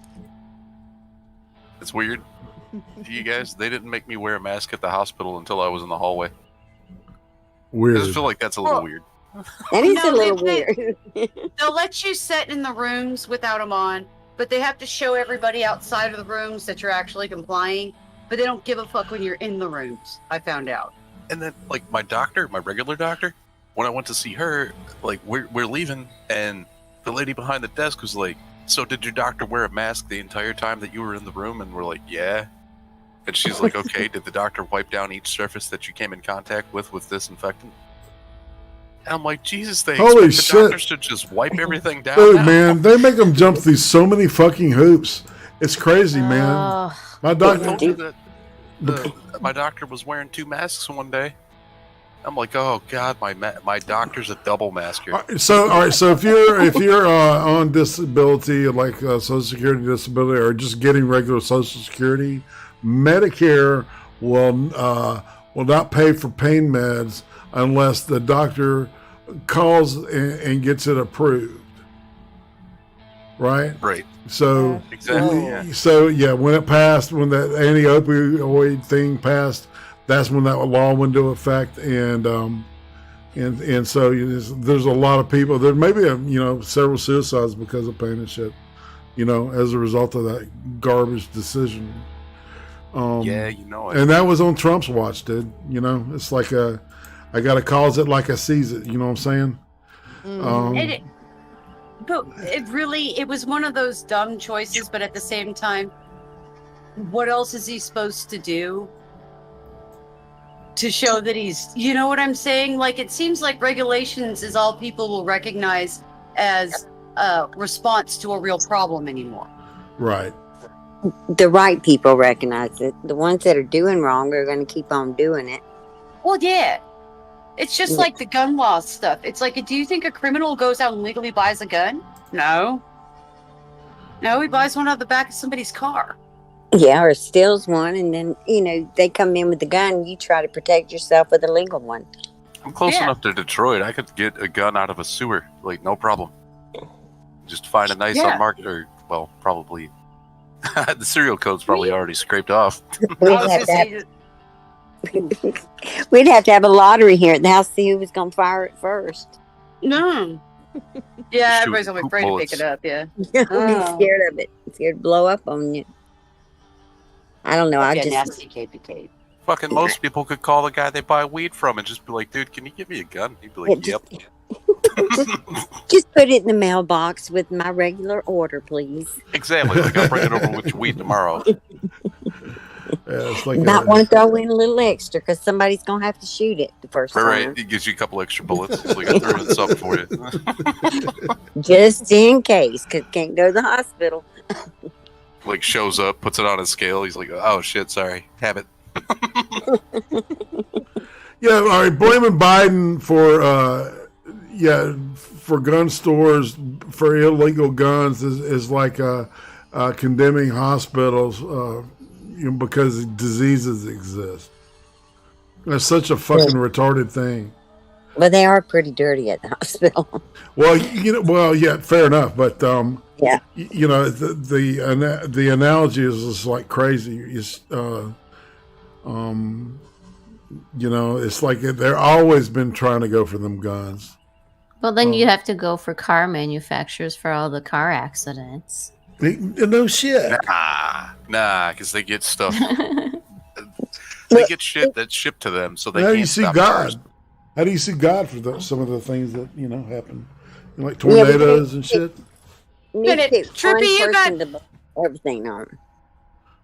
It's weird. You guys, they didn't make me wear a mask at the hospital until I was in the hallway. Weird. I just feel like that's a little weird. That is a little weird. They'll let you sit in the rooms without them on, but they have to show everybody outside of the rooms that you're actually complying. But they don't give a fuck when you're in the rooms. I found out. And then, like, my regular doctor, when I went to see her, like, we're leaving, and the lady behind the desk was like, so did your doctor wear a mask the entire time that you were in the room? And we're like, yeah. And she's like, okay, did the doctor wipe down each surface that you came in contact with disinfectant? And I'm like, Jesus, they Holy expect shit. the doctors to just wipe everything down Dude, now? man, they make them jump through so many fucking hoops. It's crazy, man. My I told doctor. you that my doctor was wearing 2 masks one day. I'm like, oh god, my doctor's a double masker. All right. So if you're on disability, like Social Security disability, or just getting regular Social Security, Medicare will not pay for pain meds unless the doctor calls and gets it approved. Right. Right. So exactly. Yeah. So yeah, when it passed, when that anti-opioid thing passed, that's when that law went into effect, and so there's a lot of people. There may be several suicides because of pain and shit, as a result of that garbage decision. Yeah, And that was on Trump's watch, dude. It's like I gotta cause it like I sees it. You know what I'm saying? But it was one of those dumb choices, but at the same time, what else is he supposed to do to show that he's, you know what I'm saying? Like, it seems like regulations is all people will recognize as a response to a real problem anymore. Right. The right people recognize it. The ones that are doing wrong are going to keep on doing it. Well, yeah. It's just like the gun law stuff. It's like, do you think a criminal goes out and legally buys a gun? No. No, he buys one out of the back of somebody's car. Yeah, or steals one, and then, they come in with the gun, you try to protect yourself with a legal one. I'm close enough to Detroit. I could get a gun out of a sewer, like, no problem. Just find a nice unmarked, or, well, probably. The serial code's probably already scraped off. We'd have to have a lottery here at the house to see who was going to fire it first. No. Yeah, everybody's going to be afraid to pick it up, yeah. Be scared of it. Scared to blow up on you. I don't know. I just nasty KPK. Fucking most people could call the guy they buy weed from and just be like, dude, can you give me a gun? He'd be like, yep. just put it in the mailbox with my regular order, please. Exactly. Like, I'll bring it over with your weed tomorrow. It's like Might want to throw in a little extra because somebody's going to have to shoot it the first time. Right. He gives you a couple extra bullets. He's like, I threw in something for you. Just in case, because can't go to the hospital. Like, shows up, puts it on a scale. He's like, oh shit, sorry, have it. Yeah, all right. Blaming Biden for gun stores for illegal guns is like condemning hospitals because diseases exist. That's such a fucking retarded thing. But they are pretty dirty at the hospital. Well, yeah, fair enough. But yeah, the analogy is just like crazy. It's it's like they're always been trying to go for them guns. Well, then you have to go for car manufacturers for all the car accidents. No shit. Nah, because they get stuff. They get shit that's shipped to them, so they How can't do you see stop God? cars. How do you see God for some of the things that happen, like tornadoes and shit? Trippy, you got everything on.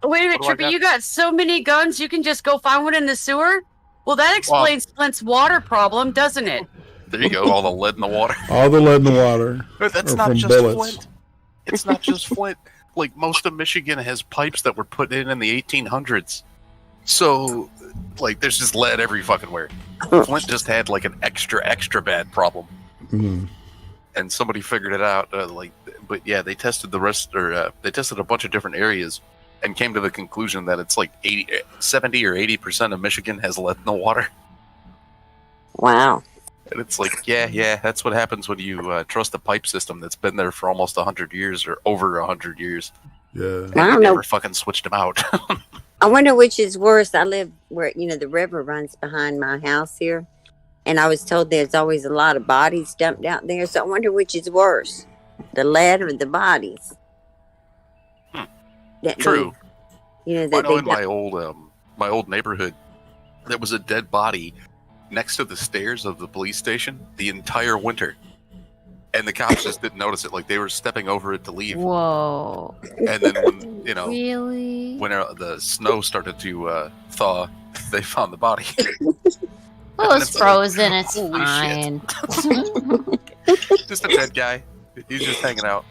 Wait a minute, Trippy, you got so many guns you can just go find one in the sewer? Well, that explains Flint's water problem, doesn't it? There you go, all the lead in the water. All the lead in the water. But that's are not from just bullets. Flint. It's not just Flint. Like, most of Michigan has pipes that were put in the 1800s. So, like, there's just lead every fucking where. Flint just had, like, an extra bad problem. Mm-hmm. And somebody figured it out. But yeah, they tested they tested a bunch of different areas and came to the conclusion that it's like 70 or 80% of Michigan has lead in the water. Wow. And it's like, yeah, that's what happens when you trust a pipe system that's been there for almost 100 years or over 100 years. Yeah. And they never fucking switched them out. I wonder which is worse. I live where, the river runs behind my house here. And I was told there's always a lot of bodies dumped out there. So I wonder which is worse, the lead or the bodies. True. I know in my old neighborhood, there was a dead body next to the stairs of the police station the entire winter. And the cops just didn't notice it. Like they were stepping over it to leave. Whoa. And then when Really? when the snow started to thaw, they found the body. Well, it's frozen. like, It's holy fine. Just a dead guy. He's just hanging out.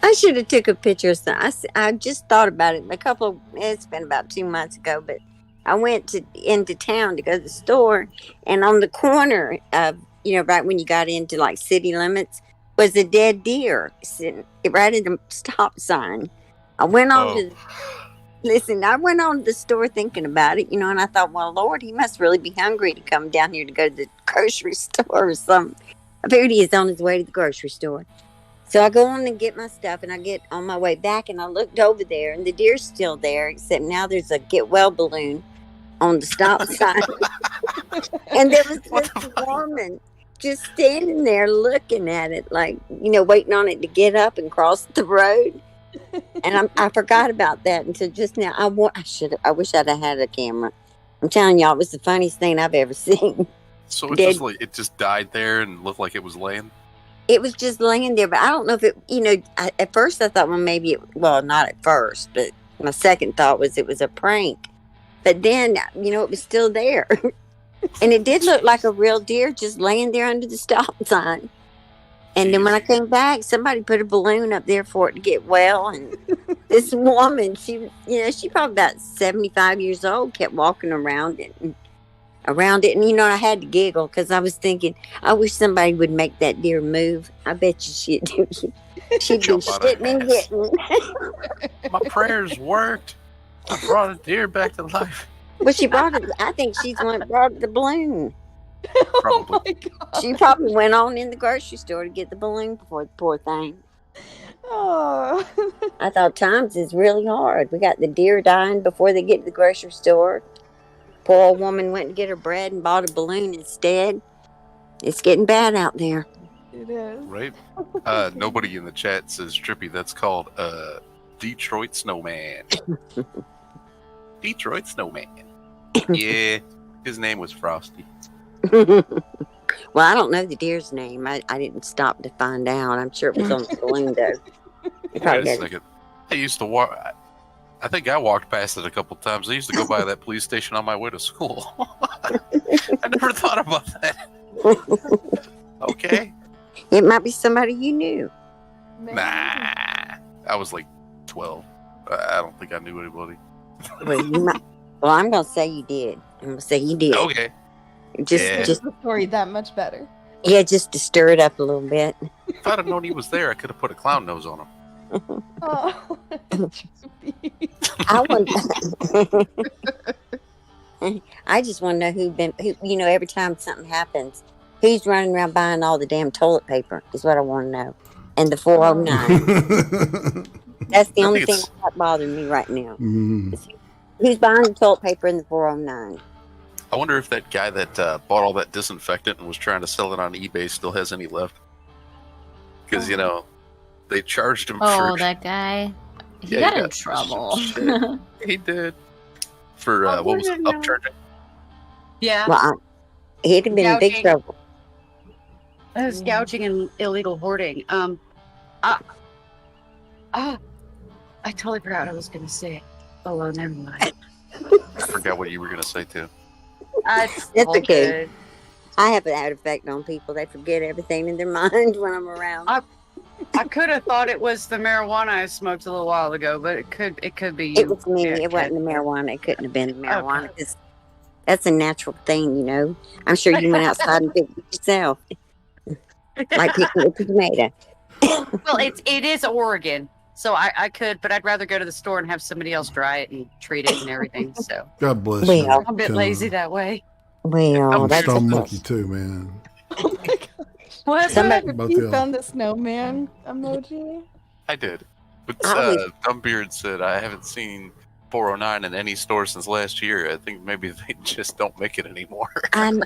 I should have took a picture of something. I just thought about it it's been about 2 months ago, but I went into town to go to the store, and on the corner of, right when you got into like city limits, was a dead deer sitting right at a stop sign. I went on to the store thinking about it, and I thought, well, Lord, he must really be hungry to come down here to go to the grocery store or something. I figured he is on his way to the grocery store. So I go on and get my stuff, and I get on my way back, and I looked over there, and the deer's still there, except now there's a get well balloon on the stop sign. And there was this woman just standing there looking at it, like, waiting on it to get up and cross the road. And I forgot about that until just now. I wish I'd have had a camera. I'm telling y'all, it was the funniest thing I've ever seen. So it just died there and looked like it was laying? It was just laying there, but I don't know if it, at first I thought, well, maybe not at first, but my second thought was it was a prank. But then, it was still there. And it did look like a real deer just laying there under the stop sign. And then when I came back, somebody put a balloon up there for it to get well. And this woman, she probably about 75 years old, kept walking around it. And I had to giggle because I was thinking, I wish somebody would make that deer move. I bet you she'd be shitting and getting. My prayers worked. I brought a deer back to life. Well, she brought it. I think she's the one that brought the balloon. Probably. Oh my God. She probably went on in the grocery store to get the balloon for the poor thing. Oh. I thought times is really hard. We got the deer dying before they get to the grocery store. Poor old woman went to get her bread and bought a balloon instead. It's getting bad out there. It is. Right? Nobody in the chat says Trippy. That's called Detroit Snowman. Detroit Snowman. Yeah, his name was Frosty. Well, I don't know the deer's name. I didn't stop to find out. I'm sure it was on the balloon, though. Wait a second. I used to walk. I think I walked past it a couple times. I used to go by that police station on my way to school. I never thought about that. Okay. It might be somebody you knew. Nah. I was like 12. I don't think I knew anybody. Well, I'm going to say you did. I'm going to say you did. Okay. Just the story that much better. Yeah, just to stir it up a little bit. If I'd have known he was there, I could have put a clown nose on him. Oh. I just want to know who, every time something happens, who's running around buying all the damn toilet paper is what I want to know. And the 409. That's the only thing that's bothering me right now. Who's buying the toilet paper in the 409? I wonder if that guy that bought all that disinfectant and was trying to sell it on eBay still has any left. Because, they charged him for... Oh, that guy. He got in trouble. He did. For, what was it, upcharging? Yeah. Well, he'd have been in big trouble. It was gouging and illegal hoarding. I totally forgot what I was going to say. Oh, well, never mind. I forgot what you were going to say, too. That's okay. Good. I have that effect on people. They forget everything in their mind when I'm around. I could have thought it was the marijuana I smoked a little while ago, but it could be you. It was me. It wasn't the marijuana. It couldn't have been the marijuana. Okay. That's a natural thing, I'm sure you went outside and picked it yourself. Like picking a tomato. Well, it is Oregon, so I could, but I'd rather go to the store and have somebody else dry it and treat it and everything. So God bless you. I'm a bit lazy that way. Well, that's a monkey too, man. Oh my gosh. What? You found the snowman emoji? I did. But Dumbbeard said, I haven't seen 409 in any store since last year. I think maybe they just don't make it anymore.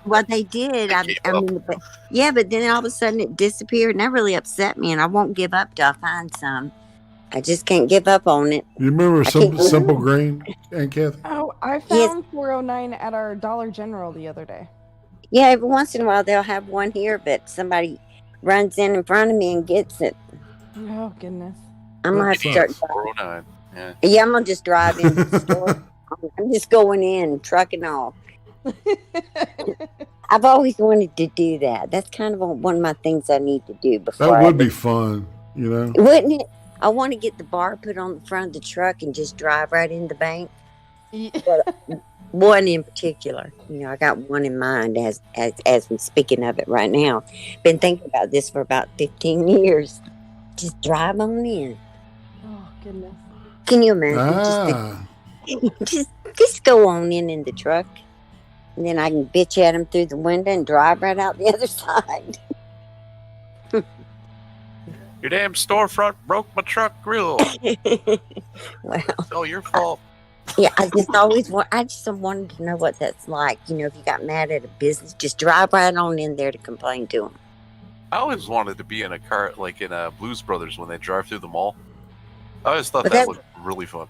Well, they did. But then all of a sudden it disappeared, and that really upset me, and I won't give up till I find some. I just can't give up on it. You remember Simple Green, Aunt Kathy? Oh, I found 409 at our Dollar General the other day. Yeah, every once in a while they'll have one here, but somebody runs in front of me and gets it. Oh goodness. I'm gonna have to start. 409. Yeah. Yeah, I'm gonna just drive into the store. I'm just going in, trucking off. I've always wanted to do that. That's kind of one of my things I need to do before. That would be fun, you know. Wouldn't it? I want to get the bar put on the front of the truck and just drive right in the bank. But one in particular, you know, I got one in mind as we're speaking of it right now. Been thinking about this for about 15 years. Just drive on in. Oh goodness. Can you imagine? Just go on in the truck, and then I can bitch at him through the window and drive right out the other side. Your damn storefront broke my truck grill. Well, it's all your fault. Yeah, I just wanted to know what that's like. You know, if you got mad at a business, just drive right on in there to complain to them. I always wanted to be in a car like in Blues Brothers when they drive through the mall. I always thought that looked really fun.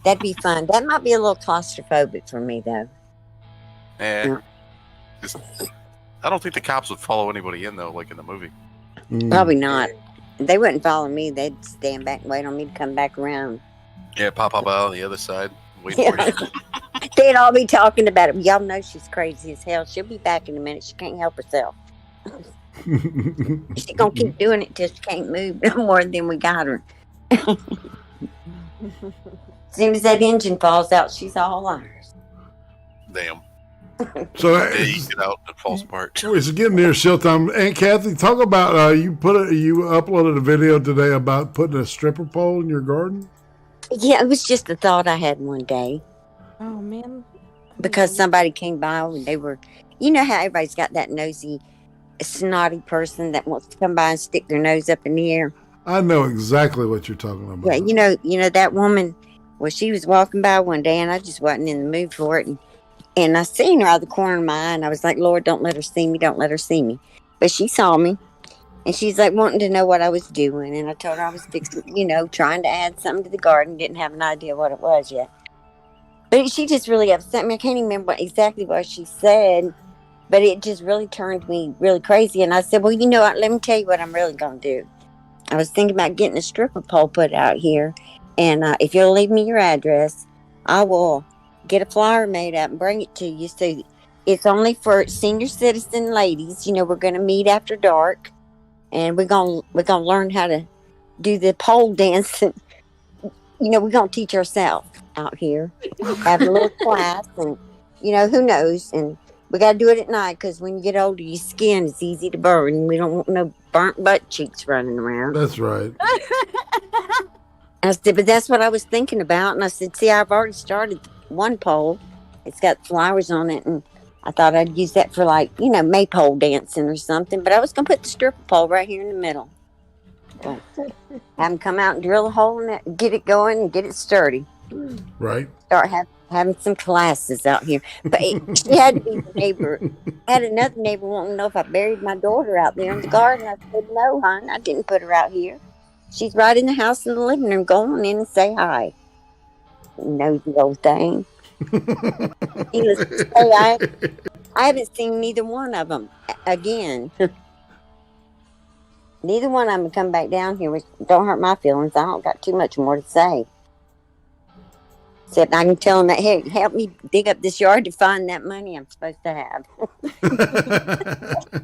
That'd be fun. That might be a little claustrophobic for me, though. And I don't think the cops would follow anybody in, though, like in the movie. Probably not. They wouldn't follow me. They'd stand back and wait on me to come back around. Yeah, pop out on the other side. Wait for you. They'd all be talking about it. Y'all know she's crazy as hell. She'll be back in a minute. She can't help herself. She's going to keep doing it till she can't move no more than we got her. As soon as that engine falls out, she's all ours. Damn. So you get out and it falls apart. It's getting near show time. Aunt Kathy, talk about you uploaded a video today about putting a stripper pole in your garden. Yeah, it was just a thought I had one day. Oh man. Because somebody came by and they were, you know how everybody's got that nosy, snotty person that wants to come by and stick their nose up in the air. I know exactly what you're talking about. Yeah, you know that woman. Well, she was walking by one day, and I just wasn't in the mood for it, and I seen her out of the corner of my eye, and I was like, Lord, don't let her see me, don't let her see me. But she saw me, and she's like wanting to know what I was doing, and I told her I was fixing, trying to add something to the garden. Didn't have an idea what it was yet. But she just really upset me. I can't even remember exactly what she said, but it just really turned me really crazy. And I said, well, you know what? Let me tell you what I'm really going to do. I was thinking about getting a stripper pole put out here. And if you'll leave me your address, I will get a flyer made up and bring it to you. So it's only for senior citizen ladies. We're going to meet after dark. And we're going to learn how to do the pole dance. We're going to teach ourselves out here. Have a little class. And, who knows? And we got to do it at night because when you get older, your skin is easy to burn. We don't want no burnt butt cheeks running around. That's right. I said, but that's what I was thinking about. And I said, see, I've already started one pole. It's got flowers on it. And I thought I'd use that for maypole dancing or something. But I was going to put the stripper pole right here in the middle. But have them come out and drill a hole in it, get it going and get it sturdy. Right. Start having some classes out here. But she had to be the neighbor. I had another neighbor wanting to know if I buried my daughter out there in the garden. I said, no, hon, I didn't put her out here. She's right in the house in the living room. Go on in and say hi. Nosy old thing. I haven't seen neither one of them again. Neither one of them come back down here, which don't hurt my feelings. I don't got too much more to say. Except I can tell them that, hey, help me dig up this yard to find that money I'm supposed to have.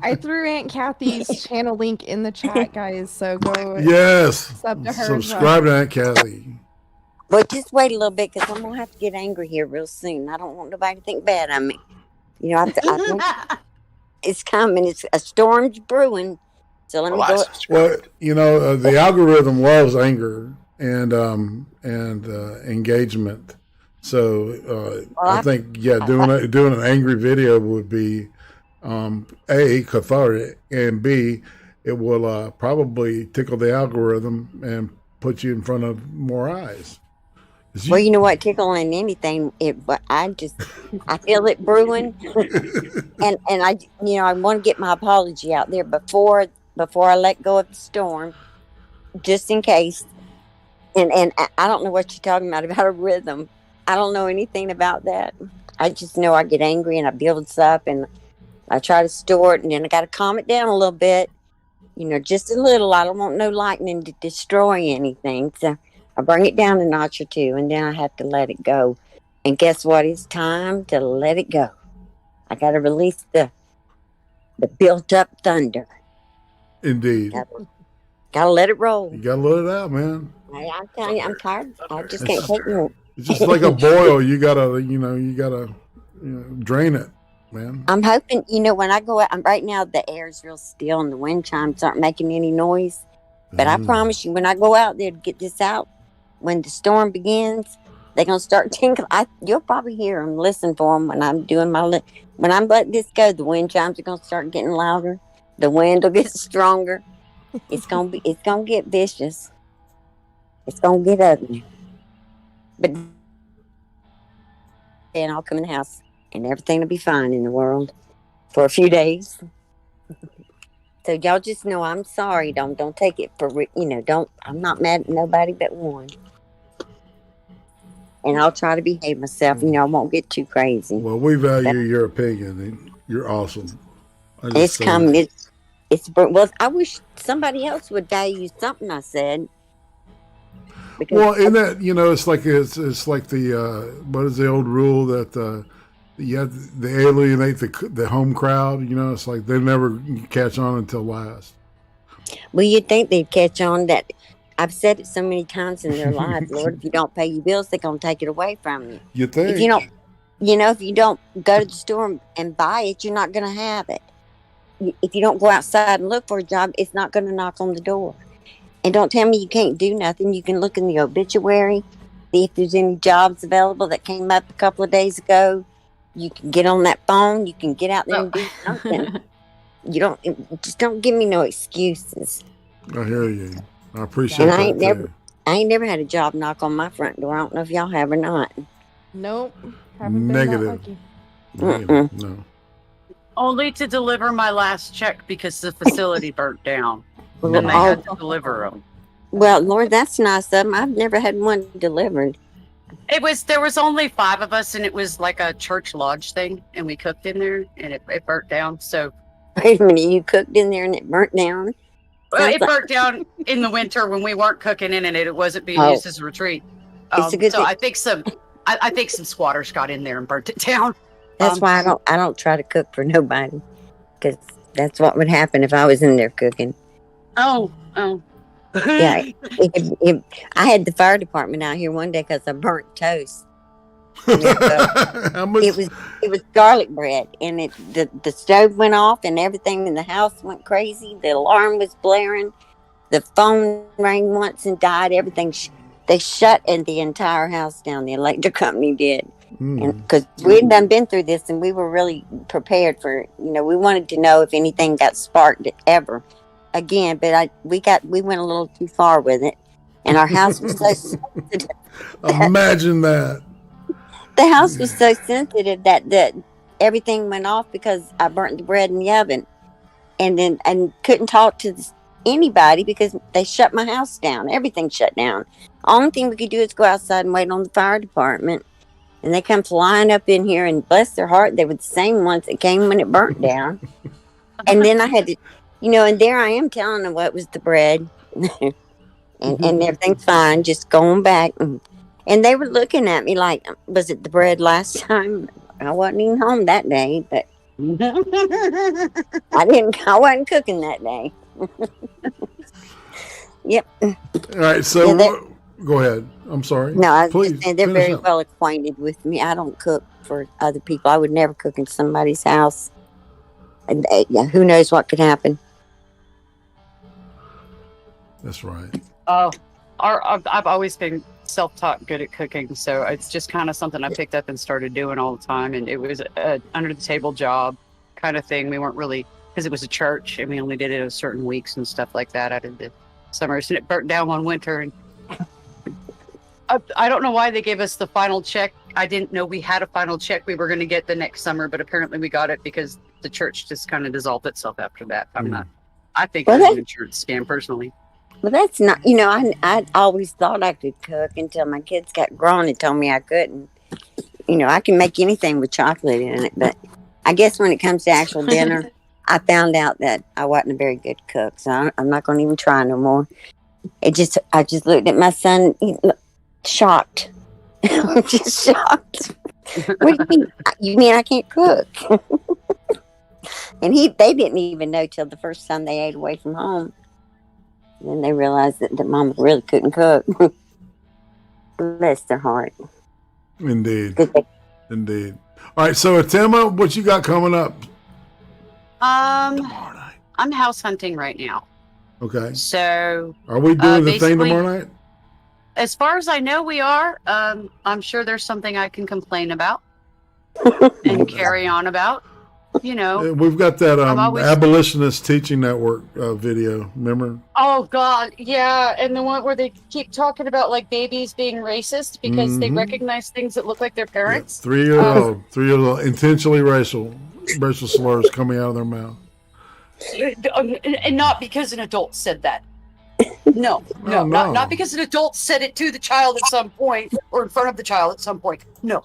I threw Aunt Kathy's channel link in the chat, guys. So go. Yes. Sub to her. Subscribe to Aunt Kathy. But just wait a little bit because I'm going to have to get angry here real soon. I don't want nobody to think bad of me. I think it's coming. It's a storm's brewing. So let me go. Well, the algorithm loves anger and engagement. So I think doing an angry video would be A, cathartic, and B, it will probably tickle the algorithm and put you in front of more eyes. Well, you know what, tickling anything, I feel it brewing, and I want to get my apology out there before I let go of the storm, just in case. And I don't know what you're talking about a rhythm. I don't know anything about that. I just know I get angry and I build this up and I try to store it, and then I got to calm it down a little bit. just a little. I don't want no lightning to destroy anything. So I bring it down a notch or two, and then I have to let it go. And guess what? It's time to let it go. I got to release the built-up thunder. Indeed. Gotta let it roll. You gotta let it out, man. I'm telling you, I'm tired. I just can't take more. It's just like a boil. You gotta drain it, man. I'm hoping, when I go out, right now the air is real still and the wind chimes aren't making any noise. But I promise you, when I go out there to get this out, when the storm begins, they're gonna start tinkling. You'll probably hear them, listen for them when I'm doing when I'm letting this go. The wind chimes are gonna start getting louder. The wind will get stronger. It's gonna get vicious. It's gonna get ugly. But then I'll come in the house and everything will be fine in the world for a few days. So y'all just know I'm sorry. Don't take it for I'm not mad at nobody but one. And I'll try to behave myself. I won't get too crazy. Well, we value your opinion, and you're awesome. It's coming. Well, I wish somebody else would value something I said. Well, in that it's like the what is the old rule that you have to alienate the home crowd. It's like they never catch on until last. Well, you'd think they'd catch on. That I've said it so many times in their lives. Lord, if you don't pay your bills, they're gonna take it away from you. You think? If you don't, if you don't go to the store and buy it, you're not gonna have it. If you don't go outside and look for a job, it's not gonna knock on the door. And don't tell me you can't do nothing. You can look in the obituary, see if there's any jobs available that came up a couple of days ago. You can get on that phone. You can get out there and do something. Just don't give me no excuses. I hear you. I appreciate that. I ain't never had a job knock on my front door. I don't know if y'all have or not. Nope. Haven't Negative. been that lucky. No. Only to deliver my last check because the facility burnt down. And they had to deliver them. Well, Lord, that's nice of them. I've never had one delivered. There was only 5 of us, and it was like a church lodge thing, and we cooked in there, and it burnt down. So, wait a minute, you cooked in there and it burnt down? Well, it burnt down in the winter when we weren't cooking in it. It wasn't being used as a retreat. It's a good thing. I think some squatters got in there and burnt it down. That's why I don't try to cook for nobody, because that's what would happen if I was in there cooking. Oh. Yeah, I had the fire department out here one day because I burnt toast. It was garlic bread, and the stove went off, and everything in the house went crazy. The alarm was blaring. The phone rang once and died. Everything they shut the entire house down. The electric company did, and because we had been through this, and we were really prepared for. We wanted to know if anything got sparked ever again, but we went a little too far with it, and our house was so sensitive. Imagine that. The house was so sensitive that everything went off because I burnt the bread in the oven, and couldn't talk to anybody because they shut my house down. Everything shut down. Only thing we could do is go outside and wait on the fire department, and they come flying up in here, and bless their heart, they were the same ones that came when it burnt down. And then I had to, and there I am telling them what was the bread, and everything's fine, just going back. And they were looking at me like, was it the bread last time? I wasn't even home that day, but I wasn't cooking that day. Yep. All right, so go ahead. I'm sorry. No, I was Please, just saying they're very well acquainted with me. I don't cook for other people. I would never cook in somebody's house. And who knows what could happen. That's right. I've always been self-taught good at cooking, so it's just kind of something I picked up and started doing all the time, and it was a under-the-table job kind of thing. We weren't really, because it was a church, and we only did it at certain weeks and stuff like that. I did the summers, and it burnt down one winter, and I don't know why they gave us the final check. I didn't know we had a final check we were going to get the next summer, but apparently we got it because the church just kind of dissolved itself after that. I think it was an insurance scam, personally. Well, that's not, I always thought I could cook until my kids got grown and told me I couldn't. I can make anything with chocolate in it, but I guess when it comes to actual dinner, I found out that I wasn't a very good cook, so I'm not going to even try no more. I just looked at my son, shocked. I'm just shocked. What do you mean? You mean I can't cook? And they didn't even know till the first time they ate away from home. And then they realized that Mama really couldn't cook. Bless their heart. Indeed. Indeed. All right, so Atema, what you got coming up? I'm house hunting right now. Okay. So are we doing the thing basically, tomorrow night? As far as I know, we are. I'm sure there's something I can complain about and carry on about. You know, We've got that always- abolitionist teaching network video. Remember? Oh God, yeah, and the one where they keep talking about like babies being racist because they Mhm. recognize things that look like their parents. 3 years old, 3 years old, intentionally racial slurs coming out of their mouth. And not because an adult said that. No, no. not because an adult said it to the child at some point or in front of the child at some point. No.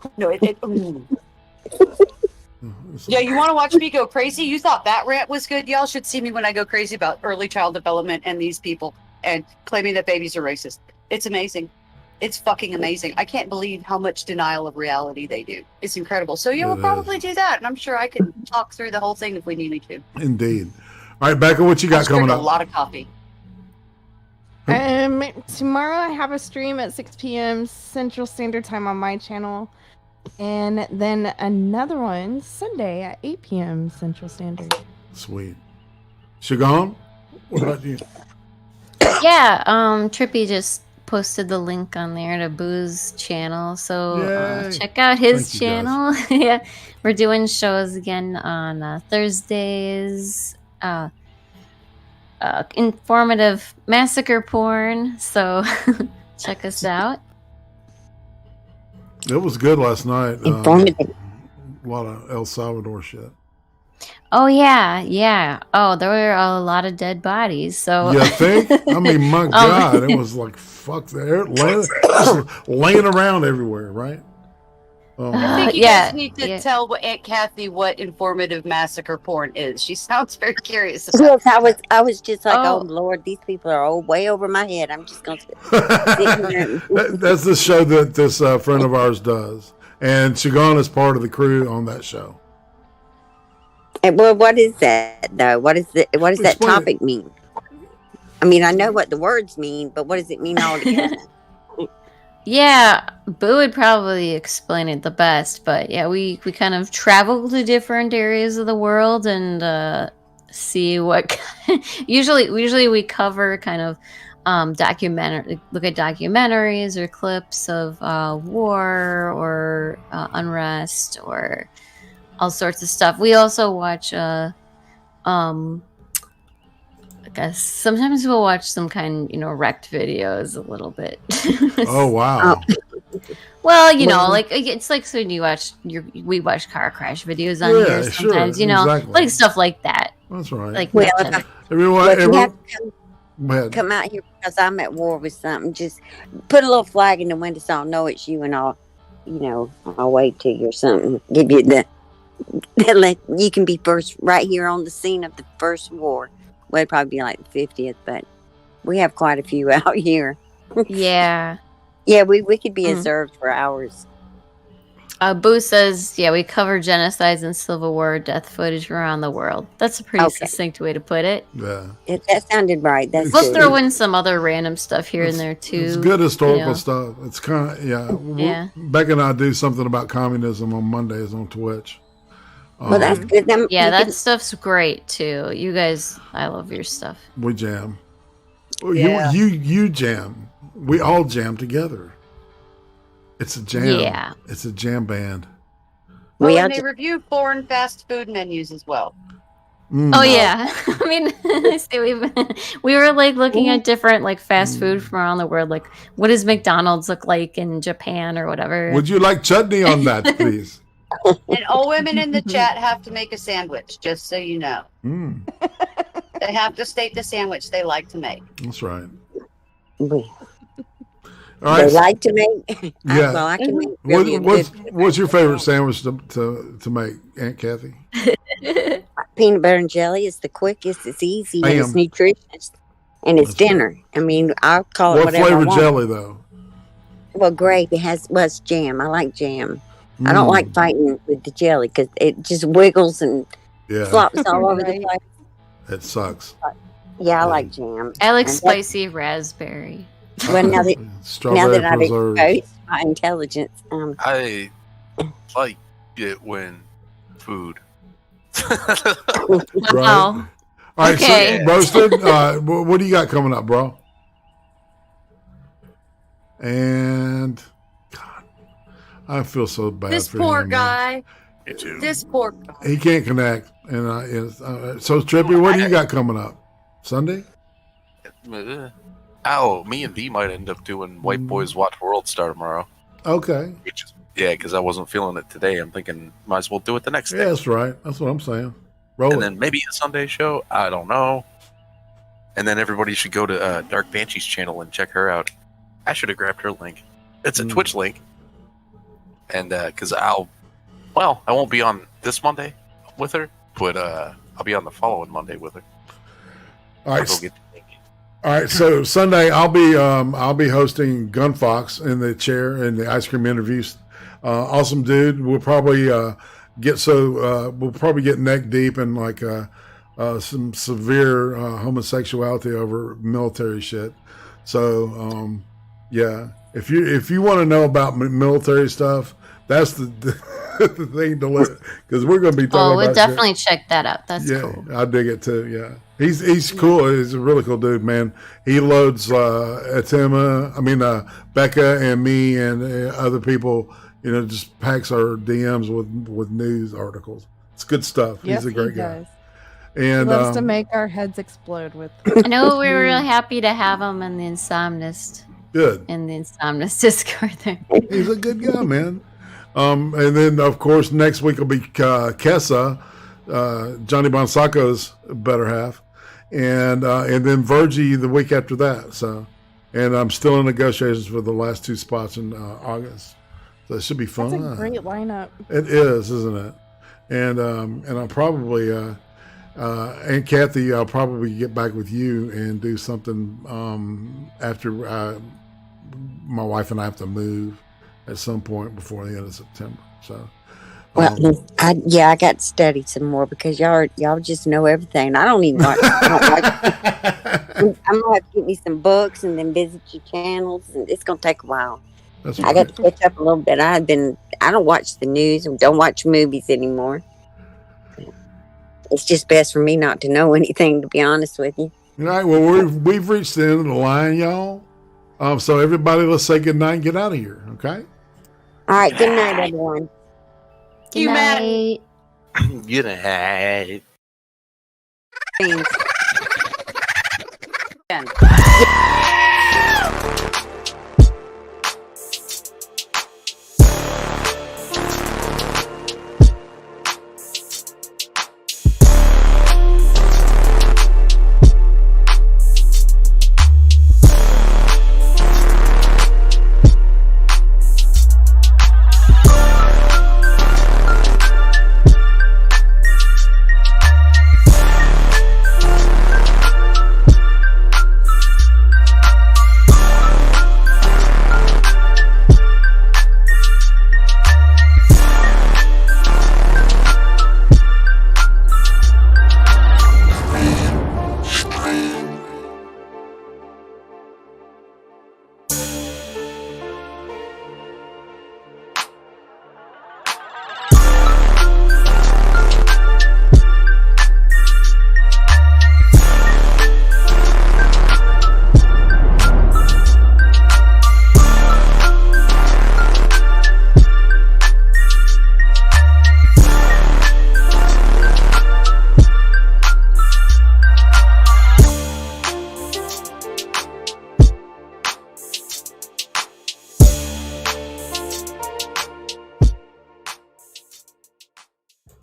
Yeah, you want to watch me go crazy? You thought that rant was good? Y'all should see me when I go crazy about early child development and these people and claiming that babies are racist. It's amazing. It's fucking amazing. I can't believe how much denial of reality they do. It's incredible. So yeah, we'll probably do that, and I'm sure I can talk through the whole thing if we need me to. Indeed. All right, Becca, what you got coming up? A lot of coffee. Tomorrow I have a stream at 6 p.m. Central Standard Time on my channel. And then another one Sunday at 8 p.m. Central Standard. Sweet. Shagan, what about you? Yeah, Trippy just posted the link on there to Boo's channel, so check out his channel. Yeah, we're doing shows again on Thursdays. Informative massacre porn, so check us out. It was good last night. Informative. A lot of El Salvador shit. Oh yeah. Oh, there were a lot of dead bodies. So You think? I mean, my God, it was like fuck there, laying around everywhere, right? I think you guys need to tell Aunt Kathy what informative massacre porn is. She sounds very curious about Yes, I was just like, oh Lord, these people are way over my head. I'm just going to That's the show that this friend of ours does, and Shagan is part of the crew on that show. And, well, what is that though? What does that topic mean? I mean, I know what the words mean, but what does it mean altogether? Yeah, Boo would probably explain it the best, but yeah, we kind of travel to different areas of the world and see what usually we cover kind of look at documentaries or clips of war or unrest or all sorts of stuff. We also watch I guess sometimes we'll watch some kind, wrecked videos a little bit. Oh wow. Well, like it's like so we watch car crash videos on here sometimes, exactly. like stuff like that. That's right. Like you have to come out here because I'm at war with something. Just put a little flag in the window so I'll know it's you, and I'll wave to you or something. Give you you can be first right here on the scene of the first war. Well, it'd probably be like the 50th, but we have quite a few out here. Yeah. Yeah, we could be observed for hours. Boo says, we cover genocides and Civil War death footage around the world. That's a pretty succinct way to put it. Yeah. That sounded right. We'll throw in some other random stuff here and there, too. It's good historical stuff. It's kind of, Becca and I do something about communism on Mondays on Twitch. Well, that's good. That stuff's great too. You guys, I love your stuff. We jam. You jam. We all jam together. It's a jam. Yeah. It's a jam band. And they review foreign fast food menus as well. Oh yeah. I mean, we were like looking at different like fast food from around the world. Like, what does McDonald's look like in Japan or whatever? Would you like chutney on that, please? And all women in the chat have to make a sandwich, just so you know. They have to state the sandwich they like to make. That's right. All right. They like to make. Yeah. Well, I can make really what's your favorite sandwich to make, Aunt Kathy? peanut butter and jelly is the quickest. It's easy and it's Bam. nutritious, and it's dinner. I mean, I'll call it What whatever I flavor want. jelly though? Well, grape. It's jam. I like jam. I don't like fighting with the jelly because it just wiggles and flops all over the place. It sucks. Yeah, I like jam. I like And spicy raspberry. Well, now that Strawberry I've preserves. exposed my intelligence, I like it when food. Right. All right, Okay. so roasted. What do you got coming up, bro? And God, I feel so bad This for poor him. guy. Me too. This poor guy. He can't connect. And so Trippy, what do you got coming up? Sunday? Me and D might end up doing White Boys Watch World Star tomorrow. Okay. Yeah, because I wasn't feeling it today. I'm thinking might as well do it the next Yeah, day. that's right. That's what I'm saying. Roll And it. then maybe a Sunday show. I don't know. And then everybody should go to Dark Banshee's channel and check her out. I should have grabbed her link. It's a Twitch link. And because I won't be on this Monday with her, but I'll be on the following Monday with her. All right. All right, so Sunday I'll be hosting Gunfox in the chair in the ice cream interviews. Awesome dude. We'll probably get neck deep in like some severe homosexuality over military shit. So yeah, if you want to know about military stuff, that's the thing to look, because we're going to be talking we'll about definitely check that up. That's yeah, cool. I dig it too. Yeah, he's cool. He's a really cool dude, man. He loads BECCA and me and other people. Just packs our DMs with news articles. It's good stuff. Yes, He's a great he guy. does. And He loves to make our heads explode with. I know we were real happy to have him in the Insomnist. Good. In the Insomnist Discord there. He's a good guy, man. And then, of course, next week will be Kessa, Johnny Bonsaco's better half, and then Virgie the week after that. So, and I'm still in negotiations for the last 2 spots in August. So it should be fun. That's a great lineup. It is, isn't it? And I'll probably Aunt Kathy, I'll probably get back with you and do something after my wife and I have to move at some point before the end of September. So, well, I got to study some more because y'all just know everything. I don't even watch. I'm gonna have to get me some books and then visit your channels, and it's gonna take a while. That's I got to catch up a little bit. I don't watch the news and don't watch movies anymore. It's just best for me not to know anything, to be honest with you. All right. Well, we've reached the end of the line, y'all. So everybody, let's say good night and get out of here. Okay. All right. Good night, everyone. Good night. Good night.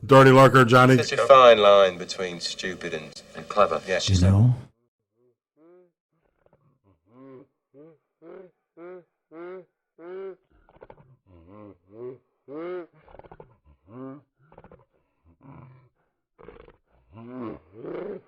Dirty Lurker, Johnny. Such a fine line between stupid and clever. Yes, You know,